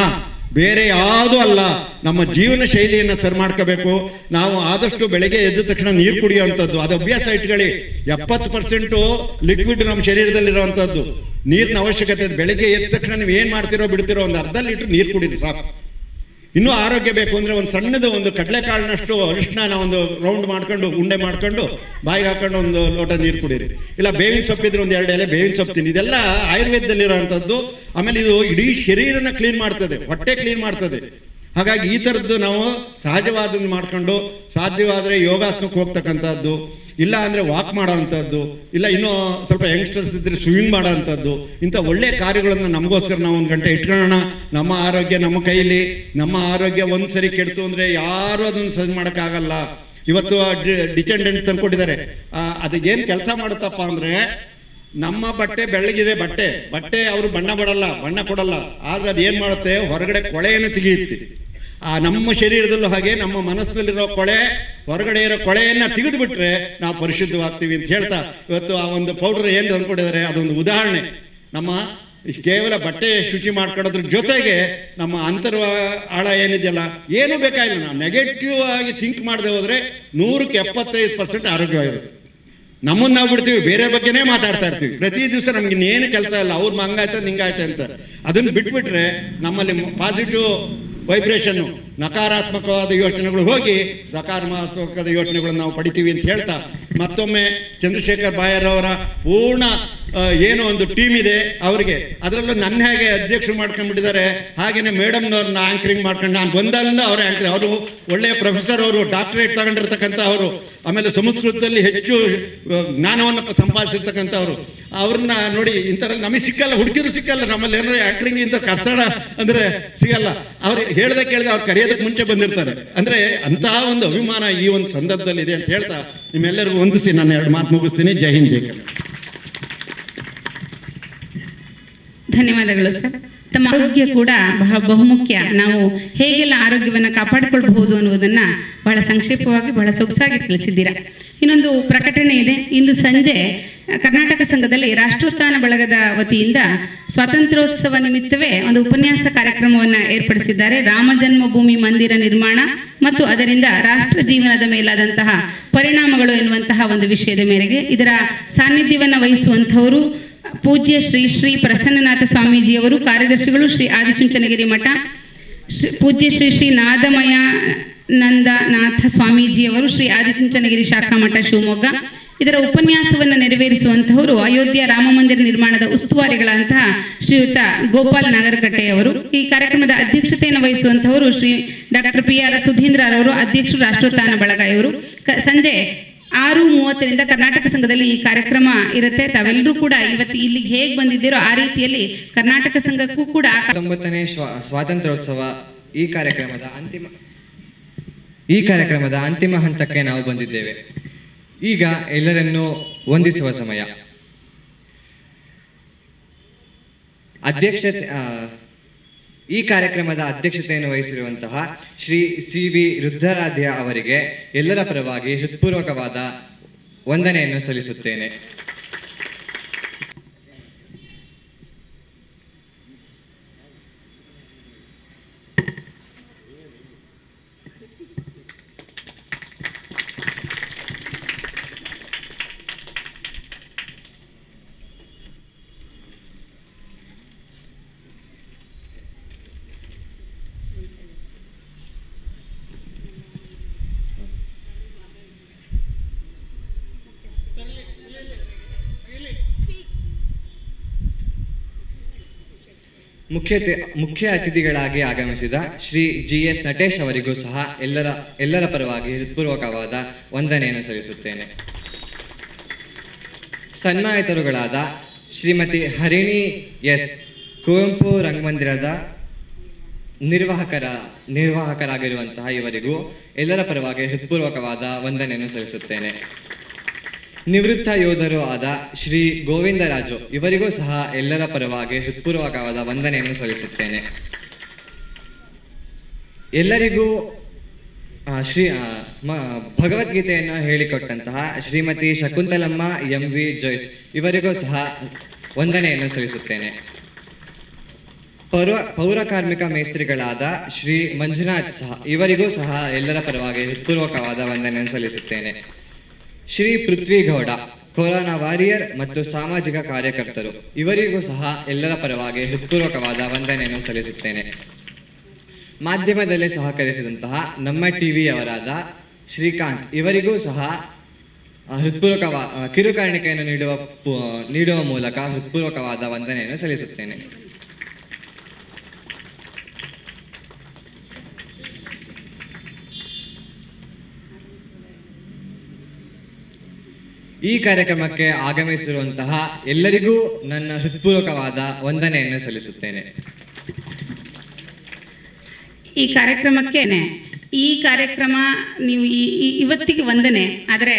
ಬೇರೆ ಯಾವುದೂ ಅಲ್ಲ. ನಮ್ಮ ಜೀವನ ಶೈಲಿಯನ್ನು ಸರಿ ಮಾಡ್ಕೋಬೇಕು. ನಾವು ಆದಷ್ಟು ಬೆಳಗ್ಗೆ ಎದ್ದ ತಕ್ಷಣ ನೀರು ಕುಡಿಯುವಂಥದ್ದು, ಅದು ಅಭ್ಯಾಸ ಇಟ್ಕೊಳ್ಳಿ. 70% ಲಿಕ್ವಿಡ್ ನಮ್ಮ ಶರೀರದಲ್ಲಿರುವಂಥದ್ದು, ನೀರಿನ ಅವಶ್ಯಕತೆ ಇದೆ. ಬೆಳಗ್ಗೆ ಎದ್ದ ತಕ್ಷಣ ನೀವು ಏನು ಮಾಡ್ತಿರೋ ಬಿಡ್ತಿರೋ 1 ಅರ್ಧ ಲೀಟ್ರ್ ನೀರು ಕುಡೀರಿ ಸಾಕು. ಇನ್ನೂ ಆರೋಗ್ಯ ಬೇಕು ಅಂದರೆ ಒಂದು ಸಣ್ಣದು ಒಂದು ಕಡಲೆಕಾಳಿನಷ್ಟು ಅರಿಶಿನ ಒಂದು ರೌಂಡ್ ಮಾಡ್ಕೊಂಡು ಉಂಡೆ ಮಾಡ್ಕೊಂಡು ಬಾಯಿಗೆ ಹಾಕೊಂಡು 1 ಲೋಟ ನೀರು ಕುಡೀರಿ. ಇಲ್ಲ ಬೇವಿನ ಸೊಪ್ಪಿದ್ರೆ 1-2 ಎಲೆ ಬೇವಿನ ಸೊಪ್ಪು ತಿನ್ನಿ. ಇದೆಲ್ಲ ಆಯುರ್ವೇದದಲ್ಲಿರೋವಂಥದ್ದು. ಆಮೇಲೆ ಇದು ಇಡೀ ಶರೀರನ ಕ್ಲೀನ್ ಮಾಡ್ತದೆ, ಹೊಟ್ಟೆ ಕ್ಲೀನ್ ಮಾಡ್ತದೆ. ಹಾಗಾಗಿ ಈ ಥರದ್ದು ನಾವು ಸಹಜವಾದನ್ನು ಮಾಡ್ಕೊಂಡು ಸಾಧ್ಯವಾದರೆ ಯೋಗಾಸನಕ್ಕೆ ಹೋಗ್ತಕ್ಕಂಥದ್ದು, ಇಲ್ಲ ಅಂದರೆ ವಾಕ್ ಮಾಡೋವಂಥದ್ದು, ಇಲ್ಲ ಇನ್ನೂ ಸ್ವಲ್ಪ ಯಂಗ್ಸ್ಟರ್ಸ್ ಇದ್ದರೆ ಸ್ವಿಮ್ಮಿಂಗ್ ಮಾಡೋವಂಥದ್ದು, ಇಂಥ ಒಳ್ಳೆಯ ಕಾರ್ಯಗಳನ್ನು ನಮಗೋಸ್ಕರ ನಾವು 1 ಗಂಟೆ ಇಟ್ಕೊಳ್ಳೋಣ. ನಮ್ಮ ಆರೋಗ್ಯ ನಮ್ಮ ಕೈಲಿ. ನಮ್ಮ ಆರೋಗ್ಯ ಒಂದು ಸರಿ ಕೆಡ್ತು ಅಂದರೆ ಯಾರೂ ಅದನ್ನು ಸರಿ ಮಾಡೋಕ್ಕಾಗಲ್ಲ. ಇವತ್ತು ಡಿಟೆಂಡೆಂಟ್ ತಂದ್ಕೊಟ್ಟಿದ್ದಾರೆ. ಅದಕ್ಕೇನು ಕೆಲಸ ಮಾಡುತ್ತಪ್ಪ ಅಂದರೆ, ನಮ್ಮ ಬಟ್ಟೆ ಬೆಳ್ಳಗಿದೆ, ಬಟ್ಟೆ ಅವರು ಬಣ್ಣ ಕೊಡಲ್ಲ. ಆದರೆ ಅದು ಏನು ಮಾಡುತ್ತೆ, ಹೊರಗಡೆ ಕೊಳೆಯನ್ನು ತೆಗೆಯುತ್ತೆ. ನಮ್ಮ ಶರೀರದಲ್ಲೂ ಹಾಗೆ ನಮ್ಮ ಮನಸ್ಸಿನಲ್ಲಿರೋ ಕೊಳೆ, ಹೊರಗಡೆ ಇರೋ ಕೊಳೆಯನ್ನು ತೆಗೆದು ಬಿಟ್ರೆ ನಾವು ಪರಿಶುದ್ಧವಾಗ್ತೀವಿ ಅಂತ ಹೇಳ್ತಾ ಇವತ್ತು ಆ ಒಂದು ಪೌಡರ್ ಏನು ತಂದ್ಕೊಟ್ಟಿದ್ದಾರೆ ಅದೊಂದು ಉದಾಹರಣೆ. ನಮ್ಮ ಕೇವಲ ಬಟ್ಟೆ ಶುಚಿ ಮಾಡ್ಕೊಳ್ಳೋದ್ರ ಜೊತೆಗೆ ನಮ್ಮ ಆಳ ಏನಿದೆಯಲ್ಲ, ಏನೂ ಬೇಕಾಗಿಲ್ಲ. ನಾವು ನೆಗೆಟಿವ್ ಆಗಿ ಥಿಂಕ್ ಮಾಡದೆ ಹೋದರೆ 100ಕ್ಕೆ 75% ಆರೋಗ್ಯವಾಗಿರುತ್ತೆ. ನಮ್ಮನ್ನು ನಾವು ಬಿಡ್ತೀವಿ, ಬೇರೆ ಬಗ್ಗೆನೇ ಮಾತಾಡ್ತಾ ಇರ್ತೀವಿ ಪ್ರತಿ ದಿವಸ. ನಮ್ಗೆ ಇನ್ನೇನು ಕೆಲಸ ಇಲ್ಲ, ಅವ್ರು ಹಂಗಾಯ್ತು ಹಿಂಗಾಯ್ತು ಅಂತ. ಅದನ್ನು ಬಿಟ್ಬಿಟ್ರೆ ನಮ್ಮಲ್ಲಿ ಪಾಸಿಟಿವ್ ವೈಬ್ರೇಷನ್ನು, ನಕಾರಾತ್ಮಕವಾದ ಯೋಚನೆಗಳು ಹೋಗಿ ಸಕಾರಾತ್ಮಕವಾದ ಯೋಚನೆಗಳನ್ನು ನಾವು ಪಡಿತೀವಿ ಅಂತ ಹೇಳ್ತಾ, ಮತ್ತೊಮ್ಮೆ ಚಂದ್ರಶೇಖರ್ ಬಾಯರ್ ಪೂರ್ಣ ಏನೋ ಒಂದು ಟೀಮ್ ಇದೆ ಅವರಿಗೆ. ಅದರಲ್ಲೂ ನನ್ನ ಹೇಗೆ ಅಧ್ಯಕ್ಷರು ಮಾಡ್ಕೊಂಡ್ಬಿಟ್ಟಿದ್ದಾರೆ, ಹಾಗೇನೆ ಮೇಡಮ್ನವ್ರನ್ನ ಆಂಕರಿಂಗ್ ಮಾಡ್ಕೊಂಡು ನಾನು ಬಂದಾಗಿಂದ ಅವರ ಆಂಕರಿಂಗ್. ಅವರು ಒಳ್ಳೆಯ ಪ್ರೊಫೆಸರ್, ಅವರು ಡಾಕ್ಟರೇಟ್ ತಗೊಂಡಿರ್ತಕ್ಕಂಥ ಅವರು, ಆಮೇಲೆ ಸಂಸ್ಕೃತದಲ್ಲಿ ಹೆಚ್ಚು ಜ್ಞಾನವನ್ನು ಸಂಪಾದಿಸಿರ್ತಕ್ಕಂಥವ್ರು. ಅವ್ರನ್ನ ನೋಡಿ, ಇಂಥರ ನಮಗೆ ಸಿಕ್ಕಲ್ಲ, ಹುಡುಗಿರು ಸಿಕ್ಕಲ್ಲ. ನಮ್ಮಲ್ಲಿ ಏನಾರ ಆಂಕರಿಂಗ್ ಇಂಥ ಕರ್ಸಣ ಅಂದರೆ ಸಿಗಲ್ಲ. ಅವ್ರು ಹೇಳ್ದೆ ಕೇಳಿದೆ ಅವ್ರು ಕರೆಯೋದಕ್ಕೆ ಮುಂಚೆ ಬಂದಿರ್ತಾರೆ. ಅಂದರೆ ಅಂತಹ ಒಂದು ಅಭಿಮಾನ ಈ ಒಂದು ಸಂದರ್ಭದಲ್ಲಿ ಇದೆ ಅಂತ ಹೇಳ್ತಾ ನಿಮ್ಮೆಲ್ಲರಿಗೂ ವಂದಿಸಿ ನಾನು 2 ಮಾತು ಮುಗಿಸ್ತೀನಿ. ಜೈ ಹಿಂದ್, ಜೈ ಕನ್ನಡ. ಧನ್ಯವಾದಗಳು ಸರ್. ತಮ್ಮ ಆರೋಗ್ಯ ಕೂಡ ಬಹುಮುಖ್ಯ. ನಾವು ಹೇಗೆಲ್ಲ ಆರೋಗ್ಯವನ್ನು ಕಾಪಾಡಿಕೊಳ್ಳಬಹುದು ಅನ್ನುವುದನ್ನು ಬಹಳ ಸಂಕ್ಷೇಪವಾಗಿ ಬಹಳ ಸೊಗಸಾಗಿ ತಿಳಿಸಿದ್ದೀರಾ. ಇನ್ನೊಂದು ಪ್ರಕಟಣೆ ಇದೆ. ಇಂದು ಸಂಜೆ ಕರ್ನಾಟಕ ಸಂಘದಲ್ಲಿ ರಾಷ್ಟ್ರೋತ್ಥಾನ ಬಳಗದ ವತಿಯಿಂದ ಸ್ವಾತಂತ್ರ್ಯೋತ್ಸವ ನಿಮಿತ್ತವೇ ಒಂದು ಉಪನ್ಯಾಸ ಕಾರ್ಯಕ್ರಮವನ್ನು ಏರ್ಪಡಿಸಿದ್ದಾರೆ. ರಾಮ ಜನ್ಮಭೂಮಿ ಮಂದಿರ ನಿರ್ಮಾಣ ಮತ್ತು ಅದರಿಂದ ರಾಷ್ಟ್ರ ಜೀವನದ ಮೇಲಾದಂತಹ ಪರಿಣಾಮಗಳು ಎನ್ನುವಂತಹ ಒಂದು ವಿಷಯದ ಮೇರೆಗೆ ಇದರ ಸಾನ್ನಿಧ್ಯವನ್ನು ವಹಿಸುವಂಥವರು ಪೂಜ್ಯ ಶ್ರೀ ಪ್ರಸನ್ನನಾಥ ಸ್ವಾಮೀಜಿಯವರು, ಕಾರ್ಯದರ್ಶಿಗಳು ಶ್ರೀ ಆದಿಚುಂಚನಗಿರಿ ಮಠ, ಪೂಜ್ಯ ಶ್ರೀ ನಾದಮಯಾನಂದನಾಥ ಸ್ವಾಮೀಜಿಯವರು, ಶ್ರೀ ಆದಿಚುಂಚನಗಿರಿ ಶಾಖಾ ಮಠ ಶಿವಮೊಗ್ಗ. ಇದರ ಉಪನ್ಯಾಸವನ್ನು ನೆರವೇರಿಸುವಂತಹವರು ಅಯೋಧ್ಯೆ ರಾಮ ಮಂದಿರ ನಿರ್ಮಾಣದ ಉಸ್ತುವಾರಿಗಳಂತಹ ಶ್ರೀಯುತ ಗೋಪಾಲ್ ನಾಗರಕಟ್ಟೆಯವರು. ಈ ಕಾರ್ಯಕ್ರಮದ ಅಧ್ಯಕ್ಷತೆಯನ್ನು ವಹಿಸುವಂತಹವರು ಶ್ರೀ ಡಾಕ್ಟರ್ PR ಸುಧೀಂದ್ರ ರವರು, ಅಧ್ಯಕ್ಷರು ರಾಷ್ಟ್ರೋತ್ಥಾನ ಬಳಗ. ಇವರು ಸಂಜೆ 6:30 ಕರ್ನಾಟಕ ಸಂಘದಲ್ಲಿ ಈ ಕಾರ್ಯಕ್ರಮ ಇರುತ್ತೆ. ತಾವೆಲ್ಲರೂ ಕೂಡ ಇವತ್ತು ಇಲ್ಲಿಗೆ ಹೇಗೆ ಬಂದಿದ್ದೀರೋ ಆ ರೀತಿಯಲ್ಲಿ ಕರ್ನಾಟಕ ಸಂಘಕ್ಕೂ ಕೂಡ 19ನೇ ಸ್ವಾತಂತ್ರ್ಯೋತ್ಸವ ಈ ಕಾರ್ಯಕ್ರಮದ ಅಂತಿಮ ಹಂತಕ್ಕೆ ನಾವು ಬಂದಿದ್ದೇವೆ. ಈಗ ಎಲ್ಲರನ್ನೂ ವಂದಿಸುವ ಸಮಯ. ಈ ಕಾರ್ಯಕ್ರಮದ ಅಧ್ಯಕ್ಷತೆಯನ್ನು ವಹಿಸಿರುವಂತಹ ಶ್ರೀ CV ರುದ್ರಾರಾಧ್ಯ ಅವರಿಗೆ ಎಲ್ಲರ ಪರವಾಗಿ ಹೃತ್ಪೂರ್ವಕವಾದ ವಂದನೆಯನ್ನು ಸಲ್ಲಿಸುತ್ತೇನೆ. ಮುಖ್ಯ ಅತಿಥಿಗಳಾಗಿ ಆಗಮಿಸಿದ ಶ್ರೀ GS ನಟೇಶ್ ಅವರಿಗೂ ಸಹ ಎಲ್ಲರ ಪರವಾಗಿ ಹೃತ್ಪೂರ್ವಕವಾದ ವಂದನೆಯನ್ನು ಸಲ್ಲಿಸುತ್ತೇನೆ. ಸನ್ಮಾನಿತರುಗಳಾದ ಶ್ರೀಮತಿ ಹರಿಣಿ S ಕುವೆಂಪು ರಂಗಮಂದಿರದ ನಿರ್ವಾಹಕರಾಗಿರುವಂತಹ ಇವರಿಗೂ ಎಲ್ಲರ ಪರವಾಗಿ ಹೃತ್ಪೂರ್ವಕವಾದ ವಂದನೆಯನ್ನು ಸಲ್ಲಿಸುತ್ತೇನೆ. ನಿವೃತ್ತ ಯೋಧರು ಆದ ಶ್ರೀ ಗೋವಿಂದರಾಜು ಇವರಿಗೂ ಸಹ ಎಲ್ಲರ ಪರವಾಗಿ ಹೃತ್ಪೂರ್ವಕವಾದ ವಂದನೆಯನ್ನು ಸಲ್ಲಿಸುತ್ತೇನೆ. ಎಲ್ಲರಿಗೂ ಭಗವದ್ಗೀತೆಯನ್ನು ಹೇಳಿಕೊಟ್ಟಂತಹ ಶ್ರೀಮತಿ ಶಕುಂತಲಮ್ಮ MV ಜೋಯ್ಸ್ ಇವರಿಗೂ ಸಹ ವಂದನೆಯನ್ನು ಸಲ್ಲಿಸುತ್ತೇನೆ. ಪೌರ ಕಾರ್ಮಿಕ ಮೇಸ್ತ್ರಿಗಳಾದ ಶ್ರೀ ಮಂಜುನಾಥ್ ಇವರಿಗೂ ಸಹ ಎಲ್ಲರ ಪರವಾಗಿ ಹೃತ್ಪೂರ್ವಕವಾದ ವಂದನೆಯನ್ನು ಸಲ್ಲಿಸುತ್ತೇನೆ. ಶ್ರೀ ಪೃಥ್ವಿಗೌಡ ಕೊರೋನಾ ವಾರಿಯರ್ ಮತ್ತು ಸಾಮಾಜಿಕ ಕಾರ್ಯಕರ್ತರು ಇವರಿಗೂ ಸಹ ಎಲ್ಲರ ಪರವಾಗಿ ಹೃತ್ಪೂರ್ವಕವಾದ ವಂದನೆಯನ್ನು ಸಲ್ಲಿಸುತ್ತೇನೆ. ಮಾಧ್ಯಮದಲ್ಲಿ ಸಹಕರಿಸಿದಂತಹ ನಮ್ಮ ಟಿವಿಯವರಾದ ಶ್ರೀಕಾಂತ್ ಇವರಿಗೂ ಸಹ ಕಿರುಕಾಣಿಕೆಯನ್ನು ನೀಡುವ ಮೂಲಕ ಹೃತ್ಪೂರ್ವಕವಾದ ವಂದನೆಯನ್ನು ಸಲ್ಲಿಸುತ್ತೇನೆ. ಈ ಕಾರ್ಯಕ್ರಮಕ್ಕೆ ಆಗಮಿಸಿರುವಂತಹ ಎಲ್ಲರಿಗೂ ನನ್ನ ಹೃತ್ಪೂರ್ವಕವಾದ ವಂದನೆಯನ್ನು ಸಲ್ಲಿಸುತ್ತೇನೆ. ಈ ಕಾರ್ಯಕ್ರಮ ನೀವು ಇವತ್ತಿಗೆ ವಂದನೆ, ಆದರೆ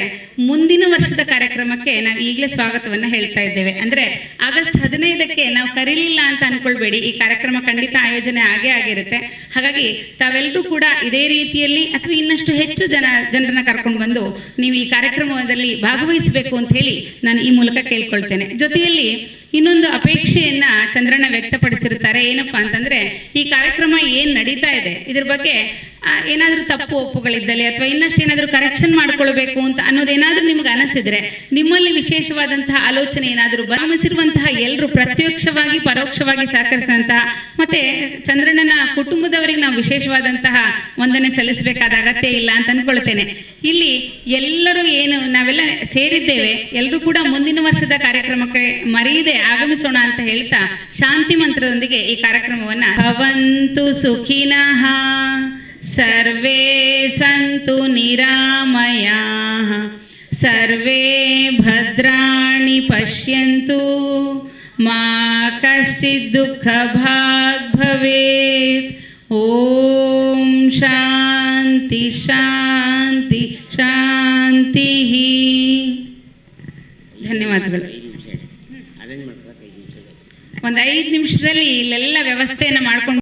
ಮುಂದಿನ ವರ್ಷದ ಕಾರ್ಯಕ್ರಮಕ್ಕೆ ನಾವು ಈಗಲೇ ಸ್ವಾಗತವನ್ನು ಹೇಳ್ತಾ ಇದ್ದೇವೆ. ಅಂದರೆ ಆಗಸ್ಟ್ 15ಕ್ಕೆ ನಾವು ಕರೀಲಿಲ್ಲ ಅಂತ ಅನ್ಕೊಳ್ಬೇಡಿ, ಈ ಕಾರ್ಯಕ್ರಮ ಖಂಡಿತ ಆಯೋಜನೆ ಆಗೇ ಆಗಿರುತ್ತೆ. ಹಾಗಾಗಿ ತಾವೆಲ್ಲರೂ ಕೂಡ ಇದೇ ರೀತಿಯಲ್ಲಿ ಅಥವಾ ಇನ್ನಷ್ಟು ಹೆಚ್ಚು ಜನರನ್ನ ಕರ್ಕೊಂಡು ಬಂದು ನೀವು ಈ ಕಾರ್ಯಕ್ರಮದಲ್ಲಿ ಭಾಗವಹಿಸಬೇಕು ಅಂತ ಹೇಳಿ ನಾನು ಈ ಮೂಲಕ ಕೇಳ್ಕೊಳ್ತೇನೆ. ಜೊತೆಯಲ್ಲಿ ಇನ್ನೊಂದು ಅಪೇಕ್ಷೆಯನ್ನ ಚಂದ್ರಣ್ಣ ವ್ಯಕ್ತಪಡಿಸಿರುತ್ತಾರೆ. ಏನಪ್ಪಾ ಅಂತಂದ್ರೆ, ಈ ಕಾರ್ಯಕ್ರಮ ಏನ್ ನಡೀತಾ ಇದೆ ಇದ್ರ ಬಗ್ಗೆ ಏನಾದರೂ ತಪ್ಪು ಒಪ್ಪುಗಳಿದ್ದಲ್ಲಿ ಅಥವಾ ಇನ್ನಷ್ಟು ಏನಾದರೂ ಕರೆಕ್ಷನ್ ಮಾಡ್ಕೊಳ್ಬೇಕು ಅಂತ ಅನ್ನೋದೇನಾದ್ರೂ ನಿಮ್ಗೆ ಅನಿಸಿದ್ರೆ, ನಿಮ್ಮಲ್ಲಿ ವಿಶೇಷವಾದಂತಹ ಆಲೋಚನೆ ಏನಾದರೂ ಆಗಮಿಸಿರುವಂತಹ ಎಲ್ಲರೂ ಪ್ರತ್ಯಕ್ಷವಾಗಿ ಪರೋಕ್ಷವಾಗಿ ಸಹಕರಿಸಿದಂತಹ ಮತ್ತೆ ಚಂದ್ರಣ್ಣನ ಕುಟುಂಬದವರಿಗೆ ನಾವು ವಿಶೇಷವಾದಂತಹ ವಂದನೆ ಸಲ್ಲಿಸಬೇಕಾದ ಅಗತ್ಯ ಇಲ್ಲ ಅಂತ ಅನ್ಕೊಳ್ತೇನೆ. ಇಲ್ಲಿ ಎಲ್ಲರೂ ನಾವೆಲ್ಲ ಸೇರಿದ್ದೇವೆ, ಎಲ್ಲರೂ ಕೂಡ ಮುಂದಿನ ವರ್ಷದ ಕಾರ್ಯಕ್ರಮಕ್ಕೆ ಮರೆಯದೆ ಆಗಮಿಸೋಣ ಅಂತ ಹೇಳ್ತಾ ಶಾಂತಿ ಮಂತ್ರದೊಂದಿಗೆ ಈ ಕಾರ್ಯಕ್ರಮವನ್ನ ಭವಂತು ಸುಖಿನಃ ಸರ್ವೇ ಸಂತು ನಿರಾಮಯಾಃ ಸರ್ವೇ ಭದ್ರಾಣಿ ಪಶ್ಯಂತು ಮಾ ಕಶ್ಚಿತ್ ದುಃಖ ಭಾಗ್ ಭವೇತ್. ಓಂ ಶಾಂತಿ ಶಾಂತಿ ಶಾಂತಿ. ಧನ್ಯವಾದಗಳು. ಒಂದು 5 ನಿಮಿಷದಲ್ಲಿ ಇಲ್ಲೆಲ್ಲ ವ್ಯವಸ್ಥೆಯನ್ನು ಮಾಡ್ಕೊಂಡು